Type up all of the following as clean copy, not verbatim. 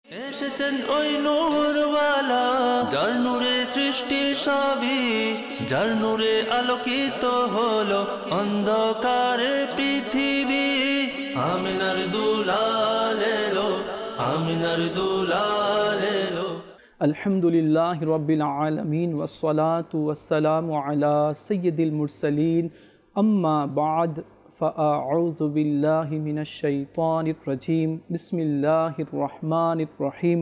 এসেছেন ওই নূরওয়ালা, যার নূরে সৃষ্টি সবই, যার নূরে আলোকিত হলো অন্ধকারে পৃথিবী। আমিনার দুলাল এলো, আমিনার দুলাল এলো। আলহামদুলিল্লাহি রাব্বিল আলামিন ওয়াসসালাতু ওয়াসসালামু আলা সাইয়্যিদিল মুরসালিন, আম্মা বা'দ, فأعوذ بالله من الشيطان الرجيم بسم الله الرحمن الرحيم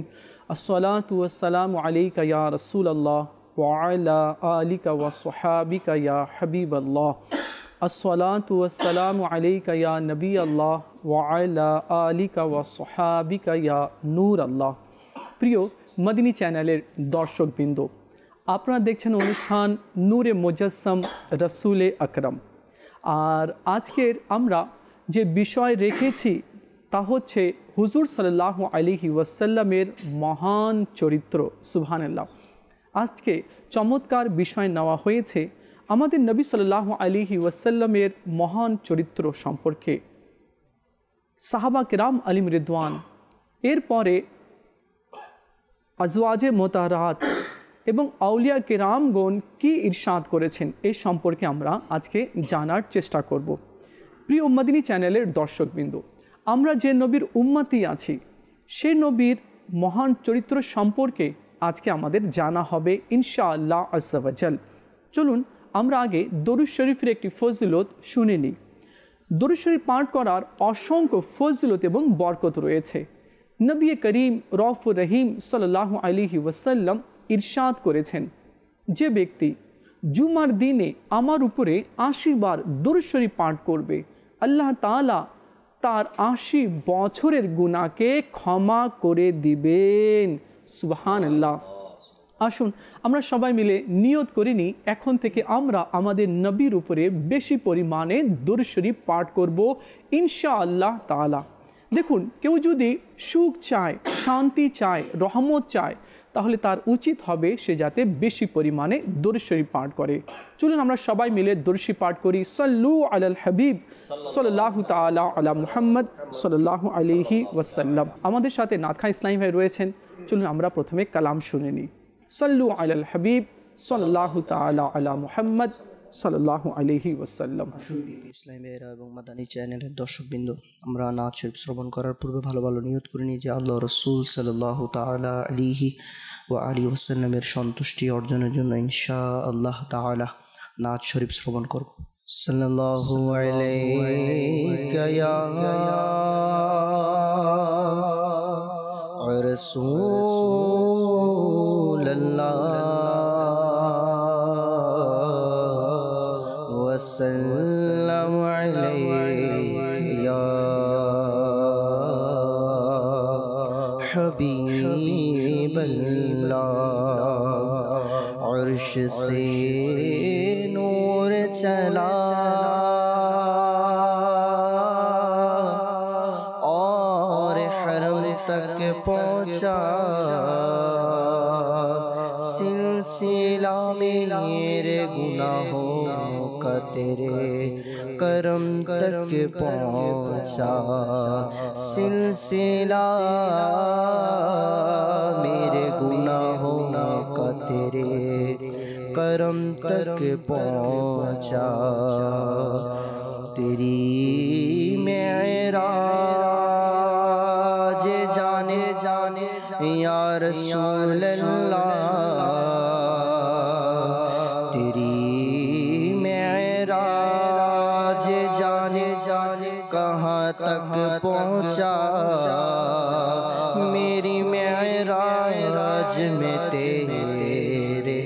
الصلاة والسلام عليك يا رسول الله وعلى آلك وصحابك يا حبيب الله الصلاة والسلام عليك يا نبي الله وعلى آلك وصحابك يا نور الله। প্রিয় মদিনী চ্যানেলের দর্শকবৃন্দ, আপনারা দেখছেন অনুষ্ঠান নূরে মুজাসসাম রাসূলে আকরাম। আর আজকের আমরা যে বিষয় রেখেছি তা হচ্ছে হুজুর সাল্লাল্লাহু আলাইহি ওয়াসাল্লামের মহান চরিত্র। সুবহানাল্লাহ। আজকে চমৎকার বিষয় নেওয়া হয়েছে আমাদের নবী সাল্লাল্লাহু আলাইহি ওয়াসাল্লামের মহান চরিত্র সম্পর্কে। সাহাবা কিরাম আলিম রিদওয়ান, এরপরে আজওয়াজে মোতাহারাত এবং আউলিয়া কিরামগণ কি ইরশাদ করেছেন এই সম্পর্কে আমরা আজকে জানার চেষ্টা করব। প্রিয় মদিনী চ্যানেলের দর্শকবৃন্দ, আমরা যে নবীর উম্মতি আছি সেই নবীর মহান চরিত্র সম্পর্কে আজকে আমাদের জানা হবে ইনশাআল্লাহ আজ্জা ওয়া জাল। চলুন আমরা আগে দরুদ শরীফের একটি ফজিলত শুনে নিই। দরুদ শরীফ পাঠ করার অসংখ্য ফজিলত এবং বরকত রয়েছে। নবী করিম রউফুর রহিম সাল্লাল্লাহু আলাইহি ওয়াসাল্লাম ইরশাদ করেছেন, যে ব্যক্তি জুমার দিনে আমার উপরে ৮০ বার দরুদ শরীফ পাঠ করবে, আল্লাহ তাআলা তার ৮০ বছরের গুনাহকে ক্ষমা করে দিবেন। সুবহানাল্লাহ। আসুন আমরা সবাই মিলে নিয়ত করে নিই, এখন থেকে আমরা আমাদের নবীর উপরে বেশি পরিমাণে দরুদ শরীফ পাঠ করব ইনশাআল্লাহ তাআলা। দেখুন, কেউ যদি সুখ চায়, শান্তি চায়, রহমত চায়, তাহলে তার উচিত হবে সে যাতে বেশি পরিমাণে দরুদ শরীফ পাঠ করে। চলুন আমরা সবাই মিলে দরুদ শরীফ পাঠ করি। সাল্লু আলাল হাবিব সাল্লাল্লাহু তাআলা আলা মুহাম্মদ সাল্লাল্লাহু আলাইহি ওয়াসাল্লাম। আমাদের সাথে নাথখা ইসলামী ভাই রয়েছেন, চলুন আমরা প্রথমে কালাম শুনে নিই। সাল্লু আলাল হাবিব সাল্লাল্লাহু তাআলা আলা মুহাম্মদ সাল্লাল্লাহু আলাইহি ওয়াসাল্লাম। ইসলামী এবং মাদানী চ্যানেলের দর্শকবৃন্দ, আমরা নাত শরীফ শ্রবণ করার পূর্বে ভালো ভালো নিয়ত করে নিই যে আল্লাহ রাসূল সাল্লাল্লাহু তাআলা আলাইহি ওয়া আলিহি ওয়াসাল্লামের সন্তুষ্টি অর্জনের জন্য ইনশাআল্লাহ তাআলা নাত শরীফ শ্রবণ করব। সাল্লাল্লাহু আলাইকা ইয়া রাসূলুল্লাহ وسلم عليك يا حبيب الله। عرش سے نور چلا اور حرم تک پہنچا، سلسلہ میرے گناہوں کا تیرے کرم تک پہنچا، سلسلہ میرے گناہوں کا تیرے کرم تک پہنچا۔ تیری معراج جانے جانے یا رسول اللہ، کہاں تک پہنچا، میری معراج میں تیرے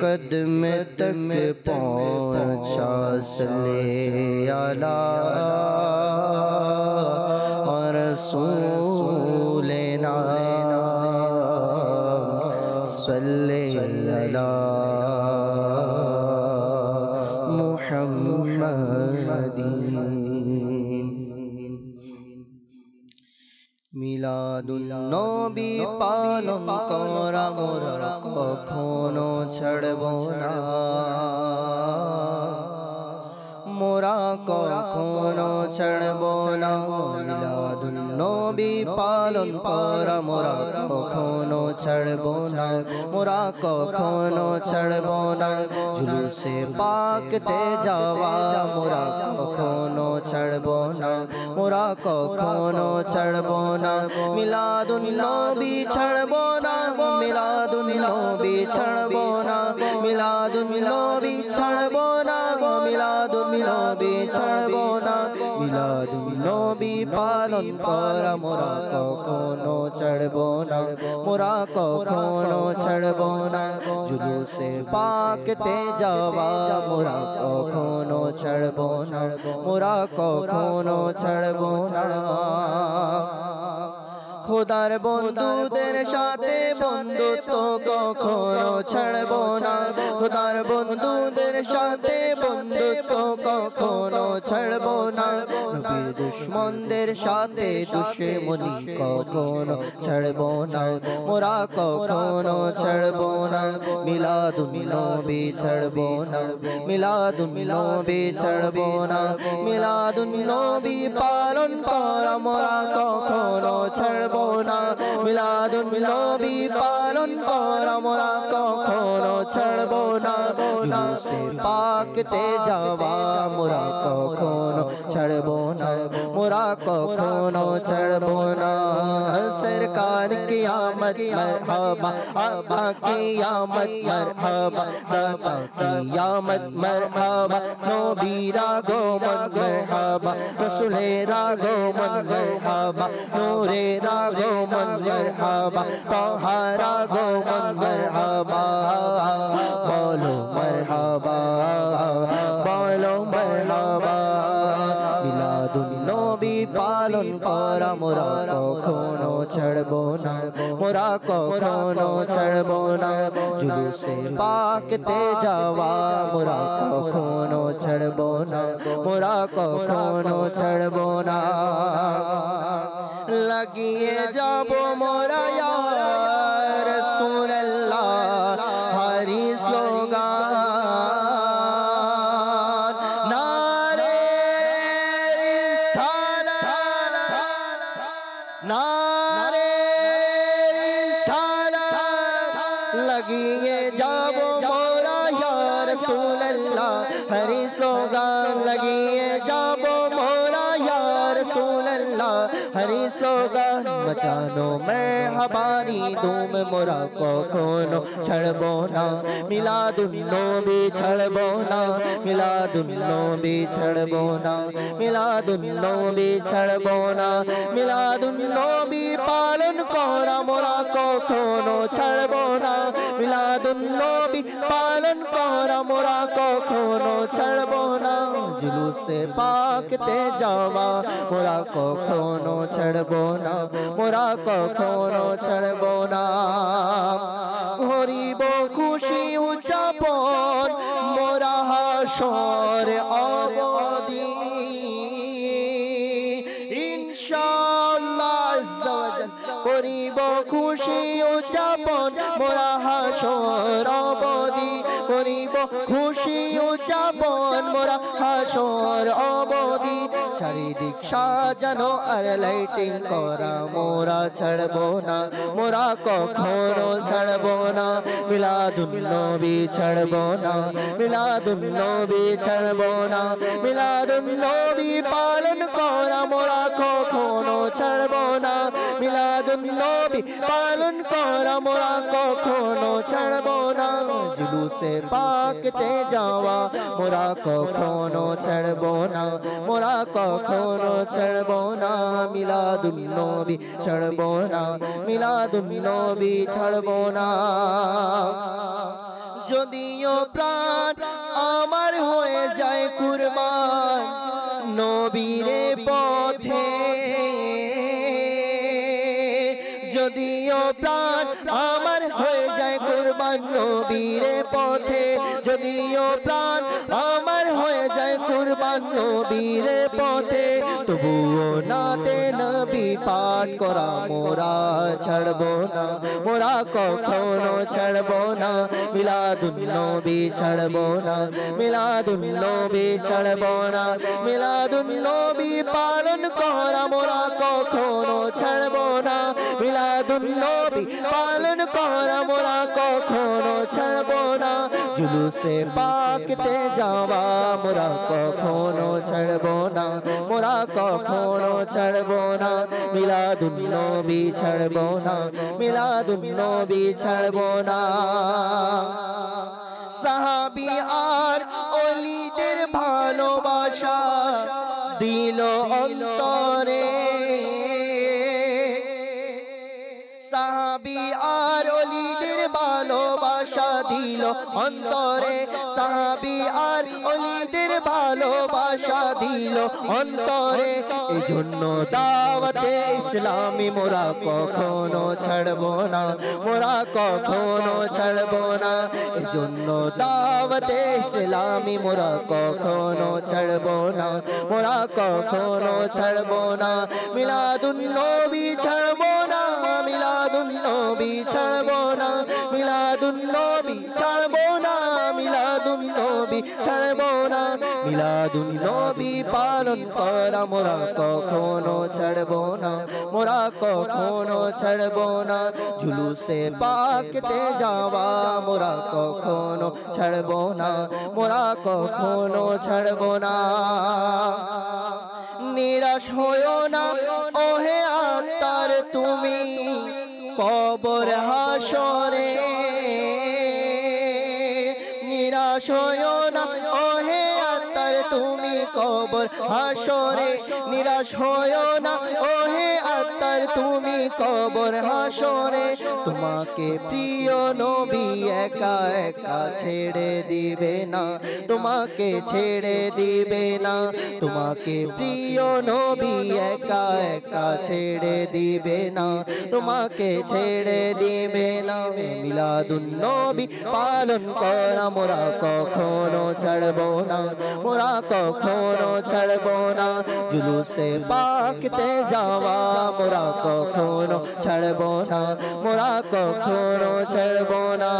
قدم تک پہنچا۔ صلی علی رسولنا صلی علی محمد۔ মিলাদুন্নবী পালন করা মোরা কখনো ছাড়ব না, মোরা কখনো ছাড়ব না। মিলাদুন্নবী নবী পালন করা মোরা কখনো ছাড়ব না, মোরা কখনো ছাড়ব না, জুলুসে পাকতে যাওয়া মোরা কখনো ছাড়ব না, মোরা কখনো ছাড়ব না, মিলাদুন নবী ছাড়ব না, মিলাদুন নবী ছাড়ব না, মিলাদুন নবী ছাড়ব না, মিলাদুন নবী ছাড়ব না, মিলাদুন নবী পালন করা মোরা কখনো ছাড়ব না, মোরা কখনো ছাড়ব না, জুলুসে পাকতে যাওয়া মোরা কখনো ছাড়ব না, মোরা কখনো ছাড়ব না। খোদার বন্ধুদের সাথে বন্ধুত্ব কখনো ছাড়ব না, খোদার বন্ধুদের সাথে বন্ধুত্ব কখনো ছাড়ব না, নবীর দুশমনদের সাথে দুশমনি কখনো ছাড়ব না, মোরা কখনো ছাড়ব না, মিলাদুন নবী ছাড়ব না, মিলাদুন নবী ছাড়ব না, মিলাদুন নবী পালন করা মোরা কখনো ছাড়ব না, মিলাদুন নবী পালন করা মোরা কখনো ছাড়ব না, জুলুসে পাকতে যাওয়া মোরা কখনো ছাড়ব না, মোরা কখনো ছাড়ব না। সরকার কি আমদ মরহবা, আকা কি আমদ মরহবা, দাতা কি আমদ মরহবা, নবীর আগমন মরহবা, রাসূলের আগমন মরহবা, নূরের আগমন মরহবা, তাহার আগমন মরহবা, বলো মরহবা, বলো মরহবা। মিলাদুন নবী পালন করা মোরা কখনো ছাড়ব না, মোরা কখনো ছাড়ব না, জুলুসে পাকতে যাওয়া মোরা কখনো ছাড়ব না, মোরা কখনো ছাড়ব না। লাগিয়ে যাব মোরা ইয়া রাসূলুল্লাহ হরি স্লোগান, নারে রিসালাত, নারে রিসালাত, লাগিয়ে যাব মোরা ইয়া রাসূলুল্লাহ হরি স্লোগান, লাগিয়ে যাব মোরা ইয়া রাসূলুল্লাহ হরি স্লোগান, মচানো মেহরবানি ধুম মোরা কখনো ছাড়ব না, মিলাদুন নবী ছাড়ব না, মিলাদুন নবী ছাড়ব না, মিলাদুন নবী ছাড়ব না, মিলাদুন নবী পালন করা মোরা কখনো ছাড়ব না, মিলাদুন নবী পালন করা মোরা কখনো ছাড়ব না, জুলুসে পাকতে যাওয়া মোরা কখনো ছাড়ব না, মোরা কখনো ছাড়ব না। হরিব খুশি উচ্চাপন মোরা হাসর অবধি, ইনশাআল্লাহ আজ্জা ওয়া জাল্লা করিব খুশি উচ্চাপন মোরা হাসর অবধি, করিব খুশি উচ্চাপন মোরা হাসর অবধি, চারিদিক সাজানো আর লাইটিং করা মোরা ছাড়ব না, মোরা কখনো ছাড়ব না, মিলাদুন নবী ছাড়ব না, মিলাদুন নবী ছাড়ব না, মিলাদুন নবী পালন করা মোরা কখনো ছাড়ব না, মিলাদুন নবী পালন করা মোরা কখনো ছাড়ব না, জুলুসে পাকতে যাওয়া মোরা কখনো ছাড়ব না, মোরা কখনো ছাড়ব না, মিলাদুন নবী ছাড়ব না, মিলাদুন নবী ছাড়ব না। যদিও প্রাণ আমার হয়ে যায় কুরবান নবীর পথে, যদি যদিও প্রাণ আমার হয়ে যায় কুরবান নবীর পথে, যদিও প্রাণ আমার হয়ে যায় কুরবান নবীর পথে, তবুও নাতে নবী পাঠ করা মোরা ছাড়বো না, মোরা কখনো ছাড়বো না, মিলাদুন নবী ছাড়বো না, মিলাদুন নবী ছাড়বো না, মিলাদুন নবী পালন করা মোরা কখনো ছাড়বো না, মিলাদুন নবী পালন করা মোরা কখনো ছাড়বো না, জুলুসে পাকতে যাওয়া মোরা কখনো ছাড়বো না, মোরা কখনো ছাড়বো না, মিলাদুন নবী ছাড়বো না, মিলাদুন নবী ছাড়বো না। সাহাবী আর ওলিদের ভালোবাসা দিল অন্তরে, সাহাবী আর ওলিদের ভালোবাসা দিল অন্তরে, সাহাবী আর ওলিদের ভালোবাসা দিল অন্তরে, এজন্য দাওয়াতে ইসলামী মোরা কখনো ছাড়বো না, মোরা কখনো ছাড়বো না, এজন্য দাওয়াতে ইসলামী মোরা কখনো ছাড়বো না, মোরা কখনো ছাড়বো না, মিলাদুন নবী ছাড়বো না, মিলাদুন নবী ছাড়বো না, মিলাদুন নবী ছাড়বো না, মিলাদুন নবী ছাড়বো না, মিলাদুন নবী পালন করা মোরা কখনো ছাড়বো না, মোরা কখনো ছাড়বো না, জুলুসে পাকতে যাওয়া মোরা কখনো ছাড়বো না, মোরা কখনো ছাড়বো না। নিরাশ হয়ো না ওহে আত্মার তুমি কবর হাসরে, নিরাশ হয়ো না ওহে আত্মার তুমি কবর হাসরে, নিরাশ হয়ো না ওহে আত্মার তুমি কবর হাসরে, তোমাকে প্রিয় নবী একা একা ছেড়ে দিবে না, তোমাকে ছেড়ে দিবে না, তোমাকে প্রিয় নবী একা একা ছেড়ে দিবে না, তোমাকে ছেড়ে দিবে না, মিলাদুন নবী পালন করা মোরা কখনো ছাড়বো না, মোরা কখনো ছাড়বো না, জুলুসে পাকতে যাওয়া মোরা কখনো ছাড়বো না, মোরা কখনো ছাড়বো না।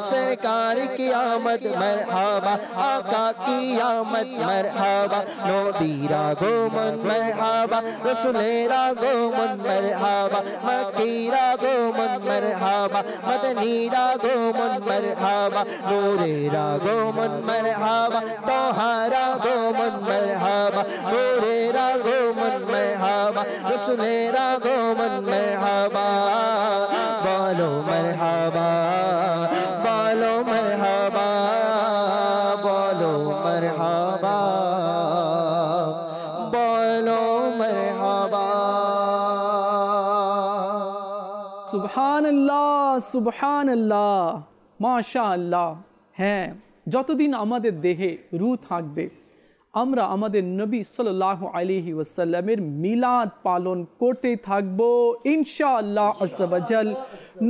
সরকার কি আমদ মরহাবা, আকা কি আমদ মরহাবা, নবীর আগমন মরহাবা, রাসূলের আগমন মরহাবা, মক্কির আগমন মরহাবা, মদনীর আগমন মরহাবা, নূরের আগমন মরহাবা, তোহার আগমন মরহাবা, নূরের আগমন মরহাবা, রাসূলের আগমন মরহাবা, বলো মরহাবা, বলো মরহাবা, বলো মরহাবা, বলো মরহাবা। সুবহানাল্লাহ, সুবহানাল্লাহ, মাশাআল্লাহ। হ্যাঁ, যতদিন আমাদের দেহে রূহ থাকবে আমরা আমাদের নবী সাল্লাল্লাহু আলাইহি ওয়াসাল্লামের মিলাদ পালন করতেই থাকব ইনশাআল্লাহ আজ্জা ওয়া জাল।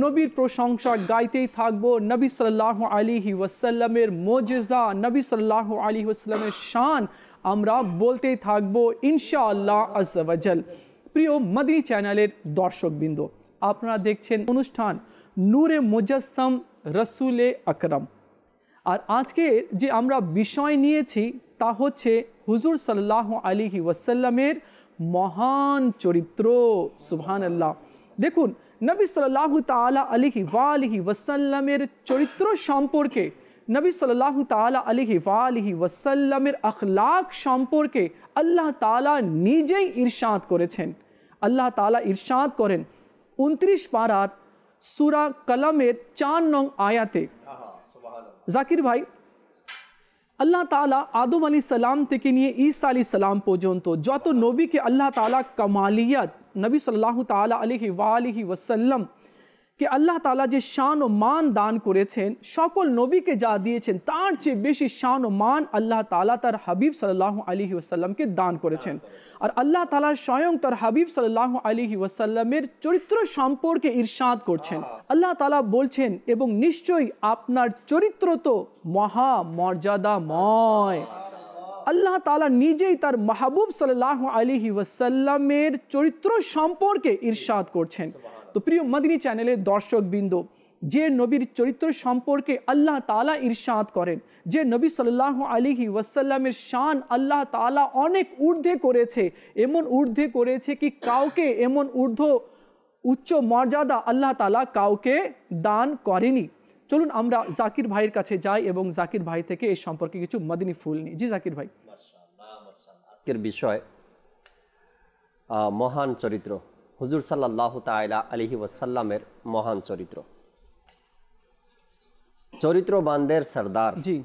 নবীর প্রশংসা গাইতেই থাকব, নবী সাল্লাল্লাহু আলাইহি ওয়াসাল্লামের মুজিজা, নবী সাল্লাল্লাহু আলাইহি ওয়াসাল্লামের শান আমরা বলতেই থাকব ইনশাআল্লাহ আজ্জা ওয়া জাল। প্রিয় মদনী চ্যানেলের দর্শকবৃন্দ, আপনারা দেখছেন অনুষ্ঠান নূরে মুজাসসাম রসুলে আকরাম। আর আজকে যে আমরা বিষয় নিয়েছি তা হচ্ছে হুজুর সাল্লাল্লাহু আলাইহি ওয়াসাল্লামের মহান চরিত্র। সুবহানাল্লাহ। দেখুন, নবী সাল্লাল্লাহু তাআলা আলাইহি ওয়াসাল্লামের চরিত্র সম্পর্কে, নবী সাল্লাল্লাহু তাআলা আলাইহি ওয়াসাল্লামের আখলাক সম্পর্কে আল্লাহ তাআলা নিজেই ইরশাদ করেছেন। আল্লাহ তাআলা ইরশাদ করেন 29 পারার সূরা কলমের 4 নং আয়াতে। জাকির ভাই, আল্লাহ তাআলা আদম আলাইহিস সালাম থেকে নিয়ে ঈসা আলাইহিস সালাম পর্যন্ত যত নবীকে আল্লাহ তাআলা কামালিয়াত, নবী সাল্লাল্লাহু তাআলা আলাইহি ওয়াসাল্লাম कि अल्लाह ताला जे शान व मान दान करेছেন সকল নবীকে যা দিয়েছেন তার চেয়ে বেশি শান ও মান আল্লাহ তাআলা তার হাবিব সাল্লাল্লাহু আলাইহি ওয়াসাল্লামকে দান করেছেন। আর আল্লাহ তাআলা স্বয়ং তার হাবিব সাল্লাল্লাহু আলাইহি ওয়াসাল্লামের চরিত্র সম্পর্কে ইরশাদ করছেন। আল্লাহ তাআলা বলছেন, এবং নিশ্চয়ই আপনার চরিত্র তো মহা মর্যাদাময়। আল্লাহ তাআলা নিজেই তার মাহবুব সাল্লাল্লাহু আলাইহি ওয়াসাল্লামের চরিত্র সম্পর্কে ইরশাদ করছেন। তো প্রিয় মাদিনী চ্যানেলের দর্শকবৃন্দ, যে নবীর চরিত্র সম্পর্কে আল্লাহ তাআলা ইরশাদ করেন, যে নবী সাল্লাল্লাহু আলাইহি ওয়াসাল্লামের শান আল্লাহ তাআলা অনেক ঊর্ধ্বে করেছে, এমন ঊর্ধ্বে করেছে কি কাউকে এমন উচ্চ মর্যাদা আল্লাহ তাআলা কাউকে দান করেনি। চলুন আমরা জাকির ভাইয়ের কাছে যাই এবং জাকির ভাই থেকে এই সম্পর্কে কিছু মদিনী ফুল নিই। জি জাকির ভাই। আজকের বিষয় মহান চরিত্র, হুজুর সাল্লাল্লাহু তাআলা আলাইহি ওয়াসাল্লামের মহান চরিত্র। চরিত্রবানদের সরদার, জি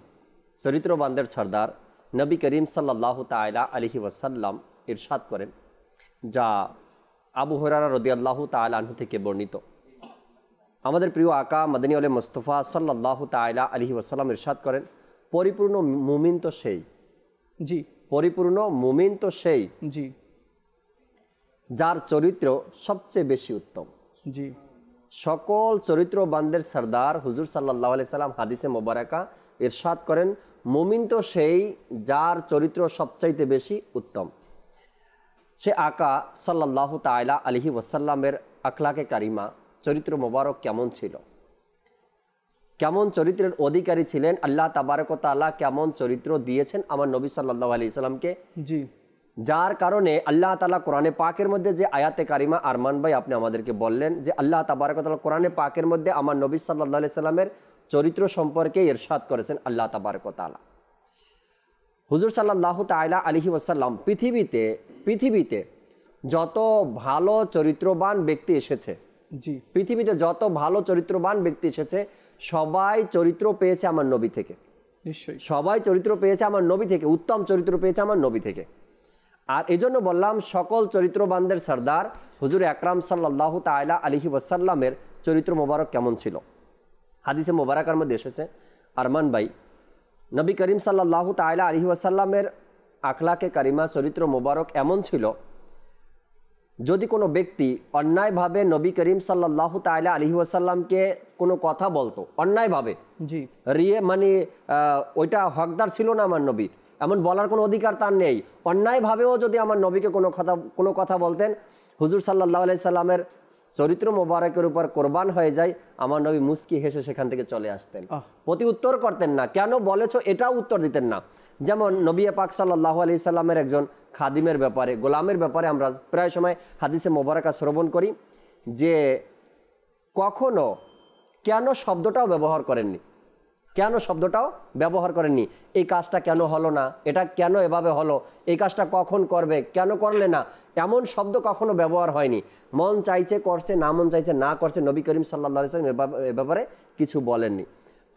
চরিত্রবানদের সরদার নবী করিম সাল্লাল্লাহু তাআলা আলাইহি ওয়াসাল্লাম ইরশাদ করেন, যা আবু হুরায়রা রাদিয়াল্লাহু তাআলা আনহু থেকে বর্ণিত। আমাদের প্রিয় আকা মদনী ওয়ালে মুস্তাফা সাল্লাল্লাহু তাআলা আলাইহি ওয়াসাল্লাম ইরশাদ করেন, পরিপূর্ণ মুমিন তো সেই, জি পরিপূর্ণ মুমিন তো সেই জি যার চরিত্র সবচেয়ে বেশি উত্তম। জি সকল চরিত্রবানদের সরদার হুজুর সাল্লাল্লাহু আলাইহি সাল্লাম হাদিসে মোবারকা ইরশাদ করেন, মুমিন তো সেই যার চরিত্র সবচাইতে বেশি উত্তম। সে আকা সাল্লাল্লাহু তাআলা আলাইহি ওয়াসাল্লামের আখলাকে কারিমা, চরিত্র মোবারক কেমন ছিল, কেমন চরিত্রের অধিকারী ছিলেন, আল্লাহ তাবারক ওয়া তাআলা কেমন চরিত্র দিয়েছেন আমার নবী সাল্লাল্লাহু আলাইহি সাল্লামকে, জি যার কারণে আল্লাহ তাআলা কোরআনে পাকের মধ্যে যে আয়াতে কারিমা আরমান ভাই আপনি আমাদেরকে বললেন যে আল্লাহ তাবারক ওয়া তাআলা কোরআনে পাকের মধ্যে আমার নবী সাল্লাল্লাহু আলাইহি সাল্লামের চরিত্র সম্পর্কে ইরশাদ করেছেন আল্লাহ তাবারক ওয়া তাআলা। হুজুর সাল্লাল্লাহু তাআলা আলাইহি ওয়াসাল্লাম পৃথিবীতে যত ভালো চরিত্রবান ব্যক্তি এসেছে, জি পৃথিবীতে যত ভালো চরিত্রবান ব্যক্তি এসেছে সবাই চরিত্র পেয়েছে আমার নবী থেকে, নিশ্চয়ই সবাই চরিত্র পেয়েছে আমার নবী থেকে, উত্তম চরিত্র পেয়েছে আমার নবী থেকে। আর এজন্য বললাম সকল চরিত্রবানদের সরদার হুজুর আকরাম সাল্লাল্লাহু তাআলা আলাইহি ওয়াসাল্লামের চরিত্র মোবারক কেমন ছিল। হাদিসে মোবারকার মধ্যে এসেছে, আরমান ভাই, নবী করিম সাল্লাল্লাহু তাআলা আলাইহি ওয়াসাল্লামের আখলাকে কারিমা চরিত্র মোবারক এমন ছিল, যদি কোনো ব্যক্তি অন্যায়ভাবে নবী করিম সাল্লাল্লাহু তাআলা আলাইহি ওয়াসাল্লামকে কোনো কথা বলতো অন্যায়ভাবে, জি মানে ওইটা হকদার ছিল না আমার নবীর, এমন বলার কোনো অধিকার তার নেই, অন্যায়ভাবেও যদি আমার নবীকে কোনো কথা বলতেন, হুজুর সাল্লাল্লাহু আলাইহি সাল্লামের চরিত্র মোবারকের উপর কোরবান হয়ে যায়, আমার নবী মুস্কি হেসে সেখান থেকে চলে আসতেন, প্রতি উত্তর করতেন না, কেন বলেছো এটাও উত্তর দিতেন না। যেমন নবী পাক সাল্লাল্লাহু আলাইহি সাল্লামের একজন খাদিমের ব্যাপারে, গোলামের ব্যাপারে আমরা প্রায় সময় হাদিসে মোবারকা শ্রবণ করি যে কখনো কেন শব্দটাও ব্যবহার করেননি, কেন শব্দটাও ব্যবহার করেননি, এই কাজটা কেন হলো না, এটা কেন এভাবে হলো, এই কাজটা কখন করবে, কেন করলে না, এমন শব্দ কখনো ব্যবহার হয়নি। মন চাইছে করছে, না মন চাইছে না করছে, নবী করিম সাল্লাল্লাহু আলাইহি সাল্লাম এ ব্যাপারে কিছু বলেননি।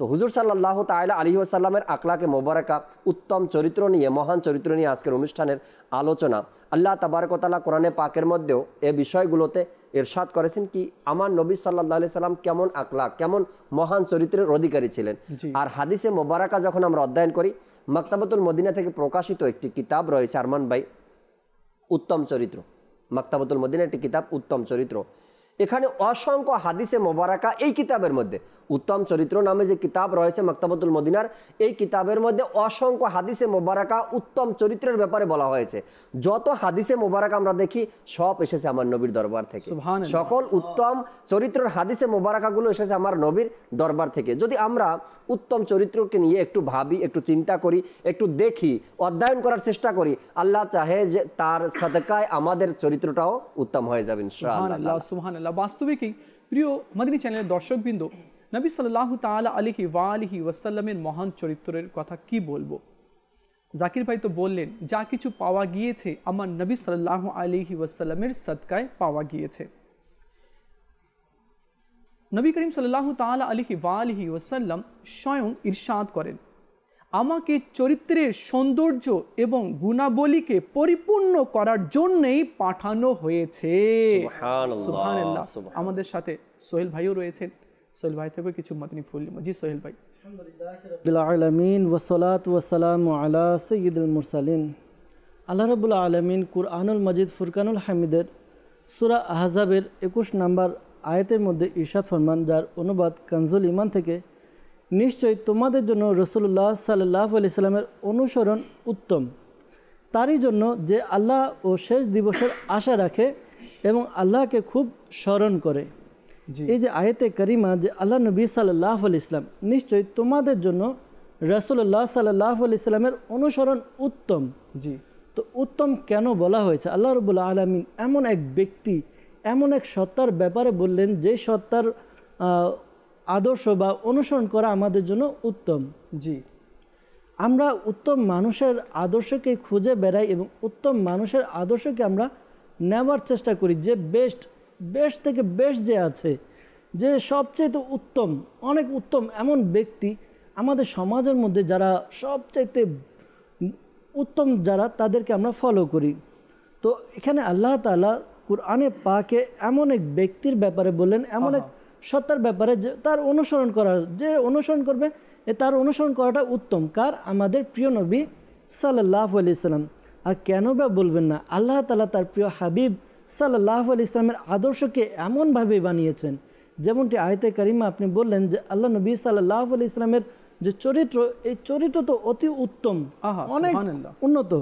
তো হুজুর সাল্লাল্লাহু তাআলা আলাইহি ওয়াসাল্লামের আখলাকে মোবারকা, উত্তম চরিত্র নিয়ে, মহান চরিত্র নিয়ে আজকের অনুষ্ঠানের আলোচনা। আল্লাহ তাবারক ওয়া তাআলা কোরআনে পাকের মধ্যেও এই বিষয়গুলোতে ইরশাদ করেছেন কি আমার নবী সাল্লাল্লাহু আলাইহি সাল্লাম কেমন আখলাক, কেমন মহান চরিত্রের অধিকারী ছিলেন। আর হাদিসে মোবারকা যখন আমরা অধ্যয়ন করি, মাকতাবাতুল মদিনা থেকে প্রকাশিত একটি কিতাব রয়েছে আরমান ভাই, উত্তম চরিত্র, মাকতাবাতুল মদিনা একটি কিতাব উত্তম চরিত্র। এখানে অসংখ্য হাদিসে মোবারকা এই কিতাবের মধ্যে, উত্তম চরিত্র নামে যে কিতাব রয়েছে মাকতাবাতুল মদিনার, এই কিতাবের মধ্যে অসংখ্য হাদিসে মোবারকা উত্তম চরিত্রের ব্যাপারে বলা হয়েছে। যত হাদিসে মোবারকা আমরা দেখি সব এসেছে আমার নবীর দরবার থেকে, সকল উত্তম চরিত্রের হাদিসে মোবারকাগুলো এসেছে আমার নবীর দরবার থেকে। যদি আমরা উত্তম চরিত্রকে নিয়ে একটু ভাবি, একটু চিন্তা করি, একটু দেখি, অধ্যয়ন করার চেষ্টা করি, আল্লাহ চাহে যে তার সাদকায় আমাদের চরিত্রটাও উত্তম হয়ে যাবে ইনশাআল্লাহ। সুবহানাল্লাহ। বাস্তবিকই প্রিয় মদিনী চ্যানেলের দর্শকবৃন্দ, নবী সাল্লাল্লাহু তাআলা আলাইহি ওয়াসাল্লামের মহান চরিত্রের কথা কি বলবো। জাকির ভাই তো বললেন যা কিছু পাওয়া গিয়েছে আমার নবী সাল্লাল্লাহু আলাইহি ওয়াসাল্লামের সদকায় পাওয়া গিয়েছে। নবী করিম সাল্লাল্লাহু তাআলা আলাইহি ওয়াসাল্লাম স্বয়ং ইরশাদ করেন, আমাকে চরিত্রের সৌন্দর্য এবং গুণাবলীকে পরিপূর্ণ করার জন্যই পাঠানো হয়েছে। সুবহানাল্লাহ। আমাদের সাথে সোহেল ভাইও রয়েছেন, সোহেল ভাই থেকে কিছু মাদানী ফুল। জি সোহেল ভাই। আলহামদুলিল্লাহি আলামিন ওয়াসসালাতু ওয়াসসালামু আলা সাইয়্যিদিল মুরসালিন। আল্লাহ রাব্বুল আলামিন কুরআনুল মাজিদ ফুরকানুল হামিদের সূরা আহজাবের 21 নম্বর আয়াতের মধ্যে ইরশাদ ফরমান, যার অনুবাদ কানজুল ঈমান থেকে, নিশ্চয়ই তোমাদের জন্য রাসূলুল্লাহ সাল্লাল্লাহু আলাইহি সাল্লামের অনুসরণ উত্তম, তারই জন্য যে আল্লাহ ও শেষ দিবসের আশা রাখে এবং আল্লাহকে খুব স্মরণ করে। এই যে আয়াতে কারিমা, যে আল্লাহ নবী সাল্লাল্লাহু আলাইহি সাল্লাম, নিশ্চয়ই তোমাদের জন্য রাসূলুল্লাহ সাল্লাল্লাহু আলাইহি সাল্লামের অনুসরণ উত্তম। জি, তো উত্তম কেন বলা হয়েছে? আল্লাহ রাব্বুল আলামিন এমন এক ব্যক্তি, এমন এক সত্তার ব্যাপারে বললেন যে সত্তার আদর্শ বা অনুসরণ করা আমাদের জন্য উত্তম। জি, আমরা উত্তম মানুষের আদর্শকে খুঁজে বেড়াই এবং উত্তম মানুষের আদর্শকে আমরা নেওয়ার চেষ্টা করি, যে বেস্ট থেকে বেস্ট যে আছে, যে সবচেয়ে উত্তম, অনেক উত্তম এমন ব্যক্তি আমাদের সমাজের মধ্যে যারা সবচাইতে উত্তম, যারা তাদেরকে আমরা ফলো করি। তো এখানে আল্লাহ তাআলা কুরআনে পাকে এমন এক ব্যক্তির ব্যাপারে বললেন, এমন এক সত্তার ব্যাপারে যে তার অনুসরণ করার, যে অনুসরণ করবে তার অনুসরণ করাটা উত্তম। কার? আমাদের প্রিয় নবী সাল্লাল্লাহু আলাইহি সাল্লাম। আর কেন বা বলবেন না, আল্লাহ তাআলা তার প্রিয় হাবিব সাল্লাল্লাহু আলাইহি সাল্লামের আদর্শকে এমনভাবে বানিয়েছেন, যেমনটি আয়াতে কারিমা আপনি বললেন যে আল্লাহ নবী সাল্লাল্লাহু আলাইহি সাল্লামের যে চরিত্র, এই চরিত্র তো অতি উত্তম, অনেক উন্নত।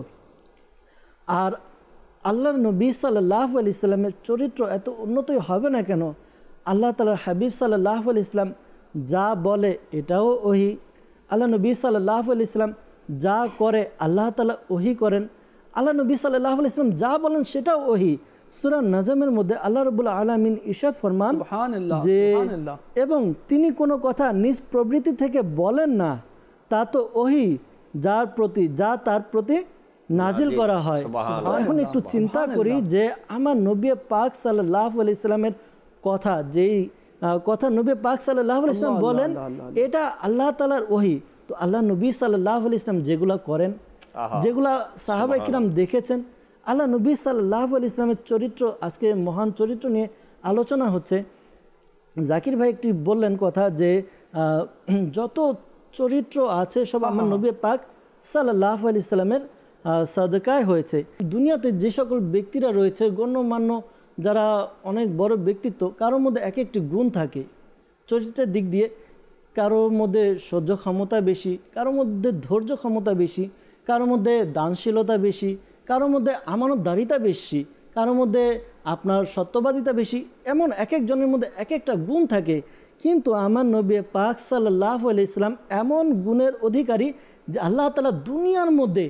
আর আল্লাহর নবী সাল্লাল্লাহু আলাইহি সাল্লামের চরিত্র এত উন্নতই হবে না কেন? আল্লাহ তাআলার হাবিব সাল্লাল্লাহু আলাইহি সাল্লাম যা বলে এটাও ওহী, আল্লাহ নবী সাল্লাল্লাহু আলাইহি সাল্লাম যা করে আল্লাহ তাআলা ওহী করেন, আল্লাহ নবী সাল্লাল্লাহু আলাইহি সাল্লাম যা বলেন সেটাও ওহী। সূরা নাজমের মধ্যে আল্লাহ রাব্বুল আলামিন ইরশাদ ফরমান যে, এবং তিনি কোনো কথা নিজ প্রবৃত্তি থেকে বলেন না, তা তো ওহী যা তার প্রতি নাজিল করা হয়। এখন একটু চিন্তা করি যে আমার নবী পাক সাল্লাল্লাহু আলাইহি সাল্লামের কথা, যেই কথা নবী পাক সাল্লাল্লাহু আলাইহি সাল্লাম বলেন, এটা আল্লাহ তাআলার ওহী। তো আল্লাহ নবী সাল্লাল্লাহু আলাইহি সাল্লাম যেগুলা করেন, যেগুলা সাহাবায়ে কিরাম দেখেছেন, আল্লাহ নবী সাল্লাল্লাহু আলাইহি সাল্লামের চরিত্র, আজকে মহান চরিত্র নিয়ে আলোচনা হচ্ছে। জাকির ভাই একটি বললেন কথা যে যত চরিত্র আছে সব আমার নবী পাক সাল্লাল্লাহু আলাইহি সাল্লামের সাদকায় হয়েছে। দুনিয়াতে যে সকল ব্যক্তিরা রয়েছে, গণ্যমান্য যারা অনেক বড় ব্যক্তিত্ব, কারোর মধ্যে এক একটি গুণ থাকে চরিত্রের দিক দিয়ে। কারোর মধ্যে সহ্য ক্ষমতা বেশি, কারোর মধ্যে ধৈর্য ক্ষমতা বেশি, কারোর মধ্যে দানশীলতা বেশি, কারোর মধ্যে আমানতদারিতা বেশি, কারোর মধ্যে আপনার সত্যবাদিতা বেশি। এমন এক একজনের মধ্যে এক একটা গুণ থাকে। কিন্তু আমার নবী পাক সাল্লাল্লাহু আলাইহি সাল্লাম এমন গুণের অধিকারী যে আল্লাহ তাআলা দুনিয়ার মধ্যে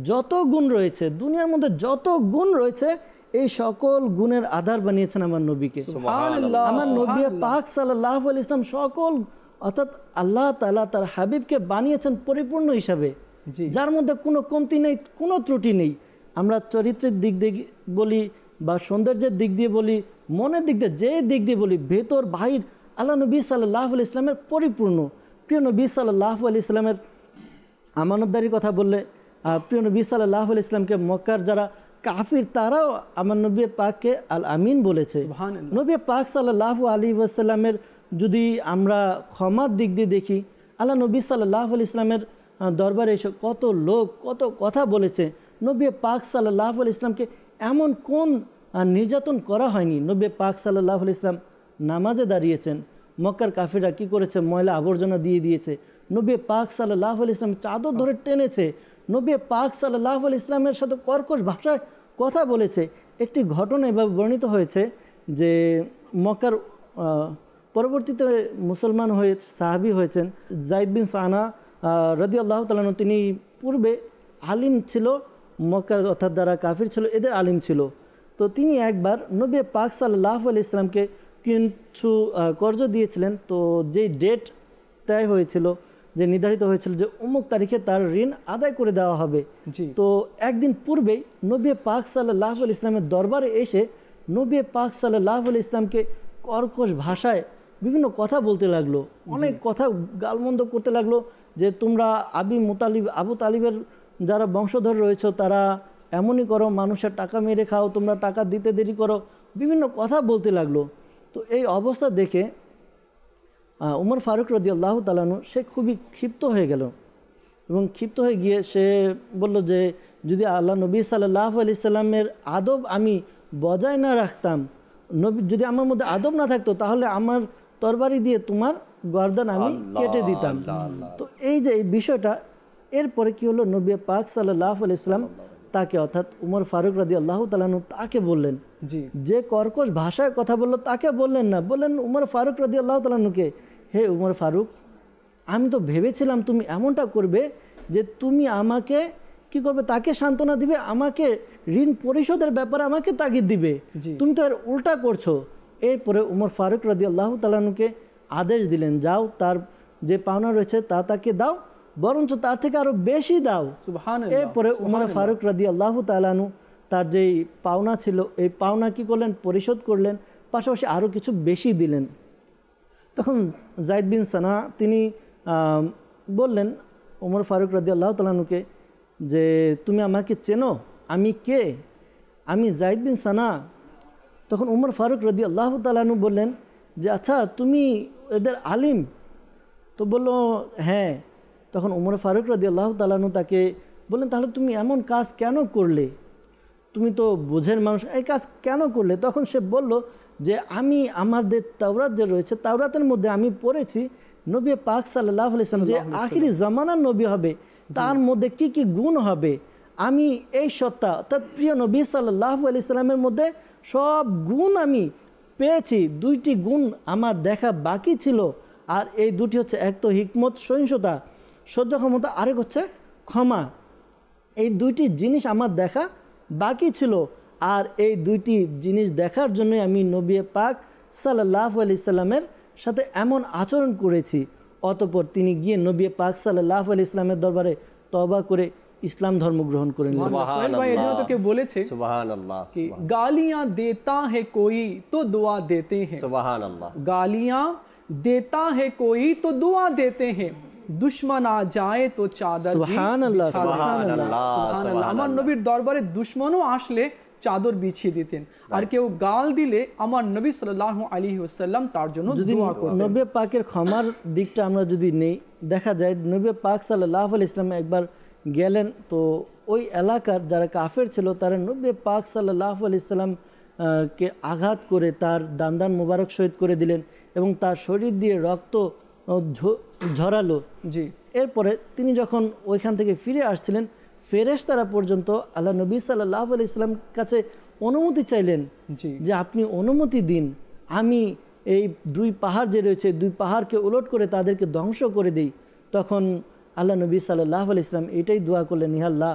যত গুণ রয়েছে, দুনিয়ার মধ্যে যত গুণ রয়েছে, এই সকল গুণের আধার বানিয়েছেন আমার নবীকে। আমার নবী পাক সাল্লাল্লাহু আলাইহি সাল্লাম সকল, অর্থাৎ আল্লাহ তাআলা তার হাবিবকে বানিয়েছেন পরিপূর্ণ হিসাবে, যার মধ্যে কোনো কমতি নেই, কোনো ত্রুটি নেই। আমরা চরিত্রের দিক দিয়ে বলি বা সৌন্দর্যের দিক দিয়ে বলি, মনের দিক দিয়ে, যে দিক দিয়ে বলি, ভেতর বাহির আল্লাহ নবী সাল্লাল্লাহু আলাইহি সাল্লামের পরিপূর্ণ। প্রিয় নবী সাল্লাল্লাহু আলাইহি সাল্লামের আমানতদারির কথা বললে, প্রিয় নবী সাল্লাল্লাহু আলাইহি সাল্লামকে মক্কার যারা কাফির তারাও আমার নবী পাককে আল আমিন বলেছে। নবী পাক সাল্লাল্লাহু আলাইহি ওয়াসাল্লামের যদি আমরা ক্ষমার দিক দিয়ে দেখি, আল্লাহ নবী সাল্লাল্লাহু আলাইহি সাল্লামের দরবারে এসে কত লোক কত কথা বলেছে। নবী পাক সাল্লাল্লাহু আলাইহি সাল্লামকে এমন কোন নির্যাতন করা হয়নি। নবী পাক সাল্লাল্লাহু আলাইহি সাল্লাম নামাজে দাঁড়িয়েছেন, মক্কার কাফিররা কি করেছে? ময়লা আবর্জনা দিয়ে দিয়েছে। নবী পাক সাল্লাল্লাহু আলাইহি সাল্লাম চাদর ধরে টেনেছে। নবী পাক সাল্লাল্লাহু আলাইহি সাল্লামের সাথে কর্কশ ভাষায় কথা বলেছে। একটি ঘটনা এভাবে বর্ণিত হয়েছে যে মক্কার পরবর্তীতে মুসলমান হয়ে সাহাবী হয়েছেন যায়েদ বিন সানা রাদিয়াল্লাহু তাআলা আনহু। তিনি পূর্বে আলিম ছিল, মক্কার অর্থাৎ যারা কাফির ছিল এদের আলিম ছিল। তো তিনি একবার নবী পাক সাল্লাল্লাহু আলাইহি সাল্লামকে কিছু কর্জ দিয়েছিলেন। তো যে ডেট তয় হয়েছিল, যে নির্ধারিত হয়েছিল যে অমুক তারিখে তার ঋণ আদায় করে দেওয়া হবে, তো একদিন পূর্বেই নবী পাক সাল্লাল্লাহু আলাইহি সাল্লামের দরবারে এসে নবী পাক সাল্লাল্লাহু আলাইহি সাল্লামকে কর্কশ ভাষায় বিভিন্ন কথা বলতে লাগলো, অনেক কথা গালমন্দ করতে লাগলো যে তোমরা আবু তালিবের যারা বংশধর রয়েছে তারা এমনই করো, মানুষের টাকা মেরে খাও, তোমরা টাকা দিতে দেরি করো, বিভিন্ন কথা বলতে লাগলো। তো এই অবস্থা দেখে উমর ফারুক রাদিয়াল্লাহু তাআলা আনহু সে খুবই ক্ষিপ্ত হয়ে গেল এবং ক্ষিপ্ত হয়ে গিয়ে সে বলল যে যদি আল্লাহ নবী সাল্লাল্লাহু আলাইহি সাল্লামের আদব আমি বজায় না রাখতাম, যদি আমার মধ্যে আদব না থাকতো তাহলে আমার তরবারি দিয়ে তোমার গর্দান আমি কেটে দিতাম। তো এই যে এই বিষয়টা, এরপরে কি হলো, নবী পাক সাল্লাল্লাহু আলাইহি সাল্লাম তাকে অর্থাৎ উমর ফারুক রাদিয়াল্লাহু তাআলা আনহু তাকে বললেন, যে কর্কশ ভাষায় কথা বললো তাকে বললেন না, বললেন উমর ফারুক রাদিয়াল্লাহু তাআলা আনহুকে, হে উমর ফারুক, আমি তো ভেবেছিলাম তুমি এমনটা করবে যে তুমি আমাকে কি করবে, তাকে সান্ত্বনা দিবে, আমাকে ঋণ পরিশোধের ব্যাপারে আমাকে তাগিদ দিবে, তুমি তো এর উল্টা করছো। এরপরে উমর ফারুক রাদিয়াল্লাহু তাআলা আনহুকে আদেশ দিলেন, যাও তার যে পাওনা রয়েছে তা তাকে দাও, বরঞ্চ তার থেকে আরো বেশি দাও। এরপরে উমর ফারুক রাদিয়াল্লাহু তাআলা আনহু তার যেই পাওনা ছিল এই পাওনা কি করলেন, পরিশোধ করলেন, পাশাপাশি আরও কিছু বেশি দিলেন। তখন যায়েদ বিন সানা তিনি বললেন উমর ফারুক রাদিয়াল্লাহু তাআলা আনহুকে যে তুমি আমাকে চেনো, আমি কে, আমি যায়েদ বিন সানা। তখন উমর ফারুক রাদিয়াল্লাহু তাআলা আনহু বললেন যে আচ্ছা তুমি এদের আলিম? তো বলল হ্যাঁ। তখন উমর ফারুক রাদিয়াল্লাহু তাআলা আনহু তাকে বললেন তাহলে তুমি এমন কাজ কেন করলে, তুমি তো বুঝের মানুষ, এই কাজ কেন করলে? তখন সে বলল যে আমি আমাদের তাওরাত যে রয়েছে তাওরাতের মধ্যে আমি পড়েছি নবী পাক সাল্লাল্লাহু আলাইহি ওয়াসাল্লাম যে আখিরি জামানার নবী হবে তার মধ্যে কি কি গুণ হবে, আমি এই সত্তা অর্থাৎ প্রিয় নবী সাল্লাল্লাহু আলাইহি সাল্লামের মধ্যে সব গুণ আমি পেয়েছি, দুইটি গুণ আমার দেখা বাকি ছিল, আর এই দুটি হচ্ছে এক তো হিকমত সহিষ্ণুতা সহ্য ক্ষমতা, আরেক হচ্ছে ক্ষমা। এই দুইটি জিনিস আমার দেখা বাকি ছিল, আর এই দুইটি জিনিস দেখার জন্যই আমি নবী পাক সাল্লাল্লাহু আলাইহি সাল্লামের সাথে এমন আচরণ করেছি। অতঃপর তিনি গিয়ে নবী পাক সাল্লাল্লাহু আলাইহি সাল্লামের দরবারে তওবা করে ইসলাম ধর্ম গ্রহণ করে নিলেন। সোহেল ভাই এজন্য তো কেউ বলেছে সুবহানাল্লাহ कि गालियां देता है कोई तो दुआ देते हैं, সুবহানাল্লাহ, गालियां देता है कोई तो दुआ देते हैं, दुश्मन आ जाए तो चादर সুবহানাল্লাহ, সুবহানাল্লাহ, সুবহানাল্লাহ। আমার নবীর দরবারে দুশমনও আসলে চাদর বিছিয়ে দিতেন, আর কেউ গাল দিলে আমার নবী সাল্লাল্লাহু আলাইহি ওয়াসাল্লাম তার জন্য দোয়া করতেন। নবী পাকের ক্ষমার দিকটা আমরা যদি নেই, দেখা যায় নবী পাক সাল্লাল্লাহু আলাইহি ওয়াসাল্লাম একবার গেলেন, তো ওই এলাকার যারা কাফের ছিল তারা নবী পাক সাল্লাল্লাহু আলাইহি ওয়াসাল্লাম কে আঘাত করে তার দান্দান মোবারক শহীদ করে দিলেন এবং তার শরীর দিয়ে রক্ত ঝরালো। জি। এরপরে তিনি যখন ওইখান থেকে ফিরে আসছিলেন, ফেরেশতারা পর্যন্ত আল্লাহ নবী সাল্লাল্লাহু আলাইহি ওয়াসাল্লাম কাছে অনুমতি চাইলেন যে আপনি অনুমতি দিন, আমি এই দুই পাহাড় যে রয়েছে দুই পাহাড়কে উলট করে তাদেরকে ধ্বংস করে দিই। তখন আল্লাহ নবী সাল্লাল্লাহু আলাইহি ওয়াসাল্লাম এটাই দোয়া করলেন, হে আল্লাহ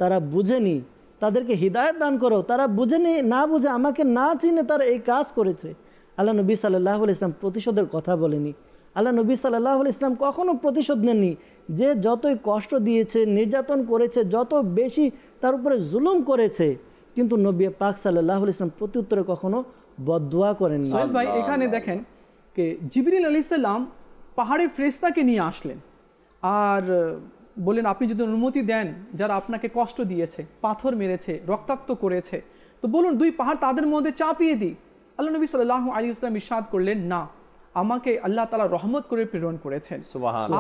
তারা বুঝেনি, তাদেরকে হিদায়াত দান করো, তারা বুঝেনি, না বুঝে আমাকে না চিনে তারা এই কাজ করেছে। আল্লাহ নবী সাল্লাল্লাহু আলাইহি ওয়াসাল্লাম প্রতিশোধের কথা বলেনি, আল্লাহ নবী সাল্লাল্লাহু আলাইহি ওয়াসাল্লাম কখনো প্রতিশোধ নেননি। যে যতই কষ্ট দিয়েছে, নির্যাতন করেছে, যত বেশি তার উপরে জুলুম করেছে, কিন্তু নবী পাক সাল্লাল্লাহু আলাইহি ওয়াসাল্লাম প্রত্যুত্তরে কখনো বদদুয়া করেন না। সোহেল ভাই এখানে দেখেন যে জিবরিল আলাইহিস সালাম পাহাড়ে ফেরেশতাকে নিয়ে আসলেন আর বলেন আপনি যদি অনুমতি দেন যারা আপনাকে কষ্ট দিয়েছে, পাথর মেরেছে, রক্তাক্ত করেছে, তো বলুন দুই পাহাড় তাদের মধ্যে চাপিয়ে দিই। আল্লাহ নবী সাল্লাল্লাহু আলাইহি ওয়াসাল্লাম ইরশাদ করলেন, না, আমাকে আল্লাহ তাআলা রহমত করে প্রেরণ করেছেন।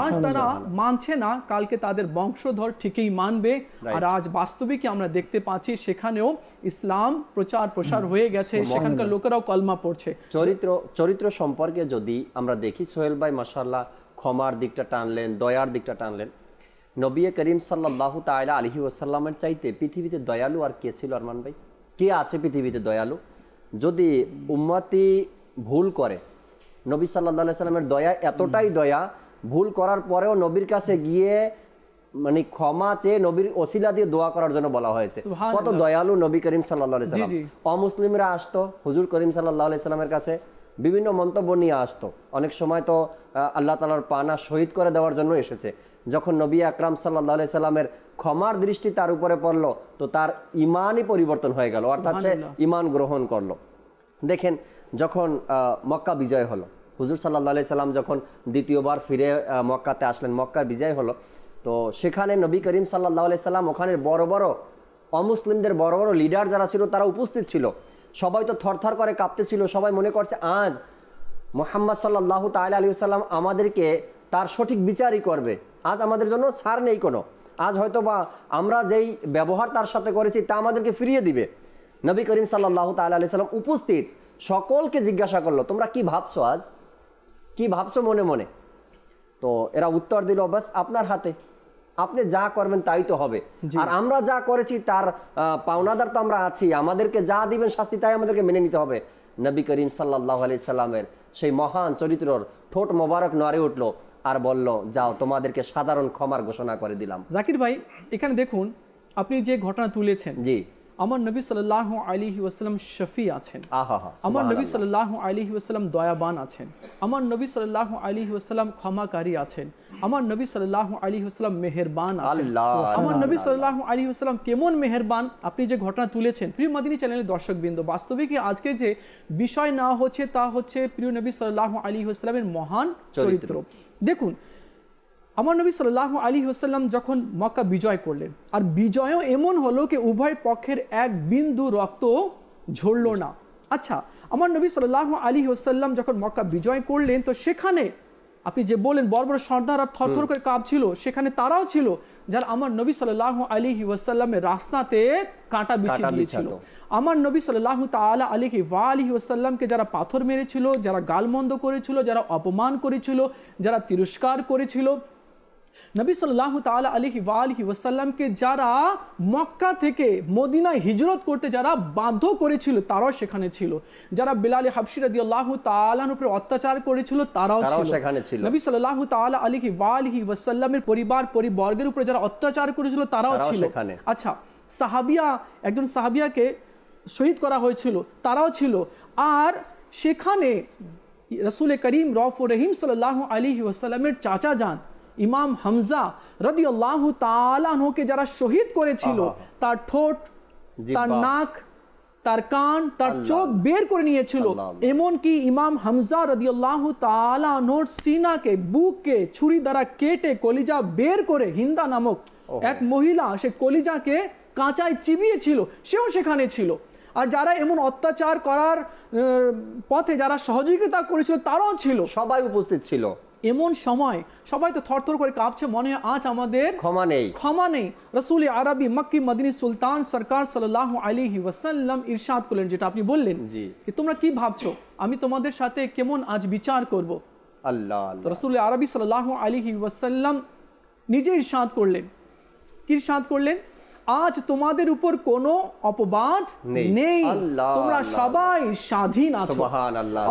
আজ তারা মানছে না, কালকে তাদের বংশধর ঠিকই মানবে। আর আজ বাস্তবিকই আমরা দেখতে পাচ্ছি সেখানেও ইসলাম প্রচার প্রসার হয়ে গেছে, সেখানকার লোকেরাও কলমা পড়ছে। চরিত্র সম্পর্কে যদি আমরা দেখি, সোহেল ভাই মাশাআল্লাহ ক্ষমার দিকটা টানলেন, দয়ার দিকটা টানলেন। নবী করিম সাল্লাল্লাহু তাআলা আলাইহি ওয়াসাল্লামের চাইতে পৃথিবীতে দয়ালু আর কে ছিল আরমান ভাই? কে আছে পৃথিবীতে দয়ালু? যদি উম্মতি ভুল করে, নবী সাল্লাল্লাহু আলাইহি ওয়াসাল্লামের দয়া এতটাই দয়া, ভুল করার পরেও নবীর কাছে গিয়ে মানে ক্ষমা চেয়ে নবীর ওসিলা দিয়ে দোয়া করার জন্য বলা হয়েছে। কত দয়ালু নবী করিম সাল্লাল্লাহু আলাইহি ওয়াসাল্লাম। অমুসলিমরা আসতো হুজুর করিম সাল্লাল্লাহু আলাইহি ওয়াসাল্লামের কাছে, বিভিন্ন মন্তব্য নিয়ে আসতো, অনেক সময় তো আল্লাহ তাআলার পানা শহীদ করে দেওয়ার জন্য এসেছে। যখন নবী আকরাম সাল্লাল্লাহু আলাইহি সাল্লামের ক্ষমার দৃষ্টি তার উপরে পড়লো, তো তার ইমানই পরিবর্তন হয়ে গেল, অর্থাৎ সে ইমান গ্রহণ করলো। দেখেন যখন মক্কা বিজয় হলো, হুজুর সাল্লাল্লাহু আলাইহি সাল্লাম যখন দ্বিতীয়বার ফিরে মক্কাতে আসলেন, মক্কা বিজয় হলো, তো সেখানে নবী করিম সাল্লাল্লাহু আলাইহি সাল্লাম ওখানে বড় বড় অমুসলিমদের বড় বড় লিডার যারা ছিল তারা উপস্থিত ছিল। সবাই তো থরথর করে কাঁপতেছিল, সবাই মনে করছে আজ মুহাম্মদ সাল্লাল্লাহু তাআলা আলাইহি ওয়াসাল্লাম আমাদেরকে তার সঠিক বিচারই করবে, আজ আমাদের জন্য ছাড় নেই কোনো, আজ হয়তো বা আমরা যেই ব্যবহার তার সাথে করেছি তা আমাদেরকে ফিরিয়ে দিবে। নবী করিম সাল্লাল্লাহু তাআলা আলাইহি ওয়াসাল্লাম উপস্থিত, সকলকে জিজ্ঞাসা করলো তোমরা কি ভাবছো, আজ কি ভাবছো মনে মনে? তো এরা উত্তর দিল বাস আপনার হাতে, আপনি যা করবেন তাই তো হবে, আর আমরা যা করেছি তার পাওনাদার তো আমরা আছি, আমাদেরকে যা দিবেন শাস্তি তাই আমাদেরকে মেনে নিতে হবে। নবী করিম সাল্লাল্লাহু আলাইহি সাল্লামের সেই মহান চরিত্রর ঠোঁট মোবারক নড়ে উঠলো আর বলল যাও তোমাদেরকে সাধারণ ক্ষমার ঘোষণা করে দিলাম। জাকির ভাই এখানে দেখুন আপনি যে ঘটনা তুলেছেন, জি, আমার নবী সাল্লাল্লাহু আলাইহি ওয়াসাল্লাম শফি আছেন, আহা, আমার নবী সাল্লাল্লাহু আলাইহি ওয়াসাল্লাম দয়াবান আছেন, আমার নবী সাল্লাল্লাহু আলাইহি ওয়াসাল্লাম ক্ষমাকারী আছেন, আমার নবী সাল্লাল্লাহু আলাইহি ওয়াসাল্লাম মেহেরবান আছেন। আমার নবী সাল্লাল্লাহু আলাইহি ওয়াসাল্লাম কেমন মেহেরবান আপনি যে ঘটনা তুলেছেন। প্রিয় মাদিনী চ্যানেলের দর্শকবৃন্দ, বাস্তবে কি আজকে যে বিষয় না হচ্ছে তা হচ্ছে প্রিয় নবী সাল্লাল্লাহু আলাইহি ওয়াসাল্লামের মহান চরিত্র। দেখুন আমার নবী সাল্লাল্লাহু আলাইহি ওয়াসাল্লাম যখন মক্কা বিজয় করলেন, আর বিজয়ও এমন হলো কি উভয় পক্ষের এক বিন্দু রক্ত ঝরলো না। আচ্ছা, আমার নবী সাল্লাল্লাহু আলাইহি ওয়াসাল্লাম যখন মক্কা বিজয় করলেন, তো সেখানে আপনি যে বলেন বড় বড় সর্দার আর থরথর করে কাঁপছিল, সেখানে তারাও ছিল যারা আমার নবী সাল্লাল্লাহু আলাইহি ওয়াসাল্লামের রাস্তাতে কাঁটা বিছিয়ে দিয়েছিল। আমার নবী সাল্লাল্লাহু তাআলা আলাইহি ওয়া আলিহি ওয়াসাল্লামকে যারা পাথর মেরেছিল, যারা গালমন্দ করেছিল, যারা অপমান করেছিল, যারা তিরস্কার করেছিল, নবী সাল্লাল্লাহু তাআলা আলাইহি ওয়া আলিহি ওয়াসাল্লামকে যারা মক্কা থেকে মদিনায় হিজরত করতে যারা বাধ্য করেছিল তারাও সেখানে ছিল, যারা বিলাল হাবশী রাদিয়াল্লাহু তাআলার উপরে অত্যাচার করেছিল তারাও সেখানে ছিল, নবী সাল্লাল্লাহু তাআলা আলাইহি ওয়া আলিহি ওয়াসাল্লামের পরিবারের উপরে যারা অত্যাচার করেছিল তারাও ছিল। আচ্ছা, একজন সাহাবিয়াকে শহীদ করা হয়েছিল তারাও ছিল। আর সেখানে রাসূল করিম রউফুর রহিম সাল্লাল্লাহু আলাইহি ওয়াসাল্লামের চাচা যান ইমাম হামজা রাদিয়াল্লাহু তাআলা আনহুকে যারা শহীদ করেছিল, তার ঠোঁট, তার নাক, তার কান, তার চোখ বের করে নিয়েছিল। এমনকি ইমাম হামজা রাদিয়াল্লাহু তাআলা আনহুর সিনাকে, বুককে ছুরি দ্বারা কেটে কলিজা বের করে হিন্দা নামক এক মহিলা সে কলিজাকে কাঁচায় চিবিয়েছিল, সেও সেখানে ছিল। আর যারা এমন অত্যাচার করার পথে যারা সহযোগিতা করেছিল তারাও ছিল, সবাই উপস্থিত ছিল। এমন সময় সবাই তো থরথর করে কাঁপছে, মনে হয় আজ আমাদের ক্ষমা নেই। রাসূল আরবি মক্কি মদিনী সুলতান সরকার সাল্লাল্লাহু আলাইহি ওয়াসাল্লাম ইরশাদ করলেন, যেটা আপনি বললেন যে তোমরা কি ভাবছো আমি তোমাদের সাথে কেমন আজ বিচার করব। আল্লাহ, রাসূল আরবি সাল্লাল্লাহু আলাইহি ওয়াসাল্লাম নিজে ইরশাদ করলেন, কি ইরশাদ করলেন, আজ তোমাদের উপর কোনো অপবাদ নেই, তোমরা সবাই স্বাধীন আছো।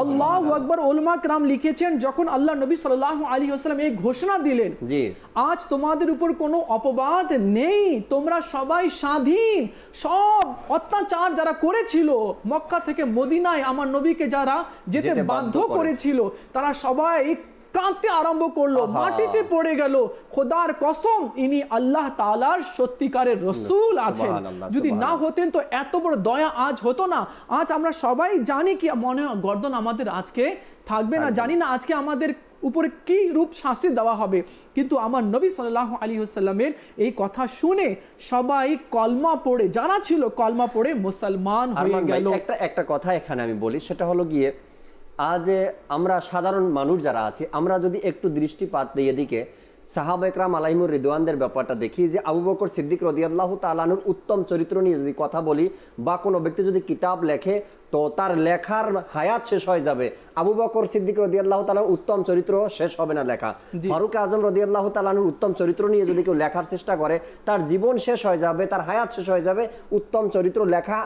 আল্লাহু আকবার। উলামা کرام লিখেছেন যখন আল্লাহ নবী সাল্লাল্লাহু আলাইহি ওয়াসাল্লাম এই ঘোষণা দিলেন আজ তোমাদের উপর কোনো অপবাদ নেই, তোমরা সবাই স্বাধীন, সব অত্যাচার যারা করেছিল মক্কা থেকে মদিনায় আমার নবীকে যারা যেতে বাধ্য করেছিল তারা সবাই কাঁদতে আরম্ভ করলো, মাটিতে পড়ে গেল, খোদার কসম ইনি আল্লাহ তাআলার সত্যিকারের রাসূল আছেন, যদি না হতেন তো এত বড় দয়া আজ হতো না। আজ আমরা সবাই জানি কি মনে গর্দন আমাদের আজকে থাকবে না, জানি না আজকে আমাদের উপরে কি রূপ শাস্তি দেওয়া হবে, কিন্তু আমার নবী সাল্লাল্লাহু আলাইহি ওয়াসাল্লামের এই কথা শুনে সবাই কলমা পড়ে, জানা ছিল কলমা পড়ে মুসলমান হয়ে গেল। একটা কথা এখানে আমি বলি, সেটা হলো গিয়ে আজ আমরা সাধারণ মানুষ যারা আছি আমরা যদি একটু দৃষ্টিপাত দিই এদিকে সাহাবা একরাম আলাইহিমুর রিদওয়ানদের ব্যাপারটা দেখি, যে আবু বকর সিদ্দিক রাদিয়াল্লাহু তাআলা আনহুর উত্তম চরিত্র নিয়ে যদি কথা বলি বা কোনো ব্যক্তি যদি কিতাব লেখে তো তার লেখার হায়াত শেষ হয়ে যাবে, আবু বকর সিদ্দিক রাদিয়াল্লাহু তাআলার উত্তম চরিত্র শেষ হবে না লেখা। ফারুক আজম রাদিয়াল্লাহু তাআলা আনহুর উত্তম চরিত্র নিয়ে যদি কেউ লেখার চেষ্টা করে তার জীবন শেষ হয়ে যাবে, তার হায়াত শেষ হয়ে যাবে, উত্তম চরিত্র লেখা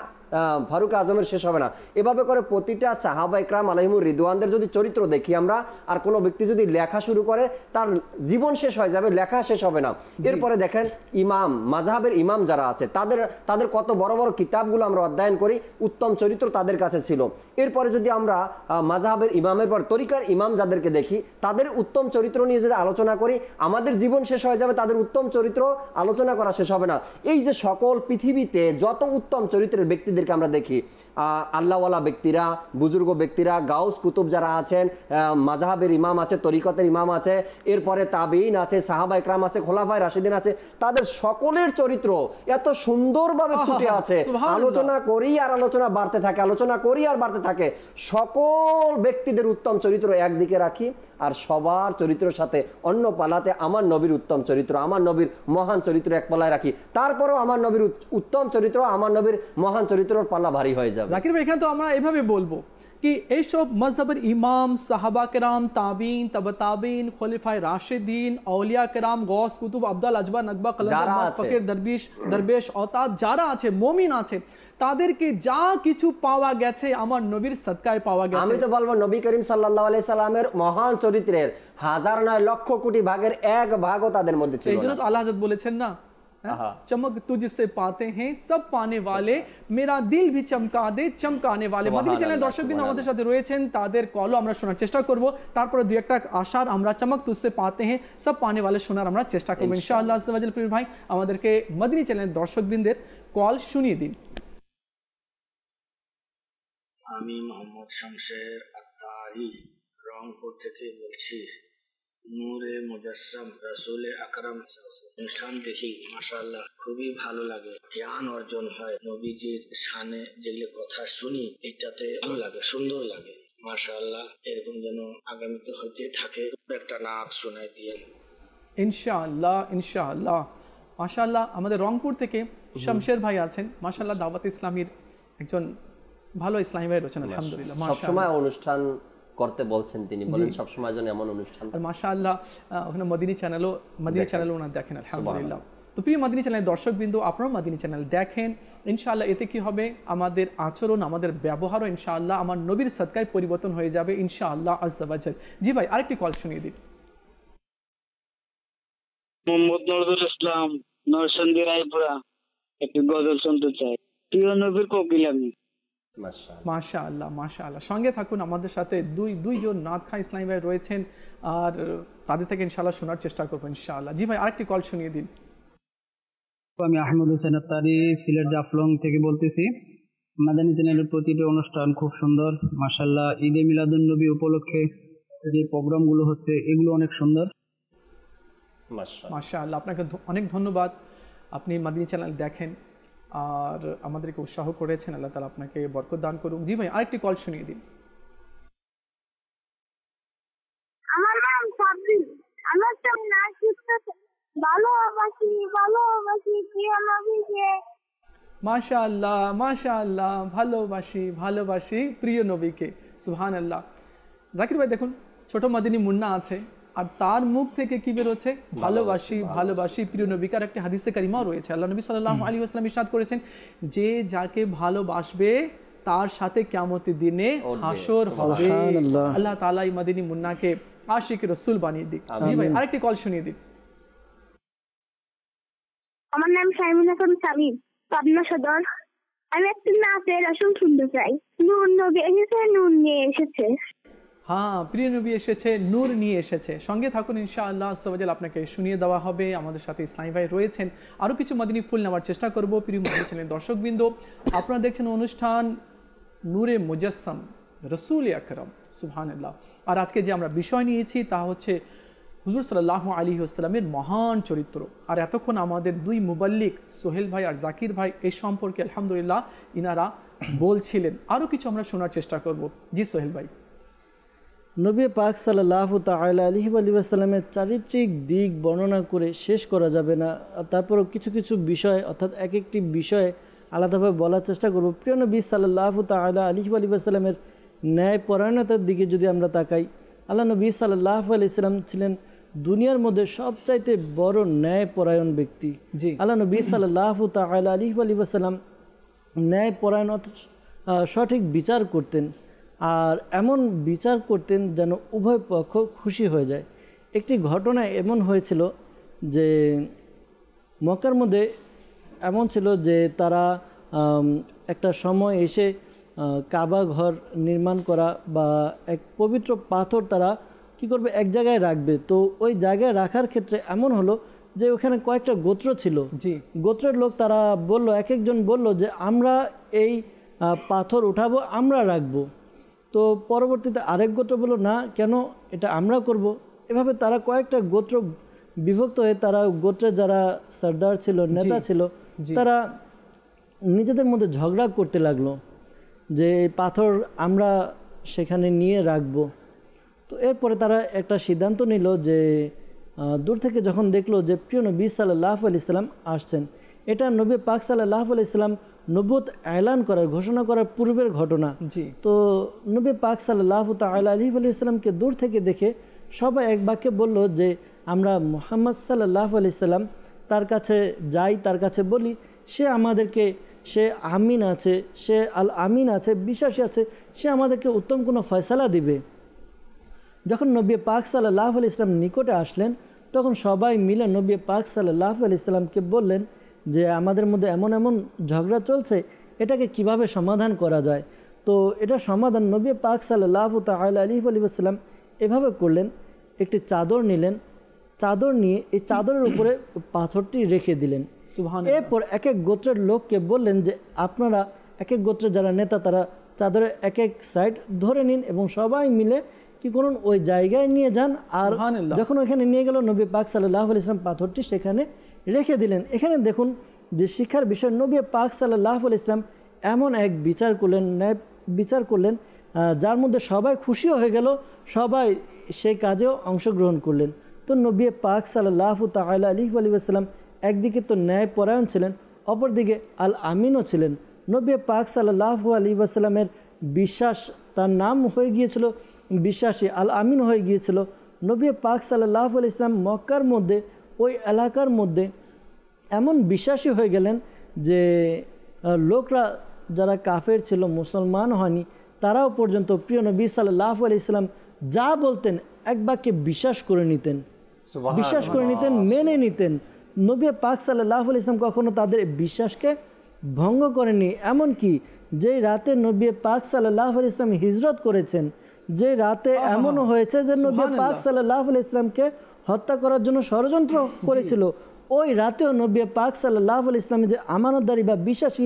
ফারুক আজমের শেষ হবে না। এভাবে করে প্রতিটা সাহাবা ইকরাম আলাইহিমুর রিদওয়ানদের যদি চরিত্র দেখি আমরা, আর কোনো ব্যক্তি যদি লেখা শুরু করে তার জীবন শেষ হয়ে যাবে, লেখা শেষ হবে না। এরপরে দেখেন ইমাম, মাযহাবের ইমাম যারা আছে তাদের কত বড় বড় কিতাবগুলো আমরা অধ্যয়ন করি, উত্তম চরিত্র তাদের কাছে ছিল। এরপরে যদি আমরা মাযহাবের ইমামের পর তরিকার ইমাম যাদেরকে দেখি তাদের উত্তম চরিত্র নিয়ে যদি আলোচনা করি আমাদের জীবন শেষ হয়ে যাবে, তাদের উত্তম চরিত্র আলোচনা করা শেষ হবে না। এই যে সকল পৃথিবীতে যত উত্তম চরিত্রের ব্যক্তিদের ব্যক্তিদেরকে আমরা দেখি, আল্লাহওয়ালা ব্যক্তিরা, বুজুর্গ ব্যক্তিরা, গাউস কুতুব যারা আছেন, মাযহাবের ইমাম আছে, তরিকতের ইমাম আছে, এরপরে তাবিঈন আছে, সাহাবা ইকরাম আছে, খোলাফায়ে রাশিদিন আছে, তাদের সকলের চরিত্র এত সুন্দরভাবে ফুটে আছে। আলোচনা করি আর আলোচনা বাড়তে থাকে, আলোচনা করি আর বাড়তে থাকে। সকল ব্যক্তিদের উত্তম চরিত্র একদিকে রাখি, আর সবার চরিত্রের সাথে অন্য পালাতে আমার নবীর উত্তম চরিত্র, আমার নবীর মহান চরিত্র এক পালায় রাখি। তারপরেও আমার নবীর উত্তম চরিত্র, আমার নবীর মহান চরিত্রের পাল্লা ভারী হয়ে যাবে। জাকির ভাই, এখানে তো আমরা এভাবে বলবো কি এইসব মযহবের ইমাম, সাহাবা কেরাম, তাবিন, তাবা তাবিন, খলিফায়ে রাশিদিন, আউলিয়া কেরাম, গৌস কুতুব, আব্দুল আজবা, নকবা, কলন্দর, ফকির, দরবেশ, অতাত যারা আছে, মুমিন আছে, তাদেরকে যা কিছু পাওয়া গেছে আমার নবীর সদকায় পাওয়া গেছে। আমি তো বলবো নবী করিম সাল্লাল্লাহু আলাইহি সাল্লামের মহান চরিত্রের হাজার নয় লক্ষ কোটি ভাগের এক ভাগও তাদের মধ্যে ছিল না। এইজন্য তো আল্লাহ হযরত বলেছেন না, चमक तुझसे पाते हैं सब पाने वाले, मेरा दिल भी चमका दे चमकाने वाले। মদিনা চ্যানেলের দর্শকবৃন্দ আমাদের সাথে রয়েছেন, তাদের কলও আমরা শোনার চেষ্টা করব, তারপরে দুই একটা আশার আমরা চমক তুঝসে পাতে हैं सब पाने वाले শোনার আমরা চেষ্টা করব ইনশাআল্লাহ। আজওয়াজাল প্রিয় ভাই, আমাদেরকে মদিনা চ্যানেলের দর্শকবৃন্দের কল শুনিয়ে দিন। আমি মোহাম্মদ শমশের আত্তারি রংপুর থেকে বলছি। নূরে মুজাসসাম রাসূল আকরাম অনুষ্ঠান দেখি মাশাআল্লাহ খুবই ভালো লাগে, জ্ঞান অর্জন হয়, নবীজির শানে যেগুলো কথা শুনি এটাতে ভালো লাগে, সুন্দর লাগে মাশাআল্লাহ। এরকম যেন আগামীতে হইতে থাকে। একটা নাচ শোনাই দিয়ে ইনশাআল্লাহ ইনশাআল্লাহ। মাশাআল্লাহ, আমাদের রংপুর থেকে শমশের ভাই আছেন, মাশাআল্লাহ দাওয়াত ইসলামীর একজন ভালো ইসলামী ভাই রয়েছেন আলহামদুলিল্লাহ। সবসময় অনুষ্ঠান করতে বলছেন তিনি, বলেন সবসময় যেন এমন অনুষ্ঠান। আর মাশাআল্লাহ ওখানে মদিনী চ্যানেলও ওনার দেখেন আলহামদুলিল্লাহ। তো প্রিয় মদিনী চ্যানেলের দর্শকবৃন্দ, আপনারাও মদিনী চ্যানেল দেখেন ইনশাআল্লাহ। এতে কি হবে, আমাদের আচরণ, আমাদের ব্যবহারও ইনশাআল্লাহ আমার নবীর সদকায় পরিবর্তন হয়ে যাবে ইনশাআল্লাহ আজ্জা ওয়াজাল। জি ভাই, আরেকটি কল শুনিয়ে দিন। মোহাম্মদ নজরুল ইসলাম, নরসিংদী রায়পুরা, একটি গজল শুনতে চাই। প্রিয় নবীর কোকিল আমি। মাশাআল্লাহ মাশাআল্লাহ, সঙ্গে থাকুন আমাদের সাথে। দুইজন নাত খান ইসলামী ভাই রয়েছেন, আর তাদের থেকে ইনশাআল্লাহ শোনার চেষ্টা করবো ইনশাআল্লাহ। জি ভাই, আরেকটি কল শুনিয়ে দিন। আমি আহমদ হোসেন আত্তারি সিলেট জাফলং থেকে বলতেছি। মাদানী চ্যানেলের প্রতিটি অনুষ্ঠান খুব সুন্দর মাশাআল্লাহ। ঈদে মিলাদুন নবী উপলক্ষে যে প্রোগ্রামগুলো হচ্ছে এগুলো অনেক সুন্দর মাশাআল্লাহ। আপনাকে অনেক ধন্যবাদ, আপনি মাদানী চ্যানেল দেখেন আর আমাদেরকে উৎসাহ করেছেন, আল্লাহ তাআলা আপনাকে বরকত দান করুন। জি ভাই, আরেকটি কল শুনিয়ে দিন। আমার নাম সাব্বির, আমার তো নাচ শিখতে ভালোবাসি প্রিয় নবীকে। মাশাআল্লাহ মাশাআল্লাহ, ভালোবাসি প্রিয় নবীকে, সুবহানাল্লাহ। জাকির ভাই দেখুন, ছোট মাদিনী মুন্না আছে আর তার মুখ থেকে কি বের হচ্ছে, ভালোবাসি প্রিয় নবীকে। আর একটা হাদিসে কারিমা রয়েছে, আল্লাহ নবী সাল্লাল্লাহু আলাইহি ওয়াসাল্লাম ইরশাদ করেছেন, যে যাকে ভালোবাসবে তার সাথে কিয়ামতের দিনে হাসর হবে। আল্লাহ তাআলা এই মাদিনী মুন্নাকে আশিক রাসূল বানিয়ে দিক। জি ভাই, আরেকটি কল শুনিয়ে দিন। আমার নাম শাইমুল হাসান সামিম, পাবনা সদর। আমি একটা নাচের আসল শুনতে চাই। নূর নবী এসেছে, নূর নিয়ে এসেছে। হ্যাঁ, প্রিয় নবী এসেছে, নূর নিয়ে এসেছে। সঙ্গে থাকুন ইনশাআল্লাহ আজ্জাওয়াজাল, আপনাকে শুনিয়ে দেওয়া হবে। আমাদের সাথে ইসলামী ভাই রয়েছেন, আরও কিছু মাদিনী ফুল নেওয়ার চেষ্টা করব। প্রিয় মদিনী চ্যানেলের দর্শকবৃন্দ, আপনারা দেখছেন অনুষ্ঠান নূরে মুজাসসাম রাসূল আকরাম, সুবহানাল্লাহ। আর আজকে যে আমরা বিষয় নিয়েছি তা হচ্ছে হুজুর সাল্লাল্লাহু আলাইহি ওয়াসাল্লামের মহান চরিত্র। আর এতক্ষণ আমাদের দুই মুবাল্লিগ সোহেল ভাই আর জাকির ভাই এই সম্পর্কে আলহামদুলিল্লাহ ইনারা বলছিলেন। আরও কিছু আমরা শোনার চেষ্টা করব। জি সোহেল ভাই। নবী পাক সাল্লাল্লাহু তাআলা আলাইহি ওয়াসাল্লামের চারিত্রিক দিক বর্ণনা করে শেষ করা যাবে না। তারপরও কিছু কিছু বিষয়, অর্থাৎ এক একটি বিষয়ে আলাদাভাবে বলার চেষ্টা করব। প্রিয় নবী সাল্লাল্লাহু তাআলা আলাইহি ওয়াসাল্লামের ন্যায়পরায়ণতার দিকে যদি আমরা তাকাই, আল্লাহ নবী সাল্লাল্লাহু আলাইহি ওয়াসাল্লাম ছিলেন দুনিয়ার মধ্যে সবচাইতে বড় ন্যায়পরায়ণ ব্যক্তি। জি, আল্লাহ নবী সাল্লাল্লাহু তাআলা আলাইহি ওয়াসাল্লাম ন্যায়পরায়ণ, সঠিক বিচার করতেন, আর এমন বিচার করতেন যেন উভয় পক্ষ খুশি হয়ে যায়। একটি ঘটনা এমন হয়েছিল যে মক্কার মধ্যে এমন ছিল যে তারা একটা সময় এসে কাবা ঘর নির্মাণ করা বা এক পবিত্র পাথর তারা কি করবে, এক জায়গায় রাখবে। তো ওই জায়গায় রাখার ক্ষেত্রে এমন হলো যে ওখানে কয়েকটা গোত্র ছিল। জি, গোত্রের লোক তারা বলল, এক একজন বলল যে আমরা এই পাথর উঠাবো, আমরা রাখবো। তো পরবর্তীতে আরেক গোত্র বলল না, কেন এটা আমরা করব। এভাবে তারা কয়েকটা গোত্র বিভক্ত হয়ে তারা গোত্রের যারা সর্দার ছিল, নেতা ছিল, তারা নিজেদের মধ্যে ঝগড়া করতে লাগলো যে পাথর আমরা সেখানে নিয়ে রাখবো। তো এরপরে তারা একটা সিদ্ধান্ত নিল যে দূর থেকে যখন দেখলো যে প্রিয় নবী সাল্লাল্লাহু আলাইহি সাল্লাম আসছেন, এটা নবী পাক সাল্লাল্লাহু আলাইহি সাল্লাম নবুয়ত এলান করার, ঘোষণা করার পূর্বের ঘটনা। তো নবী পাক সাল্লাল্লাহু তাআলা আলাইহি ওয়াসাল্লামকে দূর থেকে দেখে সবাই এক বাক্যে বলল যে আমরা মুহাম্মদ সাল্লাল্লাহু আলাইহি সাল্লাম তার কাছে যাই, তার কাছে বলি, সে আমাদেরকে, সে আমিন আছে, সে আল আমিন আছে, বিশ্বাসী আছে, সে আমাদেরকে উত্তম কোনো ফয়সালা দিবে। যখন নবী পাক সাল্লাল্লাহু আলাইহি সাল্লাম নিকটে আসলেন, তখন সবাই মিলে নবী পাক সাল্লাল্লাহু আলাইহি সাল্লামকে বললেন যে আমাদের মধ্যে এমন এমন ঝগড়া চলছে, এটাকে কিভাবে সমাধান করা যায়। তো এটা সমাধান নবী পাক সাল্লাল্লাহু তাআলা আলাইহি ওয়াসাল্লাম এভাবে করলেন, একটি চাদর নিলেন, চাদর নিয়ে এই চাদরের উপরে পাথরটি রেখে দিলেন। এরপর এক এক গোত্রের লোককে বললেন যে আপনারা এক এক গোত্রের যারা নেতা তারা চাদরের এক এক সাইড ধরে নিন এবং সবাই মিলে কি করুন, ওই জায়গায় নিয়ে যান। আর যখন ওইখানে নিয়ে গেল, নবী পাক সাল্লাল্লাহু আলাইহি ওয়াসাল্লাম পাথরটি সেখানে রেখে দিলেন। এখানে দেখুন যে শিক্ষার বিষয়, নবী পাক সাল্লাল্লাহু আলাইহি ওয়াসাল্লাম এমন এক বিচার করলেন, ন্যায় বিচার করলেন, যার মধ্যে সবাই খুশিও হয়ে গেল, সবাই সেই কাজেও অংশগ্রহণ করলেন। তো নবী পাক সাল্লাল্লাহু তাআলা আলাইহি ওয়াসাল্লাম একদিকে তো ন্যায় পরায়ণ ছিলেন, অপরদিকে আল আমিনও ছিলেন। নবী পাক সাল্লাল্লাহু আলাইহি ওয়াসাল্লামের বিশ্বাস, তার নাম হয়ে গিয়েছিল বিশ্বাসী, আল আমিন হয়ে গিয়েছিল। নবী পাক সাল্লাল্লাহু আলাইহি ওয়াসাল্লাম মক্কার মধ্যে, ওই এলাকার মধ্যে এমন বিশ্বাসী হয়ে গেলেন যে লোকরা যারা কাফের ছিল, মুসলমান হয়নি, তারাও পর্যন্ত প্রিয় নবী সাল্লাল্লাহু আলাইহি ওয়াসাল্লাম যা বলতেন এক বাক্যে বিশ্বাস করে নিতেন, মেনে নিতেন। নবী পাক সাল্লাল্লাহু আলাইহি ওয়াসাল্লাম কখনো তাদের বিশ্বাসকে ভঙ্গ করেনি। এমনকি যেই রাতে নবী পাক সাল্লাল্লাহু আলাইহি ওয়াসাল্লাম হিজরত করেছেন, যে রাতে এমনও হয়েছে যে নবী পাক সাল্লাল্লাহু আলাইহি ওয়াসাল্লামকে হত্যা করার জন্য ষড়যন্ত্র করেছিল, ওই রাতেও নবী পাক সাল্লাল্লাহু আলাইহি ওয়াসাল্লামের যে আমানতদারি বা বিশ্বাসী,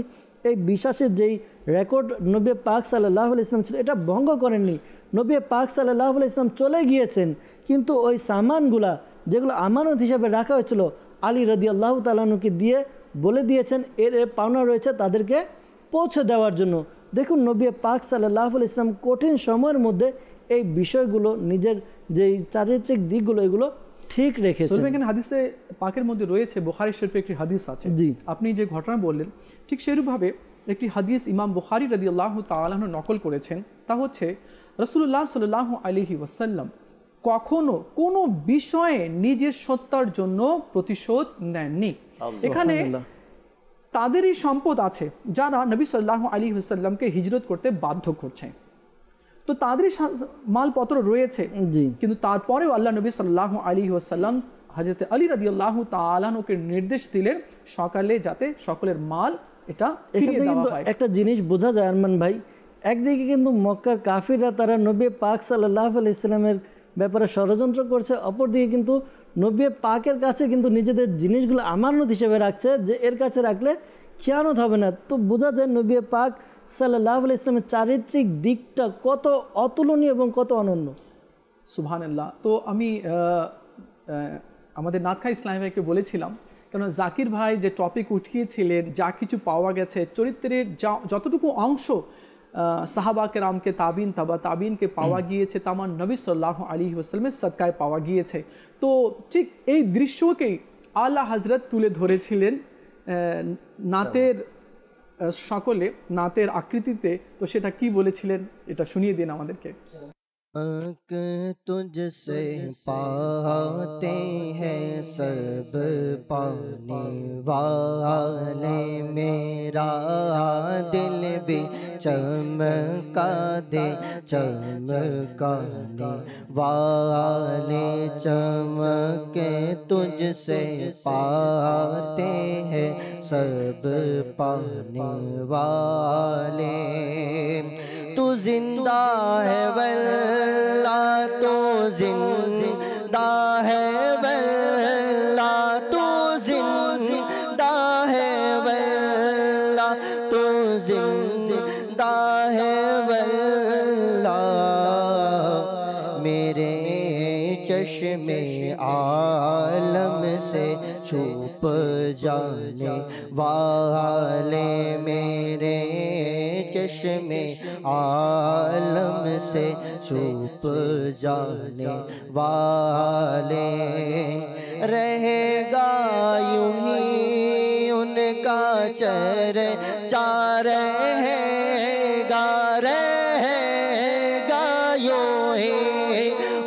এই বিশ্বাসের যেই রেকর্ড নবী পাক সাল্লাল্লাহু আলাইহি ওয়াসাল্লাম ছিল, এটা ভঙ্গ করেননি। নবী পাক সাল্লাল্লাহু আলাইহি ওয়াসাল্লাম চলে গিয়েছেন, কিন্তু ওই সামানগুলা যেগুলো আমানত হিসাবে রাখা হয়েছিল, আলী রাদিয়াল্লাহু তাআলা আনহুকে দিয়ে বলে দিয়েছেন এর পাওনা রয়েছে তাদেরকে পৌঁছে দেওয়ার জন্য। দেখুন নবী পাক সাল্লাল্লাহু আলাইহি ওয়াসাল্লাম কঠিন সময়ের মধ্যে এই বিষয়গুলো, নিজের যেই চারিত্রিক দিকগুলো, এগুলো ঠিক রেখেছেন। এখানে হাদিসে পাকের মধ্যে রয়েছে, বুখারী শরীফে একটি হাদিস আছে, জি আপনি যে ঘটনা বললেন ঠিক সেরূপভাবে একটি হাদিস ইমাম বুখারী রাদিয়াল্লাহু তাআলা আনহু নকল করেছেন। তা হচ্ছে রাসূলুল্লাহ সাল্লাল্লাহু আলাইহি ওয়াসাল্লাম কখনো কোনো বিষয়ে নিজের সত্তার জন্য প্রতিশোধ নেননি। এখানে তাদেরই সম্পদ আছে যারা নবী সাল্লাল্লাহু আলাইহি ওয়াসাল্লামকে হিজরত করতে বাধ্য করছে, তো তাদেরই মালপত্র রয়েছে, কিন্তু তারপরেও আল্লাহ নবী সাল্লাল্লাহু আলাইহি ওয়াসাল্লাম হযরত আলী রাদিয়াল্লাহু তাআলা আনহুকে নির্দেশ দিলেন সকালে যাতে সকলের মাল এটা ফিরিয়ে দেওয়া হয়। একটা জিনিস বোঝা যায় আরমান ভাই, একদিকে কিন্তু মক্কার কাফিররা তারা নবী পাক সাল্লাল্লাহু আলাইহি ওয়াসাল্লামের ব্যাপারে ষড়যন্ত্র করছে, অপরদিকে কিন্তু নবী পাকের কাছে কিন্তু নিজেদের জিনিসগুলো আমানত হিসেবে রাখছে যে এর কাছে রাখলে খিয়ানত হবে না। তো বোঝা যায় নবী পাক সাল্লাল্লাহু আলাইহি ওয়াসাল্লামের চারিত্রিক দিকটা কত অতুলনীয় এবং কত অনন্য। সুবহানাল্লাহ। তো আমি আমাদের নাতখা ইসলাম ভাইকে বলেছিলাম, কেন জাকির ভাই যে টপিক উঠিয়েছিলেন, যা কিছু পাওয়া গেছে চরিত্রের যতটুকু অংশ সাহাবা কেরামকে, তাবিন, তাবা তাবিনকে পাওয়া গিয়েছে, তা আমার নবী সাল্লাল্লাহু আলাইহি ওয়াসাল্লামের সদকায় পাওয়া গিয়েছে। তো ঠিক এই দৃশ্যকেই আলা হযরত তুলে ধরেছিলেন নাতের সকলে, নাতের আকৃতিতে। তো সেটা কি বলেছিলেন এটা শুনিয়ে দিন আমাদেরকে। तुझसे पाते हैं सब पाने वाले, मेरा दिल भी चमका दे चमकाने वाले, चमके तुझसे पाते हैं सब पाने वाले। तू जिंदा है वल्ला, तू जिंदा है वल्ला, तू जिंदा है वल्ला, तू जिंदा चश्मे आलम से छुप जाने वाले, मेरे चश्मे आलम से छुप जाने वाले। रहेगा यूं ही उनका चर्चा, रहेगा यूं ही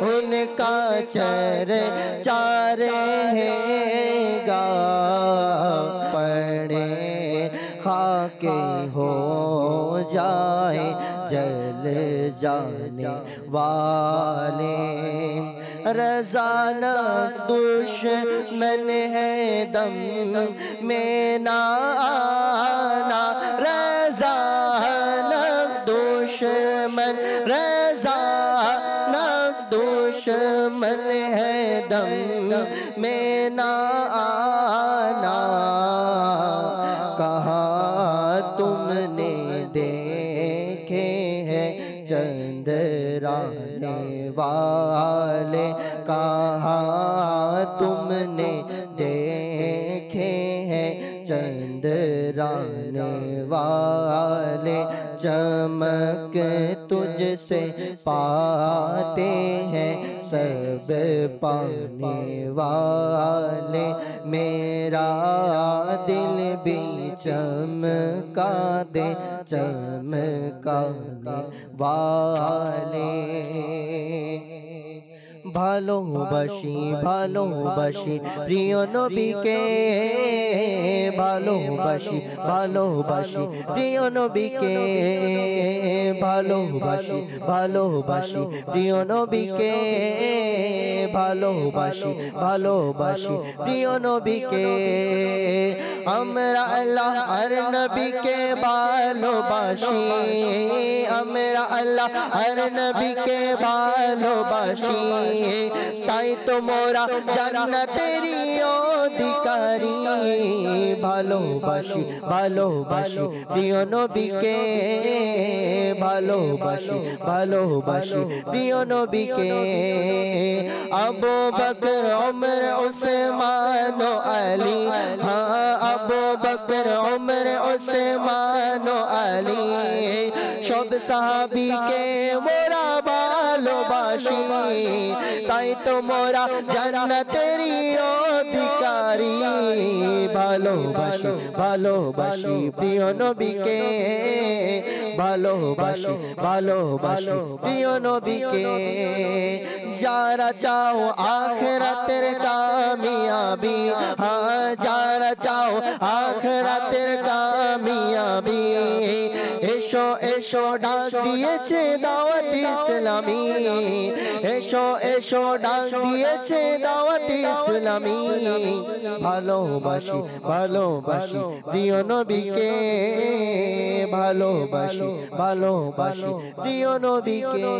उनका चर्चा रहेगा। पड़े खाके हो जाए जल जाने वाले, रज़ा नफ्स दुश्मन है दम में ना आना, रज़ा नफ्स दुश्मन, रज़ा नफ्स दुश्मन है दम में ना आना। कहाँ तुमने देखे हैं चंद्राने वाले, कहाँ तुमने देखे हैं चंद्राने वाले। चमक तुझसे पाते हैं सब पाने वाले, मेरा दिल भी चमका दे चमकाने वाले। ভালোবাসি ভালোবাসি প্রিয় নবীকে, ভালোবাসি ভালোবাসি প্রিয় নবীকে, ভালোবাসি ভালোবাসি প্রিয় নবীকে, ভালোবাসি ভালোবাসি প্রিয় নবীকে। আমরা আল্লাহ আর নবীকে ভালোবাসি, আমরা আল্লাহ আর নবীকে ভালোবাসি, তাই তো মোরা জান্নাতেরই অধিকারী। ভালোবাসি ভালোবাসি প্রিয় নবীকে, ভালোবাসি ভালোবাসি প্রিয় নবীকে। আবু বকর ওমর উসমান ও আলী, হ্যাঁ আবু বকর ওমর উসমান ও আলী, সব সাহাবীকে মোরা ভালোবাসি, তাই তো মোরা জান্নাতেরই অধিকারী। ভালোবাসি ভালোবাসি প্রিয় নবীকে, ভালোবাসি ভালোবাসি প্রিয় নবীকে। যারা চাও আখিরাতের কামিয়াবি, হ্যাঁ যারা চাও আখিরাতের কামিয়াবি, এসো এসো ডাক দিয়েছে দাওয়াত ইসলামী, এসো এসো ডাক দিয়েছে দাওয়াত ইসলামী। ভালোবাসি ভালোবাসি প্রিয় নবীকে, ভালোবাসি ভালোবাসি প্রিয় নবীকে।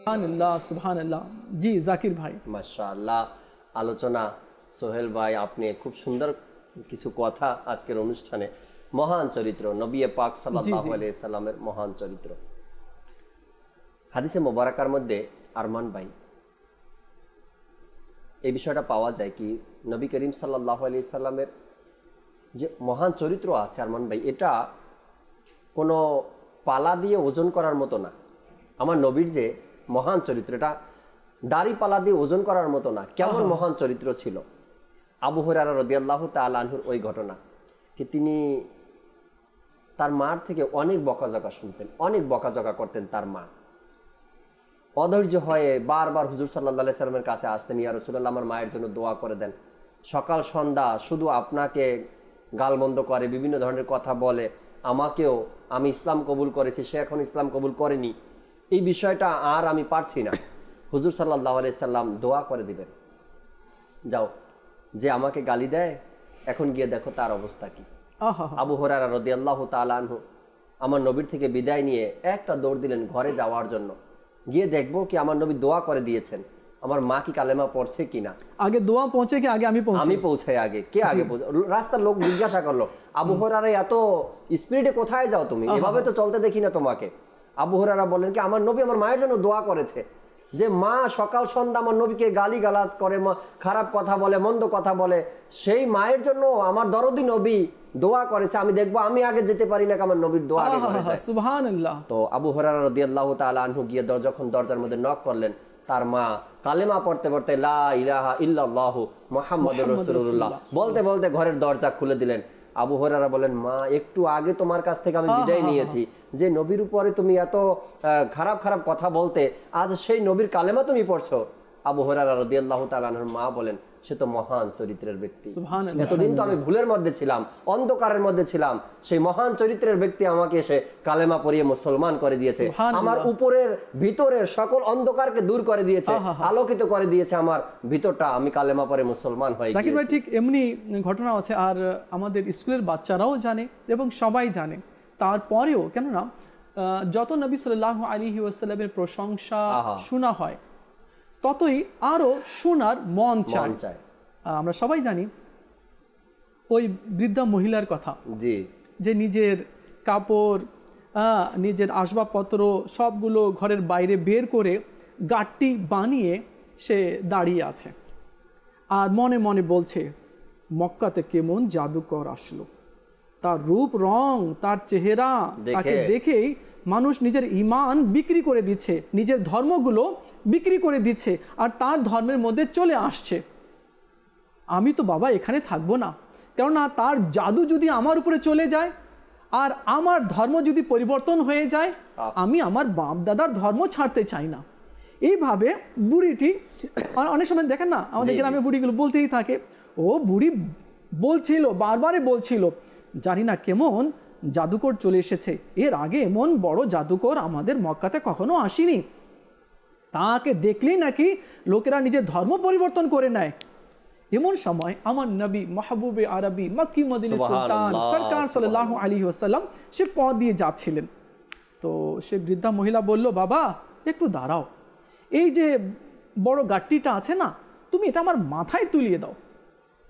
সুবহানাল্লাহ সুবহানাল্লাহ। জি জাকির ভাই। মাশাআল্লাহ, আলোচনা সোহেল ভাই, আপনি খুব সুন্দর কিছু কথা আজকের অনুষ্ঠানে। মহান চরিত্র নবী পাক সাল্লাল্লাহু আলাইহি সাল্লামের মহান চরিত্র। হাদিসে মোবারকার মধ্যে আরমান ভাই এই বিষয়টা পাওয়া যায় কি, নবী করিম সাল্লাল্লাহু আলাইহি সাল্লামের যে মহান চরিত্র আছে আরমান ভাই, এটা কোনো পালা দিয়ে ওজন করার মতো না। আমার নবীর যে মহান চরিত্র, এটা দাড়ি পালা দিয়ে ওজন করার মতো না। কেমন মহান চরিত্র ছিল। আবু হুরায়রা রাদিয়াল্লাহু তাআলা আনহুর ওই ঘটনা কি, তিনি তার মার থেকে অনেক বকাঝকা শুনতেন, অনেক বকাঝকা করতেন তার মা। অধৈর্য হয়ে বারবার হুজুর সাল্লাল্লাহু আলাইহি সাল্লামের কাছে আসতেন, ইয়া রাসূলুল্লাহ আমার মায়ের জন্য দোয়া করে দেন। সকাল সন্ধ্যা শুধু আপনাকে গালমন্দ করে, বিভিন্ন ধরনের কথা বলে, আমাকেও, আমি ইসলাম কবুল করেছি, সে এখন ইসলাম কবুল করেনি, এই বিষয়টা আর আমি পারছি না। হুজুর সাল্লাল্লাহু আলাইহি সাল্লাম দোয়া করে দিলেন, যাও যে আমাকে গালি দেয় এখন গিয়ে দেখো তার অবস্থা কি। আবু হুরায়রা রাদিয়াল্লাহু তাআলা আনহু আমার নবীর থেকে বিদায় নিয়ে একটা দৌড় দিলেন ঘরে যাওয়ার জন্য, গিয়ে দেখবো কি আমার নবী দোয়া করে দিয়েছেন, আমার মা কি কালেমা পড়ছে কিনা। আগে দোয়া পৌঁছে কি আগে আমি পৌঁছাই আগে, কে আগে রাস্তার লোক জিজ্ঞাসা করলো, আবু হুরায়রা এত স্পিডে কোথায় যাও তুমি, এভাবে তো চলতে দেখি না তোমাকে। আবু হুরায়রা বললেন কি আমার নবী আমার মায়ের জন্য দোয়া করেছে। যে মা সকাল সন্ধ্যা আমার নবীকে গালিগালাজ করে, খারাপ কথা বলে, মন্দ কথা বলে, সেই মায়ের জন্য আমার দরদি নবী দোয়া করেছে। আমি দেখবো আমি আগে যেতে পারি না, আমার নবীর দোয়া আগে হয়ে যায়। সুবহানাল্লাহ। তো আবু হুরায়রা রাদিয়াল্লাহু তাআলা আনহু গিয়ে যখন দরজার মধ্যে নক করলেন, তার মা কালেমা পড়তে পড়তে লা ইলাহা ইল্লাল্লাহু মুহাম্মাদুর রাসূলুল্লাহ বলতে বলতে ঘরের দরজা খুলে দিলেন। আবু হুরায়রা বলেন, মা একটু আগে তোমার কাছ থেকে আমি বিদায় নিয়েছি, যে নবীর উপরে তুমি এত খারাপ খারাপ কথা বলতে, আজ সেই নবীর কালেমা তুমি পড়ছো। আবু হুরায়রা রাদিয়াল্লাহু তাআলা আনহুর মা বলেন, সে তো মহান চরিত্রের ব্যক্তি, এতদিন তো আমি ভুলের মধ্যে ছিলাম, অন্ধকারের মধ্যে ছিলাম, সেই মহান চরিত্রের ব্যক্তি আমাকে এসে কালেমা পড়িয়ে মুসলমান করে দিয়েছে, আমার উপরের ভিতরের সকল অন্ধকারকে দূর করে দিয়েছে, আলোকিত করে দিয়েছে আমার ভিতরটা, আমি কালেমা পড়ে মুসলমান হয়ে গেছি। জাকির ভাই ঠিক এমনি ঘটনা আছে, আর আমাদের স্কুলের বাচ্চারাও জানে এবং সবাই জানে। তারপরেও কেননা যত নবী সাল্লাল্লাহু আলাইহি ওয়াসাল্লামের প্রশংসা শোনা হয়, ততই আরো শোনার মন চায়। আমরা সবাই জানি ওই বৃদ্ধা মহিলার কথা, যে নিজের কাপড়, নিজের আসবাবপত্র সবগুলো ঘরের বাইরে বের করে গাঁটটি বানিয়ে সে দাঁড়িয়ে আছে, আর মনে মনে বলছে মক্কাতে কেমন জাদুকর আসলো, তার রূপ রং, তার চেহারা, তাকে দেখেই মানুষ নিজের ঈমান বিক্রি করে দিচ্ছে, নিজের ধর্মগুলো বিক্রি করে দিচ্ছে, আর তার ধর্মের মধ্যে চলে আসছে। আমি তো বাবা এখানে থাকবো না, কেননা তার জাদু যদি আমার উপরে চলে যায় আর আমার ধর্ম যদি পরিবর্তন হয়ে যায়, আমি আমার বাপ দাদার ধর্ম ছাড়তে চাই না। এইভাবে বুড়িটি, অনেক সময় দেখেন না আমাদের গ্রামে বুড়িগুলো বলতেই থাকে, ও বুড়ি বলছিল, বারবারে বলছিল, জানি না কেমন জাদুকর চলে এসেছে, এর আগে এমন বড় জাদুকর আমাদের মক্কাতে কখনো আসেনি, তাকে দেখলেই নাকি লোকেরা নিজের ধর্ম পরিবর্তন করে নেয়। এমন সময় আমার নবী মাহবুবে আরবি মক্কি মদিনী সুলতান সরকার সাল্লাল্লাহু আলাইহি ওয়াসাল্লাম সে পথ দিয়ে যাচ্ছিলেন। তো সে বৃদ্ধা মহিলা বলল, বাবা একটু দাঁড়াও, এই যে বড় গাঁটটিটা আছে না, তুমি এটা আমার মাথায় তুলিয়ে দাও,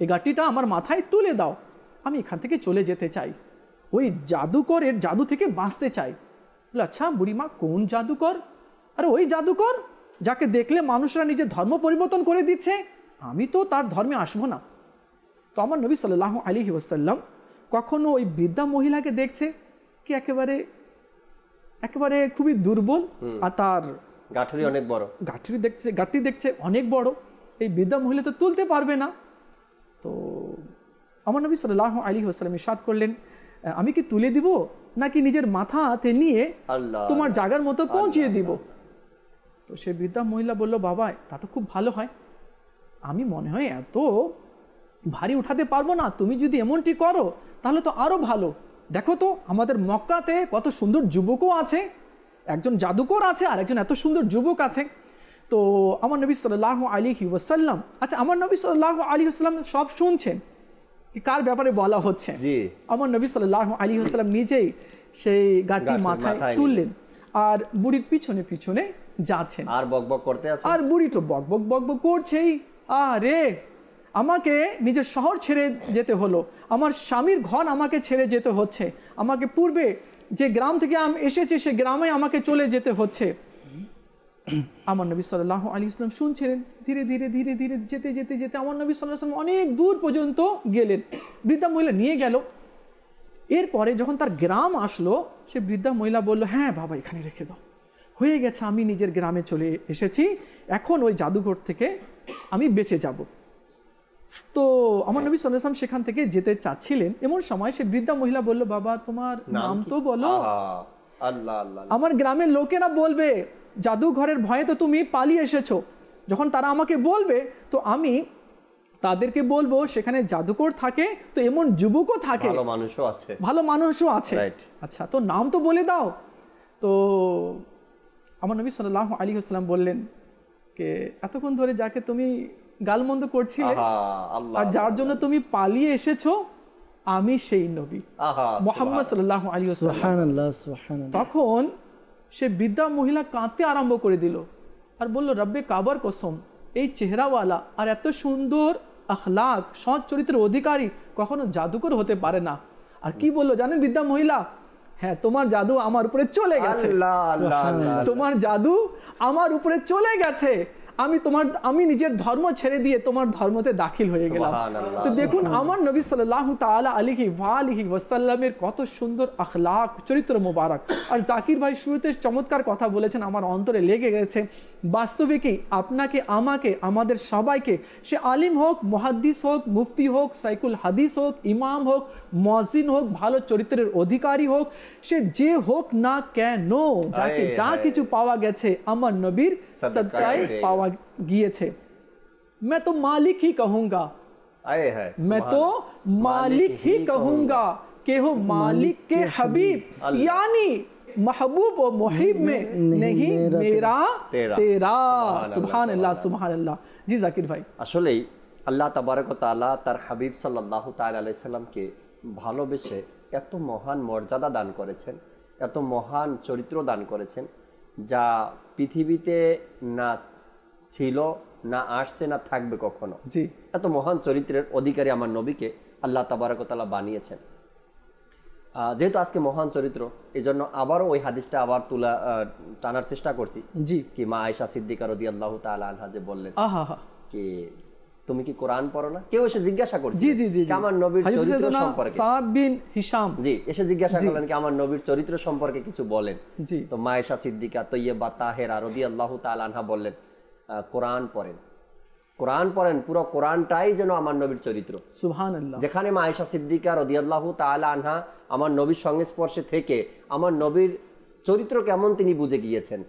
এই গাঁটটিটা আমার মাথায় তুলে দাও, আমি এখান থেকে চলে যেতে চাই, ওই জাদুকরের জাদু থেকে বাঁচতে চাই। বলে, আচ্ছা বুড়িমা কোন জাদুকর? আরে ওই জাদুকর যাকে দেখলে মানুষরা নিজের ধর্ম পরিবর্তন করে দিচ্ছে, আমি তো তার ধর্মে আসবো না। তো আমার নবী সাল্লাল্লাহু আলাইহি ওয়াসাল্লাম কখনো ওই বৃদ্ধা মহিলাকে দেখছে কি একেবারে খুবই দুর্বল, আর তার গাঁঠরি অনেক বড়, গাঁটটি দেখছে অনেক বড়, এই বৃদ্ধা মহিলা তো তুলতে পারবে না। তো আমার নবী সাল্লাল্লাহু আলাইহি ওয়াসাল্লাম ইরশাদ করলেন, আমি কি তুলে দিব নাকি নিজের মাথাতে নিয়ে তোমার জায়গার মতো পৌঁছিয়ে দিব? তো সে বৃদ্ধা মহিলা বলল, বাবা তা তো খুব ভালো হয়, আমি মনে হয় এত ভারী উঠাতে পারবো না, তুমি যদি এমনটি করো তাহলে তো আরো ভালো। দেখো তো আমাদের মক্কাতে কত সুন্দর যুবকও আছে, একজন জাদুকর আছে আর একজন এত সুন্দর যুবক আছে। তো আমার নবী সাল্লাল্লাহু আলাইহি ওয়াসাল্লাম, আচ্ছা আমার নবী সাল্লাল্লাহু আলাইহি ওয়াসাল্লাম সব শুনছেন কার ব্যাপারে বলা হচ্ছে। আমার নবী সাল্লাল্লাহু আলাইহি ওয়াসাল্লাম নিজেই সেই গাঁটটি মাথায় তুললেন আর বুড়ির পিছনে পিছনে যাচ্ছেন, আর বকবক করতে আছে, আর বুড়ি তো বকবক করছেই। আরে আমাকে নিজের শহর ছেড়ে যেতে হলো, আমার স্বামীর ঘর আমাকে ছেড়ে যেতে হচ্ছে, আমাকে পূর্বে যে গ্রাম থেকে আমি এসেছি সে গ্রামে আমাকে চলে যেতে হচ্ছে। আমার নবী সাল্লাল্লাহু আলাইহি ওয়াসাল্লাম শুনছিলেন, ধীরে ধীরে ধীরে ধীরে যেতে যেতে যেতে আমার নবী সাল্লাল্লাহু আলাইহি ওয়াসাল্লাম অনেক দূর পর্যন্ত গেলেন, বৃদ্ধা মহিলা নিয়ে গেল। এরপরে যখন তার গ্রাম আসলো, সে বৃদ্ধা মহিলা বলল, হ্যাঁ বাবা এখানে রেখে দাও, হয়ে গেছে, আমি নিজের গ্রামে চলে এসেছি, এখন ওই জাদুঘর থেকে আমি বেঁচে যাব। তো আমার নবী সাল্লাল্লাহু আলাইহি ওয়াসাল্লাম সেখান থেকে যেতে চাচ্ছিলেন, এমন সময় সে বৃদ্ধা মহিলা বলল, বাবা তোমার নাম তো বলো, আমার গ্রামের লোকেরা বলবে জাদুঘরের ভয়ে তো তুমি পালিয়ে এসেছো, যখন তারা আমাকে বলবে তো আমি তাদেরকে বলবো সেখানে জাদুকর থাকে, তো এমন যুবকও থাকে, ভালো মানুষও আছে, আচ্ছা তো নাম তো বলে দাও। তো আমার নবী সাল্লাল্লাহু আলাইহি ওয়াসাল্লাম বললেন যে এতক্ষণ ধরে যাকে তুমি গালমন্দ করছিলে আর যার জন্য তুমি পালিয়ে এসেছো, আমি সেই নবী মুহাম্মদ সাল্লাল্লাহু আলাইহি ওয়াসাল্লাম। তখন সে বৃদ্ধা মহিলা কাঁদতে আরম্ভ করে দিল আর বলল, রব্বে কাবার কসম, এই চেহারাওয়ালা আর এত সুন্দর আখলাক সৎ চরিত্রের অধিকারী কখনো জাদুকর হতে পারে না। আর কি বললো জানেন বৃদ্ধা মহিলা, হ্যাঁ, তোমার জাদু আমার উপরে চলে গেছে, তোমার জাদু আমার উপরে চলে গেছে, আমি নিজের ধর্ম ছেড়ে দিয়ে তোমার ধর্মতে দাখিল হয়ে গেলাম। তো দেখুন আমার নবী সাল্লাল্লাহু তাআলা আলাইহি ওয়া আলিহি ওয়াসাল্লামের কত সুন্দর আখলাক, চরিত্র মোবারক। আর জাকির ভাই শুরুতে চমৎকার কথা বলেছেন, আমার অন্তরে লেগে গেছে। বাস্তবিকই আপনাকে, আমাকে, আমাদের সবাইকে, সে আলিম হোক, মুহাদ্দিস হোক, মুফতি হোক, সাইকুল হাদিস হোক, ইমাম হোক, মুয়াজ্জিন হোক, ভালো চরিত্রের অধিকারী হোক, সে যে হোক না কেন, যাকে যা কিছু পাওয়া গেছে আমার নবীর সদকায়ে পাওয়া গিয়েছে। मैं तो मालिक ही कहूंगा, मैं तो मालिक ही कहूंगा कि हो मालिक के हबीब, यानी महबूब और मुहिब में नहीं मेरा तेरा। सुभान अल्लाह, सुभान अल्लाह। জি জাকির ভাই, আসলেই আল্লাহ তাবারক ওয়া তাআলা তার হাবিব সাল্লাল্লাহু তাআলা আলাইহি সাল্লামকে ভালোবেসে এত মহান মর্যাদা দান করেছেন, এত মহান চরিত্র দান করেছেন, যা পৃথিবীতে না ছিল, না আসছে, না থাকবে কখনো। জি, এত মহান চরিত্রের অধিকারী আমার নবীকে আল্লাহ তাবারক ওয়া তাআলা বানিয়েছেন। যেহেতু আজকে মহান চরিত্র, এই জন্য আবারও ওই হাদিসটা আবার টানার চেষ্টা করছি। জি, কি মা আয়েশা সিদ্দিকা রাদিয়াল্লাহু তাআলা আনহা যে বললেন কি তুমি কি কোরআন পড়ো না? কেউ এসে জিজ্ঞাসা করছে জি জি জি আমার নবীর চরিত্র সম্পর্কে, সাদ বিন হিশাম জি এসে জিজ্ঞাসা করলেন কি আমার নবীর চরিত্র সম্পর্কে কিছু বলেন। জি, তো মা আয়েশা সিদ্দিকা তৈয়বা তাহেরা রাদিয়াল্লাহু তাআলা আনহা বললেন কোরআন পড়েন, কোরআন পড়েন, পুরো কোরআনটাই যেন আমার নবীর চরিত্র। সুবহানাল্লাহ। যেখানে মা আয়েশা সিদ্দিকা রাদিয়াল্লাহু তাআলা আনহা আমার নবীর সংস্পর্শে থেকে আমার নবীর চরিত্র কেমন তিনি বুঝে গিয়েছেন,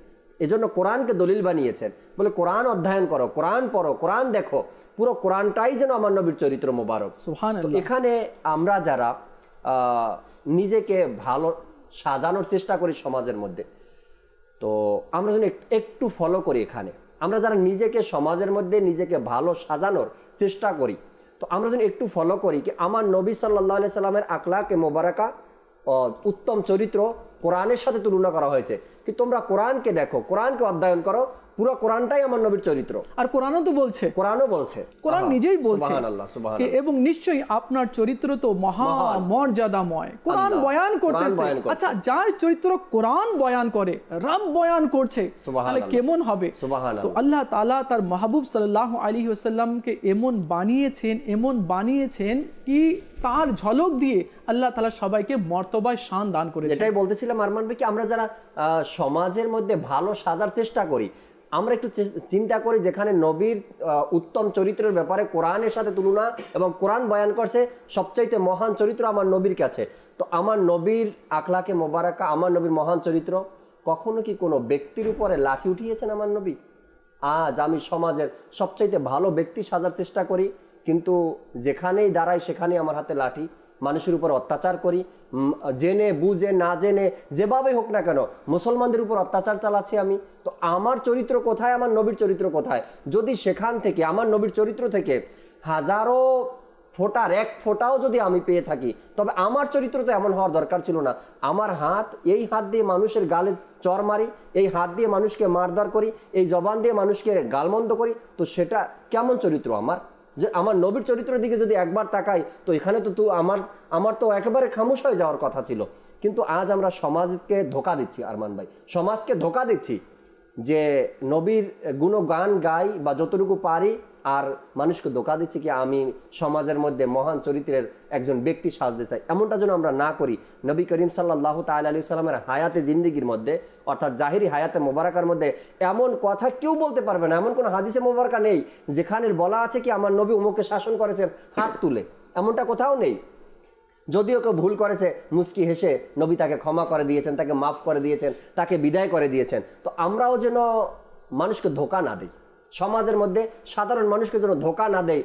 এজন্য কোরআনকে দলিল বানিয়েছেন, বলে কোরআন অধ্যয়ন করো, কোরআন পড়ো, কোরআন দেখো, পুরো কোরআনটাই যেন আমার নবীর চরিত্র মোবারক। সুবহানাল্লাহ। এখানে আমরা যারা নিজেকে ভালো সাজানোর চেষ্টা করি সমাজের মধ্যে, তো আমরা যেন একটু ফলো করি। এখানে আমরা যারা নিজেকে সমাজের মধ্যে নিজেকে ভালো সাজানোর চেষ্টা করি, তো আমরা যেন একটু ফলো করি কি আমার নবী সাল্লাল্লাহু আলাইহি সাল্লামের আখলাকে মোবারকা, উত্তম চরিত্র কোরআনের সাথে তুলনা করা হয়েছে। কি তোমরা কোরআনকে দেখো, কোরআনকে অধ্যয়ন করো, পুরো কোরআনটাই আমার নবীর চরিত্র। আর কোরআনও তো বলছে, কোরআনও বলছে, কোরআন নিজেই বলছে সুবহানাল্লাহ, সুবহানাল্লাহ। এবং নিশ্চয়ই আপনার চরিত্র তো মহা মর্যাদাময়, কোরআন বয়ান করতেছে। আচ্ছা, যার চরিত্র কোরআন বয়ান করে, রব বয়ান করছে, তাহলে কেমন হবে? তো আল্লাহ তাআলা তার মাহবুব সাল্লাল্লাহু আলাইহি ওয়াসাল্লামকে এমন বানিয়েছেন কি তার ঝলক দিয়ে আল্লাহ তাআলা সবাইকে মর্তবায় শান দান করেছেন। এটাই বলতেছিলাম আরমান ভাই, কি আমরা যারা সমাজের মধ্যে ভালো সাজার চেষ্টা করি, আমরা একটু চিন্তা করি যেখানে নবীর উত্তম চরিত্রের ব্যাপারে কোরআনের সাথে তুলনা এবং কোরআন বয়ান করছে সবচাইতে মহান চরিত্র আমার নবীর কাছে। তো আমার নবীর আখলাকে মোবারকা, আমার নবীর মহান চরিত্র, কখনো কি কোনো ব্যক্তির উপরে লাঠি উঠিয়েছেন আমার নবী? আজ আমি সমাজের সবচাইতে ভালো ব্যক্তি সাজার চেষ্টা করি, কিন্তু যেখানেই দাঁড়াই সেখানেই আমার হাতে লাঠি, মানুষের উপর অত্যাচার করি, জেনে বুঝে না জেনে যেভাবে হোক না কেন মুসলমানদের উপর অত্যাচার চালাচ্ছি আমি। তো আমার চরিত্র কোথায়, আমার নবীর চরিত্র কোথায়? যদি সেখান থেকে আমার নবীর চরিত্র থেকে হাজারো ফোঁটার এক ফোঁটাও যদি আমি পেয়ে থাকি, তবে আমার চরিত্র তো এমন হওয়ার দরকার ছিল না। আমার হাত, এই হাত দিয়ে মানুষের গালে চর মারি, এই হাত দিয়ে মানুষকে মারধর করি, এই জবান দিয়ে মানুষকে গালমন্দ করি, তো সেটা কেমন চরিত্র আমার? যে আমার নবীর চরিত্রের দিকে যদি একবার তাকাই, তো এখানে তো আমার তো একেবারে খামোশ হয়ে যাওয়ার কথা ছিল। কিন্তু আজ আমরা সমাজকে ধোঁকা দিচ্ছি আরমান ভাই, সমাজকে ধোঁকা দিচ্ছি যে নবীর গুণগান গাই বা যতটুকু পারি, আর মানুষকে ধোঁকা দিচ্ছি কি আমি সমাজের মধ্যে মহান চরিত্রের একজন ব্যক্তি সাজতে চাই। এমনটা যেন আমরা না করি। নবী করিম সাল্লাল্লাহু তাআলা আলাইহি সাল্লামের হায়াতে জিন্দেগির মধ্যে, অর্থাৎ জাহিরি হায়াতে মোবারকার মধ্যে এমন কথা কেউ বলতে পারবে না, এমন কোনো হাদিসে মোবারকা নেই যেখানে বলা আছে কি আমার নবী উমুককে শাসন করেছেন হাত তুলে, এমনটা কোথাও নেই। যদিও কেউ ভুল করেছে, মুচকি হেসে নবী তাকে ক্ষমা করে দিয়েছেন, তাকে মাফ করে দিয়েছেন, তাকে বিদায় করে দিয়েছেন। তো আমরাও যেন মানুষকে ধোঁকা না দিই, সমাজের মধ্যে সাধারণ মানুষকে যেন ধোঁকা না দেয়।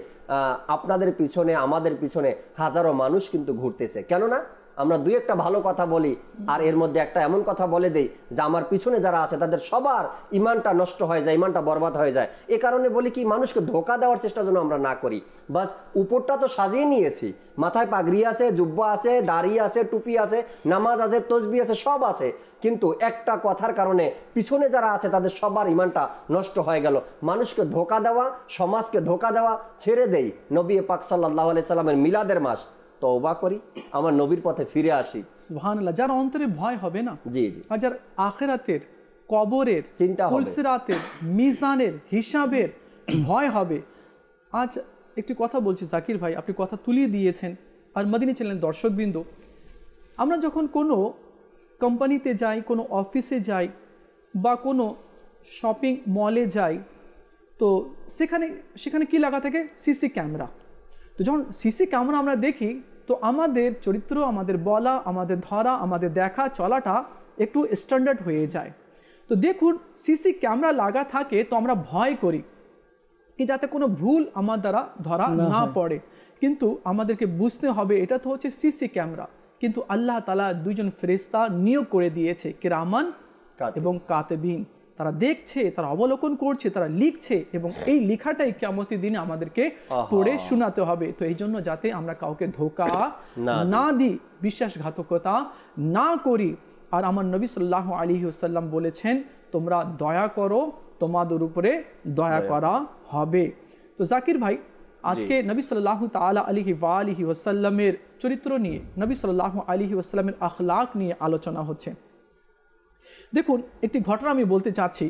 আপনাদের পিছনে, আমাদের পিছনে হাজারো মানুষ কিন্তু ঘুরতেছে, কেননা আমরা দুই একটা ভালো কথা বলি আর এর মধ্যে একটা এমন কথা বলে দেই যে আমার পিছনে যারা আছে তাদের সবার ইমানটা নষ্ট হয়ে যায়, ইমানটা বরবাদ হয়ে যায়। এ কারণে বলি কি মানুষকে ধোঁকা দেওয়ার চেষ্টা যেন আমরা না করি। বাস উপরটা তো সাজিয়ে নিয়েছি, মাথায় পাগড়ি আছে, জুব্বা আছে, দাড়ি আছে, টুপি আছে, নামাজ আছে, তসবিহ আছে, সব আছে, কিন্তু একটা কথার কারণে পিছনে যারা আছে তাদের সবার ইমানটা নষ্ট হয়ে গেল। মানুষকে ধোঁকা দেওয়া, সমাজকে ধোঁকা দেওয়া ছেড়ে দেই। নবী পাক সাল্লাল্লাহু আলাইহি সাল্লামের মিলাদের মাস তওবা করি, আমার নবীর পথে ফিরে আসি। সুবহানাল্লাহ, যার অন্তরে ভয় হবে না, জি জি, আর যার আখিরাতের, কবরের, চিন্তা হবে, পুলসিরাতের, মিজানের, হিসাবের ভয় হবে। আজ একটি কথা বলছি জাকির ভাই, আপনি কথা তুলিয়ে দিয়েছেন। আর মদিনী চ্যানেলের দর্শকবৃন্দ, আমরা যখন কোনো কোম্পানিতে যাই, কোনো অফিসে যাই বা কোনো শপিং মলে যাই, তো সেখানে কি লাগা থাকে? CC camera. তো যখন সিসি ক্যামেরা আমরা দেখি, তো আমাদের চরিত্র, আমাদের বলা, আমাদের ধরা, আমাদের দেখা চলাটা একটু স্ট্যান্ডার্ড হয়ে যায়। তো দেখুন, সিসি ক্যামেরা লাগা থাকে তো আমরা ভয় করি কি যাতে কোনো ভুল আমার দ্বারা ধরা না পড়ে। কিন্তু আমাদেরকে বুঝতে হবে এটা তো হচ্ছে সিসি ক্যামেরা, কিন্তু আল্লাহ তাআলা দুইজন ফেরেশতা নিয়োগ করে দিয়েছে, কিরামান এবং কাতিবিন। তারা দেখছে, তারা অবলোকন করছে, তারা লিখছে, এবং এই লেখাটাই কিয়ামতের দিনে আমাদেরকে পড়ে শোনাতে হবে। তো এই জন্য যাতে আমরা কাউকে ধোঁকা না দিই, বিশ্বাসঘাতকতা না করি। আর আমার নবী সাল্লাল্লাহু আলাইহি ওয়াসাল্লাম বলেছেন, তোমরা দয়া করো, তোমাদের উপরে দয়া করা হবে। তো জাকির ভাই, আজকে নবী সাল্লাল্লাহু তাআলা আলাইহি ওয়াসাল্লামের চরিত্র নিয়ে, নবী সাল্লাল্লাহু আলাইহি ওয়াসাল্লামের আখলাক নিয়ে আলোচনা হচ্ছে। দেখুন, একটি ঘটনা আমি বলতে চাচ্ছি।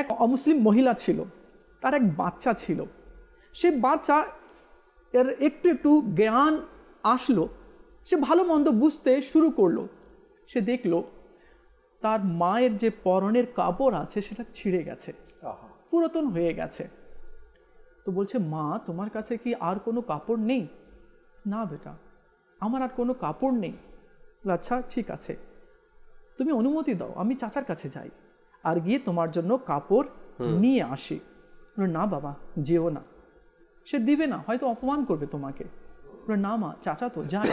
এক অমুসলিম মহিলা ছিল, তার এক বাচ্চা ছিল। সে বাচ্চা এর একটু একটু জ্ঞান আসলো, সে ভালো মন্দ বুঝতে শুরু করলো। সে দেখলো তার মায়ের যে পরনের কাপড় আছে সেটা ছিঁড়ে গেছে, পুরাতন হয়ে গেছে। তো বলছে, মা তোমার কাছে কি আর কোনো কাপড় নেই? না বেটা, আমার আর কোনো কাপড় নেই। আচ্ছা ঠিক আছে, তুমি অনুমতি দাও, আমি চাচার কাছে যাই আর গিয়ে তোমার জন্য কাপড় নিয়ে আসি। না বাবা, যেও না, সে দিবে না, হয়তো অপমান করবে তোমাকে। না মা, চাচা তো যাই,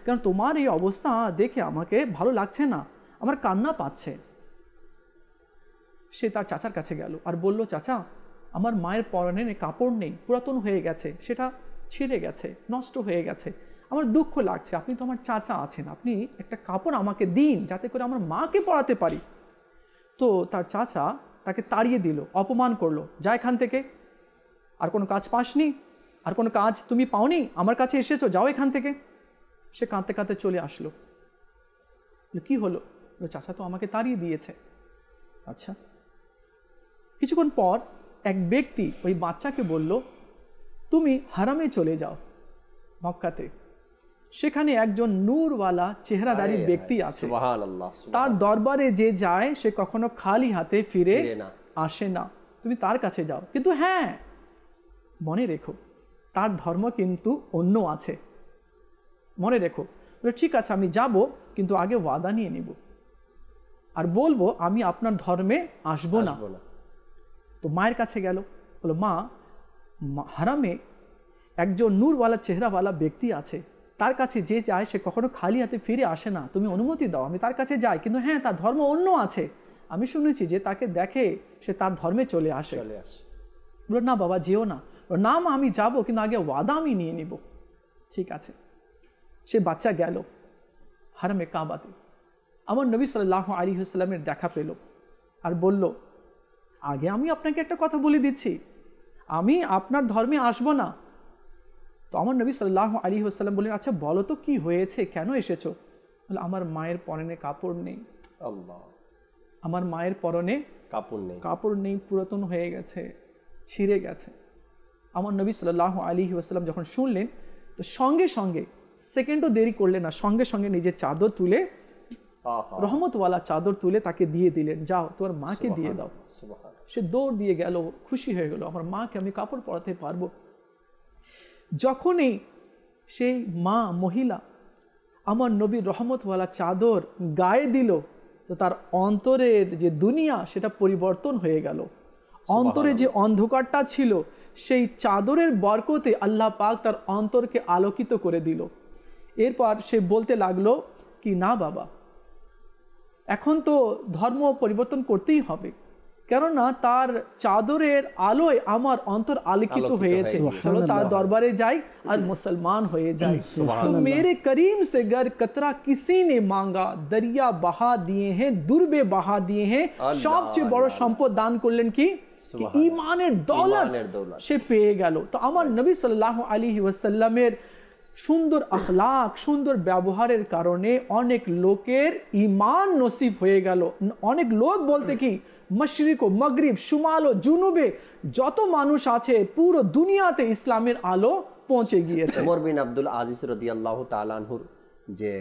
কারণ তোমার এই অবস্থা দেখে আমাকে ভালো লাগছে না, আমার কান্না পাচ্ছে। সে তার চাচার কাছে গেল আর বলল, চাচা আমার মায়ের পরনে কাপড় নেই, পুরাতন হয়ে গেছে, সেটা ছিঁড়ে গেছে, নষ্ট হয়ে গেছে, আমার দুঃখ লাগছে, আপনি তো আমার চাচা আছেন, আপনি একটা কাপড় আমাকে দিন যাতে করে আমার মাকে পরাতে পারি। তো তার চাচা তাকে তাড়িয়ে দিল, অপমান করলো, যা এখান থেকে, আর কোনো কাজ পাসনি, আর কোনো কাজ তুমি পাওনি, আমার কাছে এসেছো, যাও এখান থেকে। সে কাঁদতে কাঁদতে চলে আসলো। কি হলো? চাচা তো আমাকে তাড়িয়ে দিয়েছে। আচ্ছা। কিছুক্ষণ পর এক ব্যক্তি ওই বাচ্চাকে বলল, তুমি হারামে চলে যাও, মক্কাতে, সেখানে একজন নূরওয়ালা চেহারাদারি ব্যক্তি আছে, তার দরবারে যে যায় সে কখনো খালি হাতে ফিরে আসে না, তুমি তার কাছে যাও। কিন্তু হ্যাঁ, মনে রেখো তার ধর্ম কিন্তু অন্য আছে, মনে রেখো। ঠিক আছে, আমি যাব, কিন্তু আগে ওয়াদা নিয়ে নিব আর বলবো আমি আপনার ধর্মে আসবো না। তো মায়ের কাছে গেল, বলো, মা হারামে একজন নূরওয়ালা চেহারাওয়ালা ব্যক্তি আছে, তার কাছে যে যায় সে কখনো খালি হাতে ফিরে আসে না, তুমি অনুমতি দাও আমি তার কাছে যাই, কিন্তু হ্যাঁ তার ধর্ম অন্য আছে, আমি শুনেছি যে তাকে দেখে সে তার ধর্মে চলে আসে। বলো, না বাবা যেও না। না মা, আমি যাব, কিন্তু আগে ওয়াদা আমি নিয়ে নিব। ঠিক আছে। সে বাচ্চা গেল হারামে কাবাতে, আমার নবী সাল্লাল্লাহু আলাইহি ওয়াসাল্লামের দেখা পেল আর বলল, আগে আমি আপনাকে একটা কথা বলে দিচ্ছি, আমি আপনার ধর্মে আসব না। তো আমার নবী সাল্লাল্লাহু আলাইহি ওয়াসাল্লাম বললেন, আচ্ছা বলো তো কি হয়েছে, কেন এসেছো? বলে, আমার মায়ের পরনে কাপড় নেই। আল্লাহ, আমার মায়ের পরনে কাপড় নেই, পুরাতন হয়ে গেছে, ছিঁড়ে গেছে। আমার নবী সাল্লাল্লাহু আলাইহি ওয়াসাল্লাম যখন শুনলেন, তো সঙ্গে সঙ্গে, সেকেন্ডও দেরি করলেন না, সঙ্গে সঙ্গে নিজের চাদর তুলে, রহমতওয়ালা চাদর তুলে তাকে দিয়ে দিলেন, যাও তোমার মাকে দিয়ে দাও। সে দৌড় দিয়ে গেল, খুশি হয়ে গেল, আমার মাকে আমি কাপড় পরাতে পারবো। যখনই সেই মা মহিলা আমার নবীর রহমতওয়ালা চাদর গায়ে দিল, তো তার অন্তরের যে দুনিয়া সেটা পরিবর্তন হয়ে গেল। অন্তরে যে অন্ধকারটা ছিল সেই চাদরের বরকতে আল্লাহ পাক তার অন্তরকে আলোকিত করে দিল। এরপর সে বলতে লাগলো কি, না বাবা, এখন তো ধর্ম পরিবর্তন করতেই হবে, কেননা তার চাদরের আলোয় আমার অন্তর আলোকিত হয়েছে, চলো তার দরবারে যাই আর মুসলমান হয়ে যাই। তো মেরে করিম সে গর কতরা কিসি নে মাঙ্গা, দরিয়া বাহা দিয়ে হ্যাঁ, দুর্বে বাহা দিয়ে হ্যাঁ, সবচেয়ে বড় সম্পদ দান করলেন কি, ঈমানের দৌলত সে পেয়ে গেল। তো আমার নবী সাল্লাল্লাহু আলাইহি ওয়াসাল্লামের সুন্দর আখলাক, সুন্দর ব্যবহারের কারণে অনেক লোকের ঈমান নসিব হয়ে গেল। অনেক লোক বলতে কি, মশরিক ও মাগরিব, শুমাল ও জুনুবে যত মানুষ আছে পুরো দুনিয়াতে ইসলামের আলো পৌঁছে গিয়েছে। ওমর বিন আব্দুল আজিজ রাদিয়াল্লাহু তাআলা আনহুর যে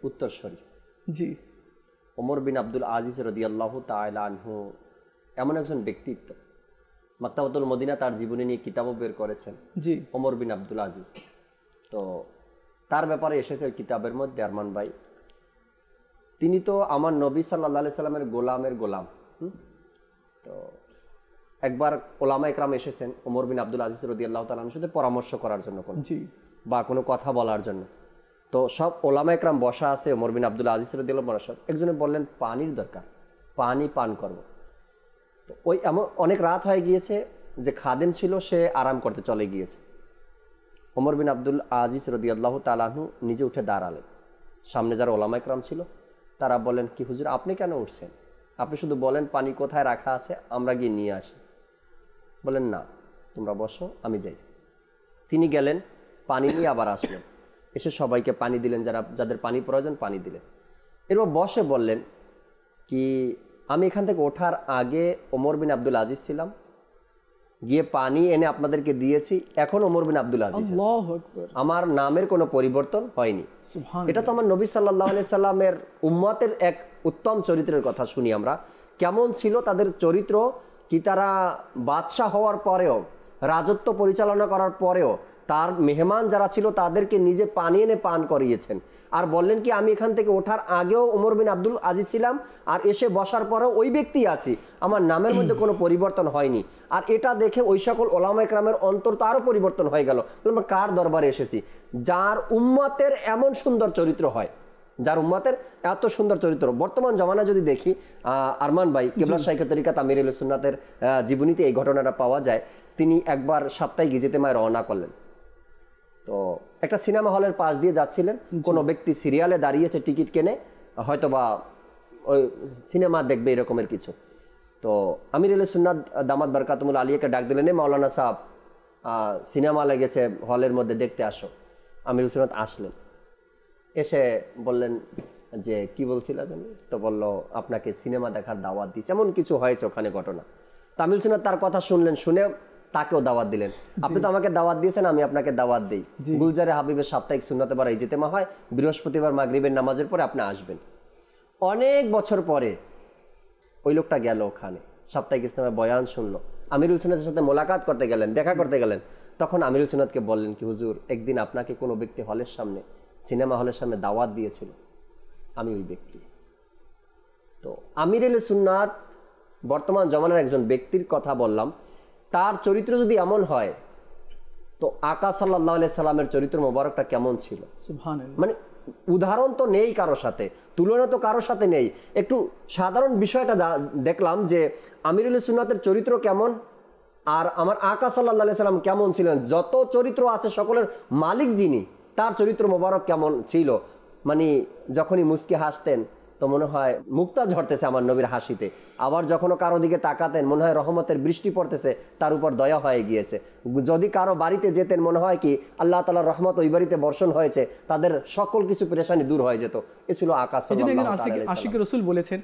উত্তরসূরি, জি, ওমর বিন আব্দুল আজিজ রাদিয়াল্লাহু তাআলা আনহু এমন একজন ব্যক্তিত্ব, মাকতাবাতুল মদিনা তার জীবনী নিয়ে কিতাবও বের করেছেন, জি, ওমর বিন আব্দুল আজিজ। তো তার ব্যাপারে এসেছে কিতাবের মধ্যে আরমান ভাই, তিনি তো আমার নবী সাল্লাল্লাহু আলাইহি সাল্লামের গোলামের গোলাম। তো একবার ওলামা ইকরাম এসেছেন ওমর বিন আব্দুল আজিজ রাদিয়াল্লাহু তাআলা আনহুর সাথে পরামর্শ করার জন্য, বা কোনো কথা বলার জন্য। তো সব ওলামা ইকরাম বসা আছে, ওমর বিন আব্দুল আজিজ রাদিয়াল্লাহু বসা আছে। একজনে বললেন পানির দরকার, পানি পান করব। তো ওই এমন অনেক রাত হয়ে গিয়েছে, যে খাদেম ছিল সে আরাম করতে চলে গিয়েছে। ওমর বিন আব্দুল আজিজ রাদিয়াল্লাহু তাআলা আনহু নিজে উঠে দাঁড়ালেন। সামনে যারা ওলামা ইকরাম ছিল তারা বলেন, কি হুজুর আপনি কেন উঠছেন? আপনি শুধু বলেন পানি কোথায় রাখা আছে, আমরা গিয়ে নিয়ে আসি। বলেন না, তোমরা বসো, আমি যাই। তিনি গেলেন, পানি নিয়ে আবার আসলেন, এসে সবাইকে পানি দিলেন, যাদের পানি প্রয়োজন পানি দিলেন। এরপর বসে বললেন কি, আমি এখান থেকে ওঠার আগে ওমর বিন আব্দুল আজিজ ছিলাম, গিয়ে পানি এনে আপনাদেরকে দিয়েছি, এখন ওমর বিন আব্দুল আজিজ, আমার নামের কোনো পরিবর্তন হয়নি। এটা তো আমার নবী সাল্লাল্লাহু আলাইহি সাল্লামের উম্মতের এক উত্তম চরিত্রের কথা শুনি আমরা। কেমন ছিল তাদের চরিত্র, কি তারা বাদশাহ হওয়ার পরেও, রাজত্ব পরিচালনা করার পরেও তার মেহমান যারা ছিল তাদেরকে নিজে পানি এনে পান করিয়েছেন। আর বললেন কি, আমি এখান থেকে ওঠার আগেও ওমর বিন আব্দুল আজিজ ছিলাম, আর এসে বসার পরেও ওই ব্যক্তি আছি, আমার নামের মধ্যে কোনো পরিবর্তন হয়নি। আর এটা দেখে ওই সকল ওলামা ইকরামের অন্তর তো আরও পরিবর্তন হয়ে গেল। আমরা কার দরবারে এসেছি? যার উম্মতের এমন সুন্দর চরিত্র হয়, যার উম্মতের এত সুন্দর চরিত্র। বর্তমান জমানা যদি দেখি, আরমান ভাই, কিবলা শাইখে তরিকাত আমিরুল সুন্নাতের জীবনীতে এই ঘটনাটা পাওয়া যায়। তিনি একবার সাপ্তাহিক ইজতেমায় রওনা করলেন। তো একটা সিনেমা হলের পাশ দিয়ে যাচ্ছিলেন, কোনো ব্যক্তি সিরিয়ালে দাঁড়িয়েছে, টিকিট কেনে, হয়তোবা ওই সিনেমা দেখবে এরকমের কিছু। তো আমিরুল সুন্নাত দামাত বারকাতুল আলিয়াকে ডাক দিলেন, মাওলানা সাহেব সিনেমা লেগেছে হলের মধ্যে, দেখতে আসো। আমিরুল সুন্নাত আসলেন, এসে বললেন যে কি বলছিলেন? তো বললো আপনাকে সিনেমা দেখার দাওয়াত দিচ্ছে, এমন কিছু হয়েছে ওখানে ঘটনা। আমিরুল সুন্নাত তার কথা শুনলেন, শুনে তাকেও দাওয়াত দিলেন। আপনি তো আমাকে দাওয়াত দিয়েছেন, আমি আপনাকে দাওয়াত দিই। গুলজারে হাবিবের সাপ্তাহিক সুন্নতে বার ইজতেমা হয়, বৃহস্পতিবার মাগরিবের নামাজের পরে আপনি আসবেন। অনেক বছর পরে ওই লোকটা গেল ওখানে, সাপ্তাহিক ইজতেমায় বয়ান শুনলো, আমিরুল সুন্নাতের সাথে মোলাকাত করতে গেলেন, দেখা করতে গেলেন। তখন আমিরুল সুন্নাতকে বললেন কি, হুজুর একদিন আপনাকে কোনো ব্যক্তি হলের সামনে, সিনেমা হলের সামনে দাওয়াত দিয়েছিল, আমি ওই ব্যক্তি। তো আমিরুল সুন্নাত বর্তমান জমানার একজন ব্যক্তির কথা বললাম, তার চরিত্র যদি এমন হয়, তো আকা সাল্লাল্লাহু আলাইহি সাল্লামের চরিত্র মোবারকটা কেমন ছিল? সুবহানাল্লাহ। মানে উদাহরণ তো নেই কারোর সাথে, তুলনা তো কারোর সাথে নেই। একটু সাধারণ বিষয়টা দেখলাম যে আমিরুল সুন্নাতের চরিত্র কেমন, আর আমার আকা সাল্লাল্লাহু আলাইহি সাল্লাম কেমন ছিলেন। যত চরিত্র আছে সকলের মালিক যিনি, তার চরিত্র মোবারক কেমন ছিল। মানে যখনই মুচকি হাসতেন তো মনে হয় মুক্তা ঝরতেছে আমার নবীর হাসিতে, আবার যখনও কারো দিকে তাকাতেন মনে হয় রহমতের বৃষ্টি পড়তেছে, তার উপর দয়া হয়ে গিয়েছে। যদি কারো বাড়িতে যেতেন মনে হয় কি আল্লাহ তাআলার রহমত ওই বাড়িতে বর্ষণ হয়েছে, তাদের সকল কিছু পেরেশানি দূর হয়ে যেত। এ ছিল আকা সাল্লাল্লাহু আলাইহি ওয়াসাল্লাম। আশিক রাসূল বলেছেন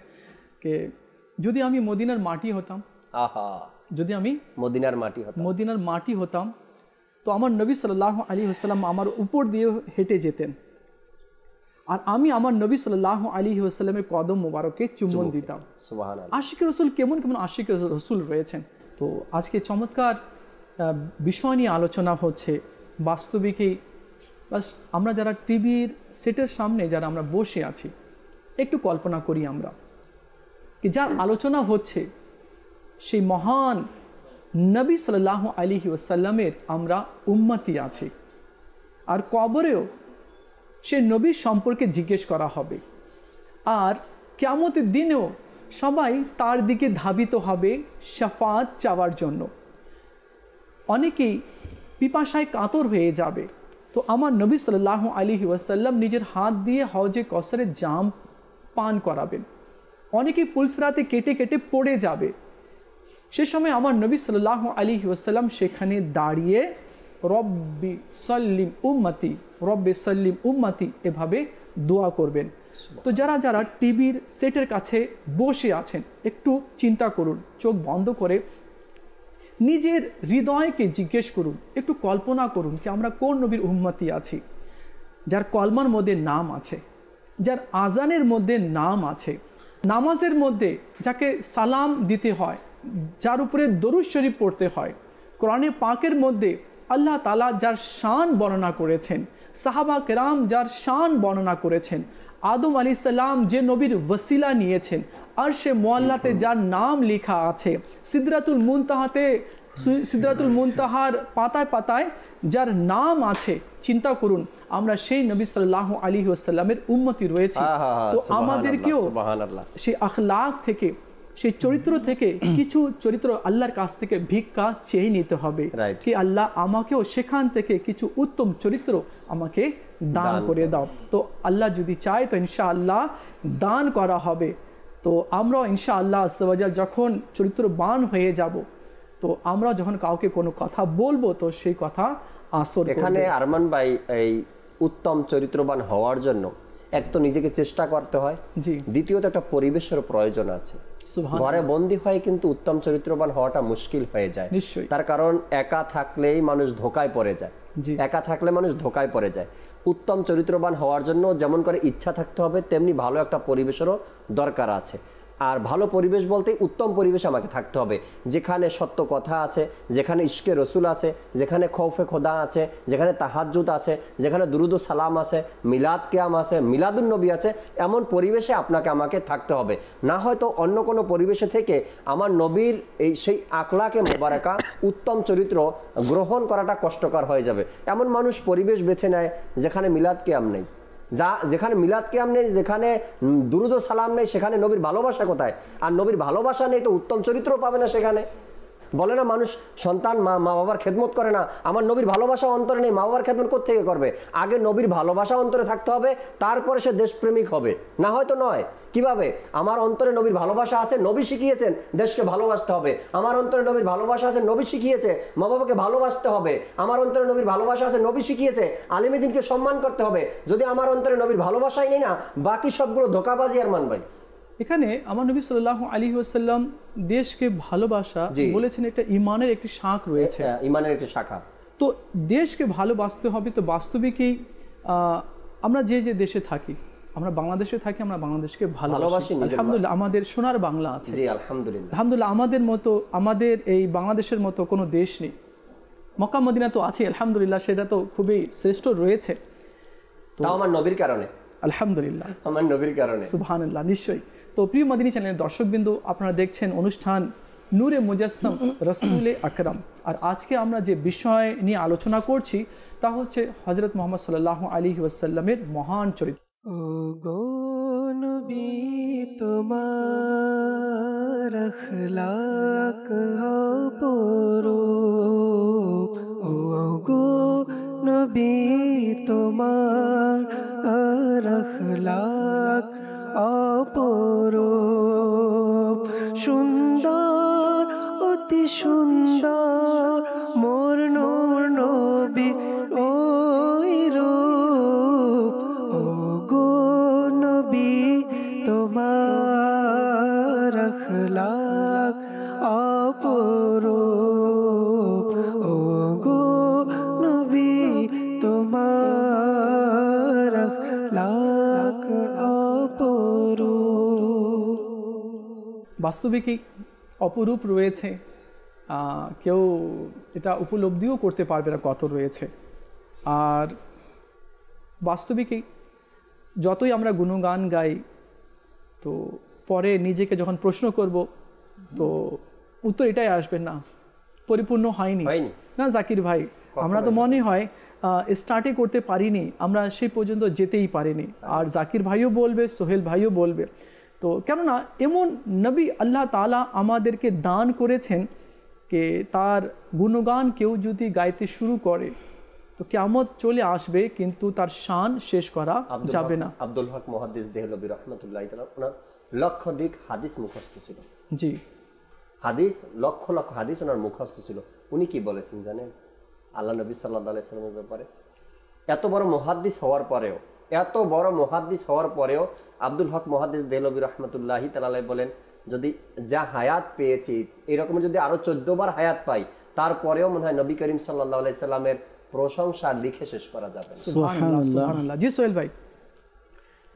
যে যদি আমি মদিনার মাটি হতাম, যদি আমি মদিনার মাটি হতাম তো আমার নবী সাল্লাল্লাহু আলাইহি ওয়াসাল্লাম আমার উপর দিয়ে হেঁটে যেতেন, আর আমি আমার নবী সাল্লাল্লাহু আলাইহি ওয়াসাল্লামের কদম মোবারকে চুম্বন দিতাম। সুবহানাল্লাহ। আশিক রাসূল কেমন কেমন আশিক রাসূল রয়েছেন। তো আজকে চমৎকার বিষয় নিয়ে আলোচনা হচ্ছে। বাস্তবিকই বাস আমরা যারা টিভির সেটের সামনে যারা আমরা বসে আছি, একটু কল্পনা করি আমরা কি যার আলোচনা হচ্ছে সেই মহান নবী সাল্লাল্লাহু আলাইহি ওয়াসাল্লামের আমরা উম্মতি আছি, আর কবরেও সে নবীর সম্পর্কে জিজ্ঞেস করা হবে, আর কিয়ামতের দিনেও সবাই তার দিকে ধাবিত হবে শাফাত চাওয়ার জন্য। অনেকেই পিপাসায় কাতর হয়ে যাবে, তো আমার নবী সাল্লাল্লাহু আলাইহি ওয়াসাল্লাম নিজের হাত দিয়ে হওজে কসরের জাম পান করাবেন। অনেকেই পুলসরাতে কেটে কেটে পড়ে যাবে, সে সময় আমার নবী সাল্লাল্লাহু আলাইহি ওয়াসাল্লাম সেখানে দাঁড়িয়ে রব্বি সাল্লিম উম্মতি, রব্বি সাল্লিম উম্মতি এভাবে দোয়া করবেন। তো যারা যারা টিভির সেটের কাছে বসে আছেন একটু চিন্তা করুন, চোখ বন্ধ করে নিজের হৃদয়কে জিজ্ঞেস করুন, একটু কল্পনা করুন কি আমরা কোন নবীর উম্মতি আছি, যার কলমার মধ্যে নাম আছে, যার আজানের মধ্যে নাম আছে, নামাজের মধ্যে যাকে সালাম দিতে হয়, যার উপরে দরুদ শরীফ পড়তে হয়, কোরআনে পাকের মধ্যে আল্লাহ তাআলা যার শান বর্ণনা করেছেন, সাহাবা কেরাম যার শান বর্ণনা করেছেন, আদম আলাইহিস সালাম যে নবীর ওসিলা নিয়েছেন, আরশে মুআল্লাতে যার নাম লেখা আছে, সিদরাতুল মুনতাহার পাতায় পাতায় যার নাম আছে, চিন্তা করুন আমরা সেই নবী সাল্লাল্লাহু আলাইহি ওয়াসাল্লামের উম্মতি রয়েছে। তো আমাদেরকেও সেই আখলাক থেকে, সেই চরিত্র থেকে কিছু চরিত্র আল্লাহর কাছ থেকে ভিক্ষা চেয়ে নিতে হবে কি আল্লাহ আমাকেও সেখান থেকে কিছু উত্তম চরিত্র আমাকে দান করে দাও। তো আল্লাহ যদি চায় তো ইনশাআল্লাহ দান করা হবে। তো আমরাও ইনশাআল্লাহ আল্লাহ যখন চরিত্রবান হয়ে যাব, তো আমরা যখন কাউকে কোনো কথা বলবো তো সেই কথা আসর করবে। এখানে আরমান ভাই এই উত্তম চরিত্রবান হওয়ার জন্য এক তো নিজেকে চেষ্টা করতে হয়, জি, দ্বিতীয়ত একটা পরিবেশের প্রয়োজন আছে। ঘরে বন্দী হয়ে কিন্তু উত্তম চরিত্রবান হওয়াটা মুশকিল হয়ে যায় নিশ্চয়ই। তার কারণ একা থাকলেই মানুষ ধোঁকায় পড়ে যায়, একা থাকলে মানুষ ধোঁকায় পড়ে যায়। উত্তম চরিত্রবান হওয়ার জন্য যেমন করে ইচ্ছা থাকতে হবে, তেমনি ভালো একটা পরিবেশেরও দরকার আছে। আর ভালো পরিবেশ বলতে উত্তম পরিবেশ আমাকে থাকতে হবে, যেখানে সত্য কথা আছে, যেখানে ইশকে রসুল আছে, যেখানে খৌফে খোদা আছে, যেখানে তাহাজ্জুদ আছে, যেখানে দুরুদ ও সালাম আছে, মিলাদ কিয়াম আছে, মিলাদুন নবী আছে। এমন পরিবেশে আপনাকে আমাকে থাকতে হবে, না হয়তো অন্য কোনো পরিবেশে থেকে আমার নবীর এই সেই আকলাকে মোবারকা উত্তম চরিত্র গ্রহণ করাটা কষ্টকর হয়ে যাবে। এমন মানুষ পরিবেশ বেছে নেয় যেখানে মিলাদ কিয়াম নেই, যেখানে মিলাদ কিয়াম নেই, যেখানে দুরুদ ও সালাম নেই, সেখানে নবীর ভালোবাসা কোথায়? আর নবীর ভালোবাসা নেই তো উত্তম চরিত্র পাবে না সেখানে। বলে না মানুষ সন্তান মা বাবার খেদমত করে না, আমার নবীর ভালোবাসা অন্তরে নেই, মা বাবার খেদমত কোত্থেকে করবে? আগে নবীর ভালোবাসা অন্তরে থাকতে হবে, তারপরে সে দেশপ্রেমিক হবে, না হয়তো নয়। কিভাবে? আমার অন্তরে নবীর ভালোবাসা আছে, নবী শিখিয়েছেন দেশকে ভালোবাসতে হবে। আমার অন্তরে নবীর ভালোবাসা আছে, নবী শিখিয়েছে মা বাবাকে ভালোবাসতে হবে। আমার অন্তরে নবীর ভালোবাসা আছে, নবী শিখিয়েছে আলিমে দ্বীনকে সম্মান করতে হবে। যদি আমার অন্তরে নবীর ভালোবাসাই নেই না, বাকি সবগুলো ধোঁকাবাজি। আর মান ভাই, এখানে আমার নবী সাল্লাল্লাহু আলাইহি ওয়াসাল্লাম দেশকে ভালোবাসা বলেছেন, এটা ঈমানের একটি শাখ রয়েছে, ঈমানের একটি শাখা। তো দেশকে ভালোবাসতে হবে। তো বাস্তবিকই আমরা যে যে দেশে থাকি, আমরা বাংলাদেশে থাকি, আমরা বাংলাদেশকে ভালোবাসি। আলহামদুলিল্লাহ আমাদের সোনার বাংলা আছে, জি আলহামদুলিল্লাহ। আলহামদুলিল্লাহ আমাদের মতো, আমাদের এই বাংলাদেশের মতো কোনো দেশ নেই। মক্কা মদিনা তো আছে আলহামদুলিল্লাহ, সেটা তো খুবই শ্রেষ্ঠ রয়েছে, তাও আমার নবীর কারণে, আলহামদুলিল্লাহ আমার নবীর কারণে, সুবহানাল্লাহ। নিশ্চয়ই। তো প্রিয় মাদিনী চ্যানেলের দর্শকবিন্দু, আপনারা দেখছেন অনুষ্ঠান নূরে মুজাসসাম রসুলে আকরাম। আর আজকে আমরা যে বিষয় নিয়ে আলোচনা করছি তা হচ্ছে হযরত মুহাম্মদ সাল্লাল্লাহু আলাইহি ওয়াসাল্লামের মহান চরিত্র। ও গো নবী তোমার আখলাক অপরূপ, ও গো নবী তোমার আখলাক অপরূপ, সুন্দর অতি সুন্দর মোর নূর নবী ওই রূপ, ও গো নবী তোমার আখলাক অপরূপ, ও গো নবী তোমার আখলাক অপরূপ। বাস্তবিকই অপরূপ রয়েছে, কেউ এটা উপলব্ধিও করতে পারবে না কত রয়েছে। আর বাস্তবিকই যতই আমরা গুণগান গাই, তো পরে নিজেকে যখন প্রশ্ন করব তো উত্তর এটাই আসবে, না পরিপূর্ণ হয়নি না জাকির ভাই, আমরা তো মনে হয় স্টার্টই করতে পারিনি, আমরা সেই পর্যন্ত যেতেই পারিনি। আর জাকির ভাইও বলবে, সোহেল ভাইও বলবে। তো কেননা এমন নবী আল্লাহ তাআলা আমাদেরকে দান করেছেন যে তার গুণগান কেউ যদি গাইতে শুরু করে তো কিয়ামত চলে আসবে, কিন্তু তার শান শেষ করা যাবে না। আব্দুল হক মুহাদ্দিস দেহলভী রাহমাতুল্লাহি তাআলা, ওনার লক্ষাধিক হাদিস মুখস্থ ছিল, জি হাদিস লক্ষ লক্ষ হাদিস ওনার মুখস্থ ছিল। উনি কি বলেছেন জানেন? আল্লাহ নবী সাল্লাল্লাহু আলাইহি সাল্লামের ব্যাপারে। এত বড় মুহাদ্দিস হওয়ার পরেও আব্দুল হক মুহাদ্দিস দেহলভী রহমতুল্লাহি তাআলা আলাইহি বলেন, যদি যা হায়াত পেয়েছি এরকম যদি আরো 14 বার হায়াত পাই, তারপরেও মনে হয় নবী করিম সাল্লাল্লাহু আলাইহি সাল্লামের প্রশংসা লিখে শেষ করা যাবে না। সুবহানাল্লাহ, সুবহানাল্লাহ। জি সোহেল ভাই,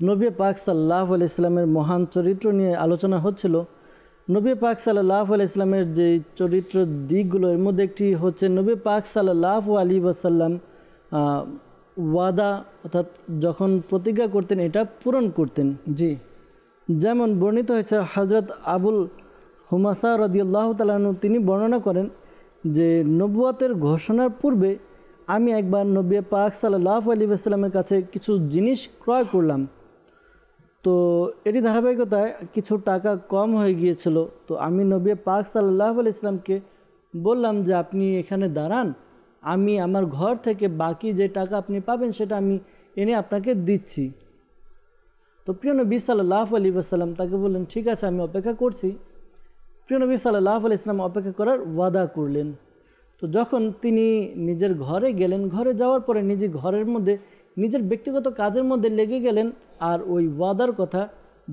নবী পাক সাল্লাল্লাহু আলাইহি ইসলামের মহান চরিত্র নিয়ে আলোচনা হচ্ছিল। নবী পাক সাল্লাল্লাহু আলাইহি ইসলামের যে চরিত্র দিকগুলো, এর মধ্যে একটি হচ্ছে নবী পাক সাল্লাল্লাহু আলাইহি ওয়াসাল্লাম ওয়াদা অর্থাৎ যখন প্রতিজ্ঞা করতেন এটা পূরণ করতেন। জি, যেমন বর্ণিত হয়েছে হযরত আবুল হুমাসা রাদিয়াল্লাহু তাআলা আনহু, তিনি বর্ণনা করেন যে নবুয়তের ঘোষণার পূর্বে আমি একবার নবী পাক সাল্লাল্লাহু আলাইহি ওয়াসাল্লামের কাছে কিছু জিনিস ক্রয় করলাম। তো এটি ধারাবাহিকতায় কিছু টাকা কম হয়ে গিয়েছিল। তো আমি নবী পাক সাল্লাল্লাহু আলাইহি ওয়াসাল্লামকে বললাম যে আপনি এখানে দাঁড়ান, আমি আমার ঘর থেকে বাকি যে টাকা আপনি পাবেন সেটা আমি এনে আপনাকে দিচ্ছি। তো প্রিয় নবী সাল্লাল্লাহু আলাইহি ওয়াসাল্লাম তাকে বললেন, ঠিক আছে আমি অপেক্ষা করছি। প্রিয় নবী সাল্লাল্লাহু আলাইহি ওয়াসাল্লাম অপেক্ষা করার ওয়াদা করলেন। তো যখন তিনি নিজের ঘরে গেলেন, ঘরে যাওয়ার পরে নিজে ঘরের মধ্যে নিজের ব্যক্তিগত কাজের মধ্যে লেগে গেলেন, আর ওই ওয়াদার কথা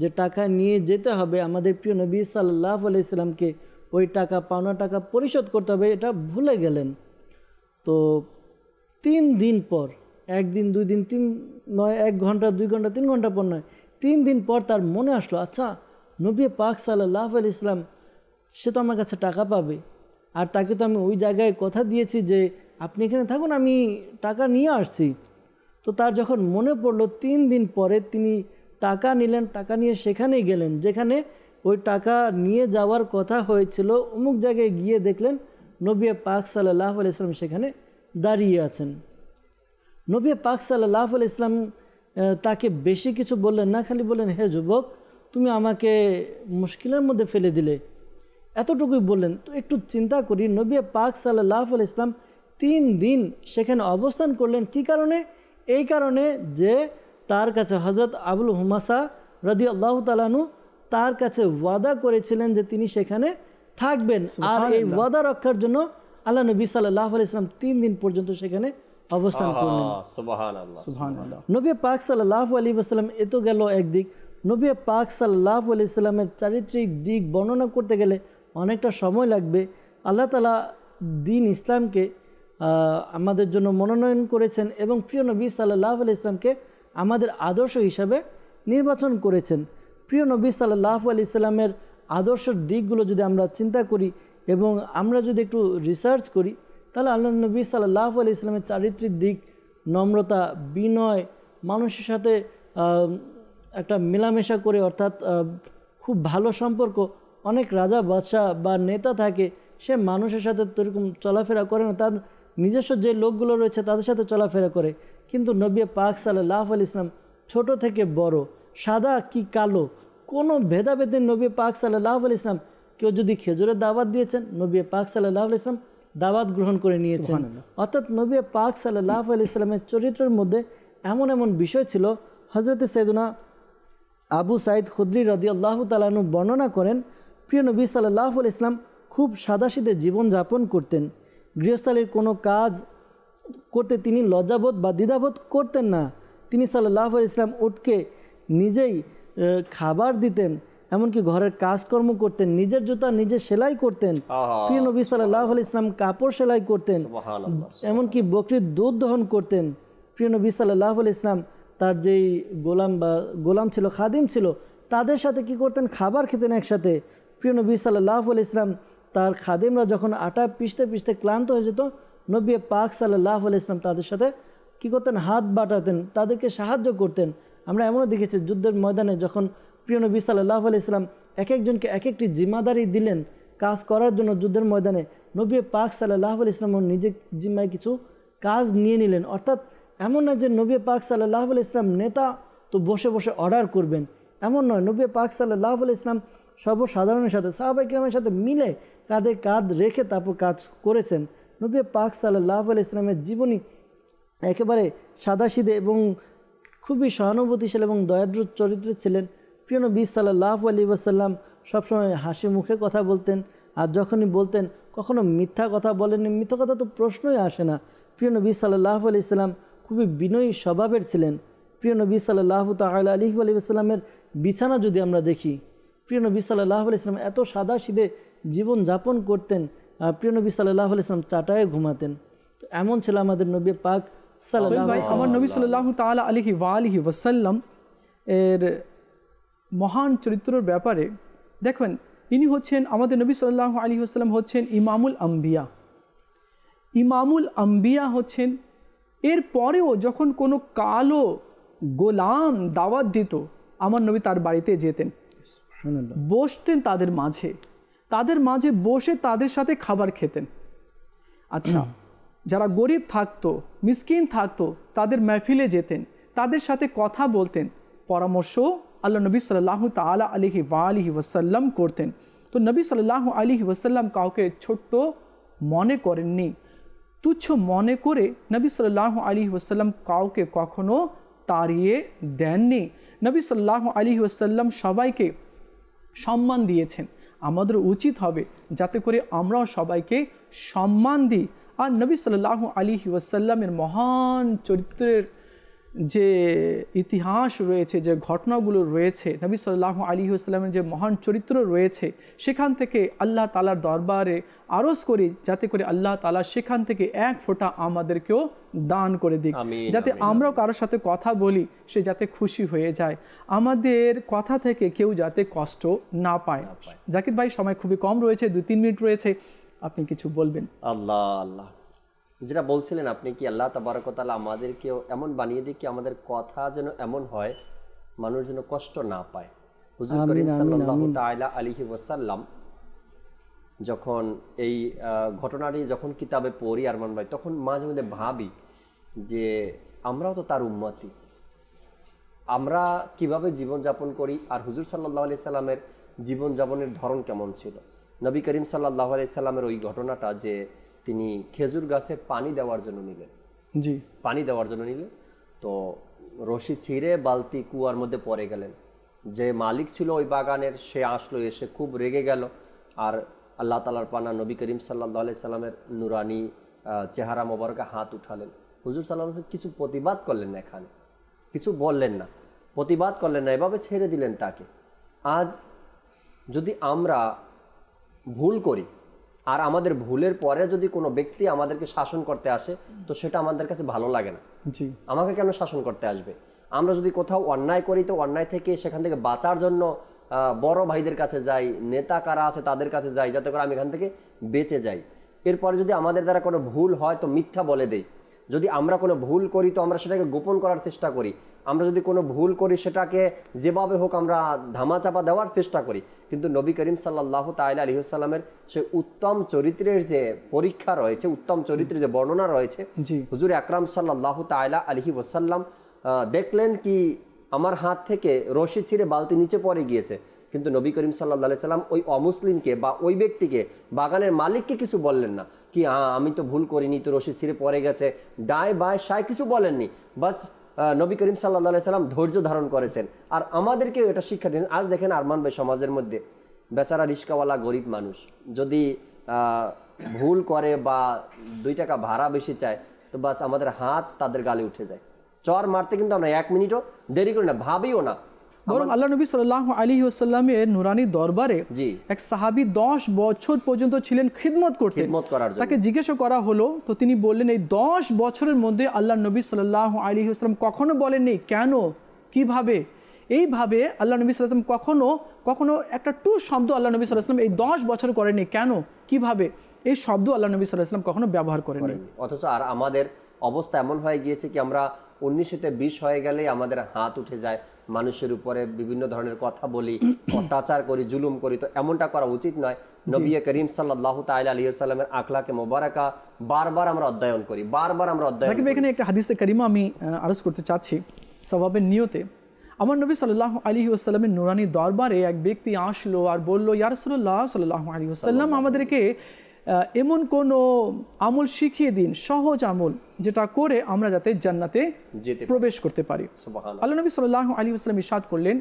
যে টাকা নিয়ে যেতে হবে আমাদের প্রিয় নবী সাল্লাল্লাহু আলাইহি ওয়াসাল্লামকে ওই টাকা পাওনা টাকা পরিশোধ করতে হবে, এটা ভুলে গেলেন। তো 3 দিন পর, 1 দিন 2 দিন 3 নয়, 1 ঘন্টা 2 ঘন্টা 3 ঘন্টা পর নয়, 3 দিন পর তার মনে আসলো, আচ্ছা নবী পাক সাল্লাল্লাহু আলাইহি ওয়াসাল্লাম সে তো আমার কাছে টাকা পাবে, আর তাকে তো আমি ওই জায়গায় কথা দিয়েছি যে আপনি এখানে থাকুন, আমি টাকা নিয়ে আসছি। তো তার যখন মনে পড়লো 3 দিন পরে তিনি টাকা নিলেন, টাকা নিয়ে সেখানেই গেলেন যেখানে ওই টাকা নিয়ে যাওয়ার কথা হয়েছিল, অমুক জায়গায় গিয়ে দেখলেন নবী পাক সাল্লাল্লাহু আলাইহি ওয়াসাল্লাম সেখানে দাঁড়িয়ে আছেন। নবী পাক সাল্লাল্লাহু আলাইহি ওয়াসাল্লাম তাকে বেশি কিছু বললেন না, খালি বললেন, হে যুবক তুমি আমাকে মুশকিলের মধ্যে ফেলে দিলে, এতটুকুই বললেন। তো একটু চিন্তা করি, নবী পাক সাল্লাল্লাহু আলাইহি ওয়াসাল্লাম 3 দিন সেখানে অবস্থান করলেন, কি কারণে? এই কারণে যে তার কাছে হযরত আবুল হুমাসা রাদিয়াল্লাহু তাআলা আনহু তার কাছে ওয়াদা করেছিলেন যে তিনি সেখানে থাকবেন, আর এই ওয়াদা রক্ষার জন্য আল্লাহ নবী সাল্লাল্লাহু আলাইহি ওয়াসাল্লাম 3 দিন পর্যন্ত সেখানে অবস্থান করলেন। সুবহানাল্লাহ, সুবহানাল্লাহ। নবী পাক সাল্লাল্লাহু আলাইহি ওয়াসাল্লাম এত গেল একদিক। নবী পাক সাল্লাল্লাহু আলাইহি ওয়াসাল্লামের চারিত্রিক দিক বর্ণনা করতে গেলে অনেকটা সময় লাগবে। আল্লাহ তাআলা দ্বীন ইসলামকে আমাদের জন্য মনোনয়ন করেছেন এবং প্রিয় নবী সাল্লাল্লাহু আলাইহি ওয়াসাল্লামকে আমাদের আদর্শ হিসাবে নির্বাচন করেছেন। প্রিয় নবী সাল্লাল্লাহু আলাইহি ওয়াসাল্লামের আদর্শের দিকগুলো যদি আমরা চিন্তা করি এবং আমরা যদি একটু রিসার্চ করি, তাহলে আল্লাহ নবী সাল্লাল্লাহু আলাইহি ওয়াসাল্লামের চারিত্রিক দিক, নম্রতা, বিনয়, মানুষের সাথে একটা মেলামেশা করে, অর্থাৎ খুব ভালো সম্পর্ক। অনেক রাজা বাদশাহ বা নেতা থাকে, সে মানুষের সাথে এরকম চলাফেরা করে না, তার নিজস্ব যে লোকগুলো রয়েছে তাদের সাথে চলাফেরা করে। কিন্তু নবী পাক সাল্লাল্লাহু আলাইহি ওয়াসাল্লাম ছোট থেকে বড়, সাদা কি কালো, কোনো ভেদাভেদে নবী পাক সাল্লাল্লাহু আলাইহি ওয়াসাল্লাম, কেউ যদি খেজুরের দাওয়াত দিয়েছেন, নবী পাক সাল্লাল্লাহু আলাইহি ওয়াসাল্লাম দাওয়াত গ্রহণ করে নিয়েছেন। অর্থাৎ নবী পাক সাল্লাল্লাহু আলাইহি ওয়াসাল্লামের চরিত্রের মধ্যে এমন এমন বিষয় ছিল। হযরত সাইয়েদুনা আবু সাঈদ খুদরি রাদিয়াল্লাহু তাআলা আনহু বর্ণনা করেন, প্রিয় নবী সাল্লাল্লাহু আলাইহি ওয়াসাল্লাম খুব সাদাসিধে জীবনযাপন করতেন। গৃহস্থালির কোনো কাজ করতে তিনি লজ্জাবোধ বা দ্বিধাবোধ করতেন না। তিনি সাল্লাল্লাহু আলাইহি ওয়াসাল্লাম উঠকে নিজেই খাবার দিতেন, এমনকি ঘরের কাজকর্ম করতেন, নিজের জুতা নিজে সেলাই করতেন। প্রিয় নবী সাল্লাল্লাহু আলাইহি ওয়াসাল্লাম কাপড় সেলাই করতেন, এমনকি বকরির দুধ দহন করতেন। প্রিয় নবী সাল্লাল্লাহু আলাইহি ওয়াসাল্লাম তার যেই গোলাম ছিল, খাদিম ছিল, তাদের সাথে কি করতেন? খাবার খেতেন একসাথে। প্রিয় নবী সাল্লাল্লাহু আলাইহি ওয়াসাল্লাম তার খাদিমরা যখন আটা পিষতে পিষতে ক্লান্ত হয়ে যেত, নবী পাক সাল্লাল্লাহু আলাইহি ওয়াসাল্লাম তাদের সাথে কি করতেন? হাত বাটাতেন, তাদেরকে সাহায্য করতেন। আমরা এমনও দেখেছি যুদ্ধের ময়দানে যখন প্রিয় নবী সাল্লাল্লাহু আলাইহি ওয়াসাল্লাম এক একজনকে এক একটি জিম্মাদারি দিলেন কাজ করার জন্য যুদ্ধের ময়দানে, নবী পাক সাল্লাল্লাহু আলাইহি ওয়াসাল্লাম নিজের জিম্মায় কিছু কাজ নিয়ে নিলেন। অর্থাৎ এমন নয় যে নবী পাক সাল্লাল্লাহু আলাইহি ওয়াসাল্লাম নেতা তো বসে বসে অর্ডার করবেন, এমন নয়। নবী পাক সাল্লাল্লাহু আলাইহি ওয়াসাল্লাম সর্বসাধারণের সাথে, সাহাবায়ে কিরামের সাথে মিলে কাঁধে কাঁধ রেখে তারপর কাজ করেছেন। নবী পাক সাল্লাল্লাহু আলাইহি ওয়াসাল্লামের জীবনী একেবারে সাদাসিধে এবং খুবই সহানুভূতিশীল এবং দয়াদ্র চরিত্রের ছিলেন। প্রিয় নবী সাল্লাল্লাহু আলাইহি ওয়াসাল্লাম সবসময় হাসি মুখে কথা বলতেন। আর যখনই বলতেন কখনো মিথ্যা কথা বলেননি, মিথ্যা কথা তো প্রশ্নই আসে না। প্রিয় নবী সাল্লাল্লাহু আলাইহি সাল্লাম খুবই বিনয়ী স্বভাবের ছিলেন। প্রিয় নবী সাল্লাল্লাহু তাআলা আলাইহি ওয়াসাল্লামের বিছানা যদি আমরা দেখি, প্রিয় নবী সাল্লাল্লাহু আলাইহি সাল্লাম এত সাদাসিধে জীবন যাপন করতেন। প্রিয় নবী সাল্লাল্লাহু আলাইহি সাল্লাম চাটায়ে ঘুমাতেন। তো এমন ছিল আমাদের নবী পাক সাল্লাল্লাহু আলাইহি ওয়াসাল্লাম। আমার নবী সাল্লাল্লাহু তাআলা আলাইহি ওয়াসাল্লাম এর মহান চরিত্রের ব্যাপারে দেখেন, ইনি হচ্ছেন আমাদের নবী সাল্লাল্লাহু আলাইহি ওয়াসাল্লাম হচ্ছেন ইমামুল আম্বিয়া। ইমামুল আম্বিয়া হচ্ছেন, এর পরেও যখন কোনো কালো গোলাম দাওয়াত দিত, আমার নবী তার বাড়িতে যেতেন, বসতেন তাদের মাঝে বসে তাদের সাথে খাবার খেতেন। আচ্ছা, যারা গরিব থাকতো, মিসকিন থাকতো, তাদের মাহফিলে যেতেন, তাদের সাথে কথা বলতেন, পরামর্শ আল্লাহ নবী সাল্লাল্লাহু তাআলা আলাইহি ওয়াসাল্লাম করতেন। তো নবী সাল্লাল্লাহু আলাইহি ওয়াসাল্লাম কাউকে ছোট্ট মনে করেননি, তুচ্ছ মনে করে নবী সাল্লাল্লাহু আলাইহি ওয়াসাল্লাম কাউকে কখনো তাড়িয়ে দেননি। নবী সাল্লাল্লাহু আলাইহি ওয়াসাল্লাম সবাইকে সম্মান দিয়েছেন। আমাদের উচিত হবে যাতে করে আমরাও সবাইকে সম্মান দিই। আর নবী সাল্লাল্লাহু আলাইহি ওয়াসাল্লামের মহান চরিত্রের যে ইতিহাস রয়েছে, যে ঘটনাগুলো রয়েছে, নবী সাল্লাল্লাহু আলাইহি ওয়াসাল্লামের যে মহান চরিত্র রয়েছে, সেখান থেকে আল্লাহ তাআলার দরবারে আরজ করি যাতে করে আল্লাহ তাআলা সেখান থেকে এক ফোঁটা আমাদেরকেও দান করে দিক, যাতে আমরাও কারোর সাথে কথা বলি সে যাতে খুশি হয়ে যায়, আমাদের কথা থেকে কেউ যাতে কষ্ট না পায়। জাকির ভাই, সময় খুবই কম রয়েছে, 2-3 মিনিট রয়েছে, আপনি কিছু বলবেন? আল্লাহ যেটা বলছিলেন আপনি, কি আল্লাহ তাবারক ওয়া তাআলা আমাদেরকেও এমন বানিয়ে দিক কি আমাদের কথা যেন এমন হয় মানুষ যেন কষ্ট না পায়। হুজুর করিম সাল্লাল্লাহু তাআলা আলাইহি ওয়াসাল্লাম যখন এই ঘটনাটি যখন কিতাবে পড়ি আরমান ভাই, তখন মাঝে মধ্যে ভাবি যে আমরাও তো তার উম্মতি, আমরা কিভাবে জীবনযাপন করি, আর হুজুর সাল্লাল্লাহু আলাইহি সাল্লামের জীবনযাপনের ধরন কেমন ছিল। নবী করিম সাল্লাল্লাহু আলাইহি সাল্লামের ওই ঘটনাটা যে তিনি খেজুর গাছে পানি দেওয়ার জন্য নিলেন, তো রশি ছিঁড়ে বালতি কুয়ার মধ্যে পড়ে গেলেন। যে মালিক ছিল ওই বাগানের সে আসলো, এসে খুব রেগে গেল, আর আল্লাহ তাআলার পানা নবী করিম সাল্লাল্লাহু আলাইহি সাল্লামের নুরানি চেহারা মোবারকে হাত উঠালেন। হুজুর সাল্লাল্লাহু আলাইহি সাল্লাম কিছু প্রতিবাদ করলেন না, এখানে কিছু বললেন না, প্রতিবাদ করলেন না, এভাবে ছেড়ে দিলেন তাকে। আজ যদি আমরা ভুল করি আর আমাদের ভুলের পরে যদি কোনো ব্যক্তি আমাদেরকে শাসন করতে আসে, তো সেটা আমাদের কাছে ভালো লাগে না। আমাকে কেন শাসন করতে আসবে? আমরা যদি কোথাও অন্যায় করি তো অন্যায় থেকে সেখান থেকে বাঁচার জন্য বড় ভাইদের কাছে যাই, নেতা কারা আছে তাদের কাছে যাই, যাতে করে আমি এখান থেকে বেঁচে যাই। এরপরে যদি আমাদের দ্বারা কোনো ভুল হয় তো মিথ্যা বলে দেই। যদি আমরা কোনো ভুল করি তো আমরা সেটাকে গোপন করার চেষ্টা করি। আমরা যদি কোনো ভুল করি সেটাকে যেভাবে হোক আমরা ধামাচাপা দেওয়ার চেষ্টা করি। কিন্তু নবী করিম সাল্লাল্লাহু তাআলা আলাইহি ওয়াসাল্লামের সে উত্তম চরিত্রের যে পরীক্ষা রয়েছে, উত্তম চরিত্রের যে বর্ণনা রয়েছে, হুজুর আকরাম সাল্লাল্লাহু তাআলা আলাইহি ওয়াসাল্লাম দেখলেন কি আমার হাত থেকে রশি ছিঁড়ে বালতি নিচে পড়ে গিয়েছে, কিন্তু নবী করিম সাল্লাল্লাহু আলাইহি সাল্লাম ওই অমুসলিমকে বা ওই ব্যক্তিকে, বাগানের মালিককে কিছু বললেন না কি আমি তো ভুল করিনি, তো রশি ছিঁড়ে পড়ে গেছে, ডায় বায় সায় কিছু বলেননি। বাস নবী করিম সাল্লাল্লাহু আলাইহি সাল্লাম ধৈর্য ধারণ করেছেন। আর আমাদেরকেও এটা শিক্ষা দিন। আজ দেখেন আরমান ভাই, সমাজের মধ্যে বেচারা রিস্কাওয়ালা গরিব মানুষ যদি ভুল করে বা 2 টাকা ভাড়া বেশি চায়, তো বাস আমাদের হাত তাদের গালে উঠে যায়। চর মারতে কিন্তু আমরা 1 মিনিটও দেরি করি না, ভাবিও না। বরং আল্লাহ নবী সাল্লাল্লাহু আলাইহি ওয়াসাল্লামের নুরানি দরবারে এক সাহাবী 10 বছর পর্যন্ত ছিলেন খিদমত করতেন। তাকে জিজ্ঞাসা করা হলো, তো তিনি বললেন এই 10 বছরের মধ্যে আল্লাহ নবী সাল্লাল্লাহু আলাইহি ওয়াসাল্লাম কখনো বলেননি কেন, কিভাবে। এইভাবে আল্লাহ নবী সাল্লাল্লাহু আলাইহি ওয়াসাল্লাম কখনো একটা টু শব্দ আল্লাহ নবী সাল্লাল্লাহু আলাইহি ওয়াসাল্লাম এই 10 বছর করেননি, কেন, কিভাবে, এই শব্দ আল্লাহ নবী সাল্লাল্লাহু আলাইহি ওয়াসাল্লাম কখনো ব্যবহার করেননি। অথচ আর আমাদের অবস্থা এমন হয়ে গিয়েছে কি আমরা 19-20 হয়ে গেলেই আমাদের হাত উঠে যায়, মানুষের উপরে বিভিন্ন ধরনের কথা বলি, অত্যাচার করি, জুলুম করি। তো এমনটা করা উচিত নয়। নবী করিম সাল্লাল্লাহু তাআলা আলাইহি ওয়াসাল্লামের আখলাকে মোবারকা বারবার আমরা অধ্যয়ন করি, বারবার আমরা অধ্যয়ন করি। এখানে একটা হাদিসে কারিমা আমি আরজ করতে চাচ্ছি সওয়াবের নিয়তে। আমার নবী সাল্লাল্লাহু আলাইহি ওয়াসাল্লামের নুরানি দরবারে এক ব্যক্তি আসলো আর বলল, ইয়া রাসূলুল্লাহ সাল্লাল্লাহু আলাইহি ওয়াসাল্লাম, আমাদেরকে এমন কোনো আমল শিখিয়ে দিন, সহজ আমল, যেটা করে আমরা যাতে জান্নাতে প্রবেশ করতে পারি। আল্লাহ নবী সাল্লাল্লাহু আলাইহি ওয়াসাল্লাম ইরশাদ করলেন,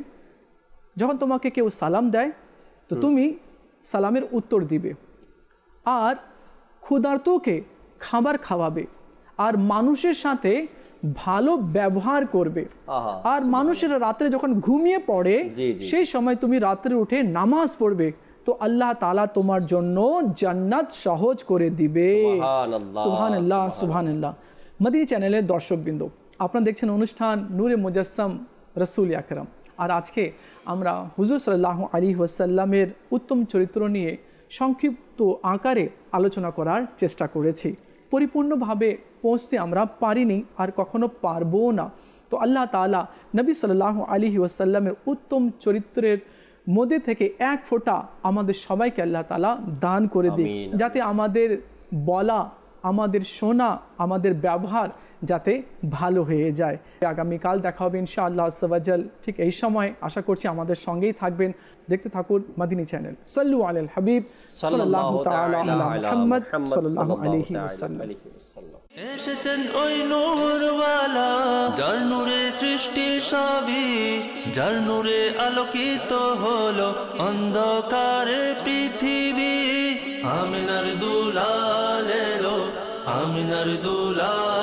যখন তোমাকে কেউ সালাম দেয় তো তুমি সালামের উত্তর দিবে, আর ক্ষুধার্তকে খাবার খাওয়াবে, আর মানুষের সাথে ভালো ব্যবহার করবে। আর মানুষেরা রাত্রে যখন ঘুমিয়ে পড়ে সেই সময় তুমি রাত্রে উঠে নামাজ পড়বে, তো আল্লাহ তাআলা তোমার জন্য জান্নাত সহজ করে দিবে। সুবহানাল্লাহ, সুবহানাল্লাহ। মদিনী চ্যানেলের দর্শকবৃন্দ, আপনারা দেখছেন অনুষ্ঠান নূরে মুজাসসাম রাসূল আকরাম। আর আজকে আমরা হুজুর সাল্লাল্লাহু আলাইহি ওয়াসাল্লামের উত্তম চরিত্র নিয়ে সংক্ষিপ্ত আকারে আলোচনা করার চেষ্টা করেছি। পরিপূর্ণভাবে পৌঁছতে আমরা পারিনি, আর কখনো পারবো না। তো আল্লাহ তাআলা নবী সাল্লাল্লাহু আলাইহি ওয়াসাল্লামের উত্তম চরিত্রের মধ্যে থেকে এক ফোঁটা আমাদের সবাইকে আল্লাহ তাআলা দান করে দিক, যাতে আমাদের বলা, আমাদের শোনা, আমাদের ব্যবহার যাতে ভালো হয়ে যায়। আগামীকাল দেখা হবে ইনশাআল্লাহ আজ্জা ওয়া জাল ঠিক এই সময়। আশা করছি আমাদের সঙ্গেই থাকবেন। দেখতে থাকুন মদিনী চ্যানেল। সাল্লু আলাল হাবিব সাল্লাল্লাহু তাআলা আলা মুহাম্মদ সাল্লাল্লাহু আলাইহি ওয়াসাল্লাম। এসেছেন ওই নূরওয়ালা, যার নূরে সৃষ্টি সবই, যার নূরে আলোকিত হলো অন্ধকারে পৃথিবী। আমিনার দুলাল এলো, আমিনার দুলাল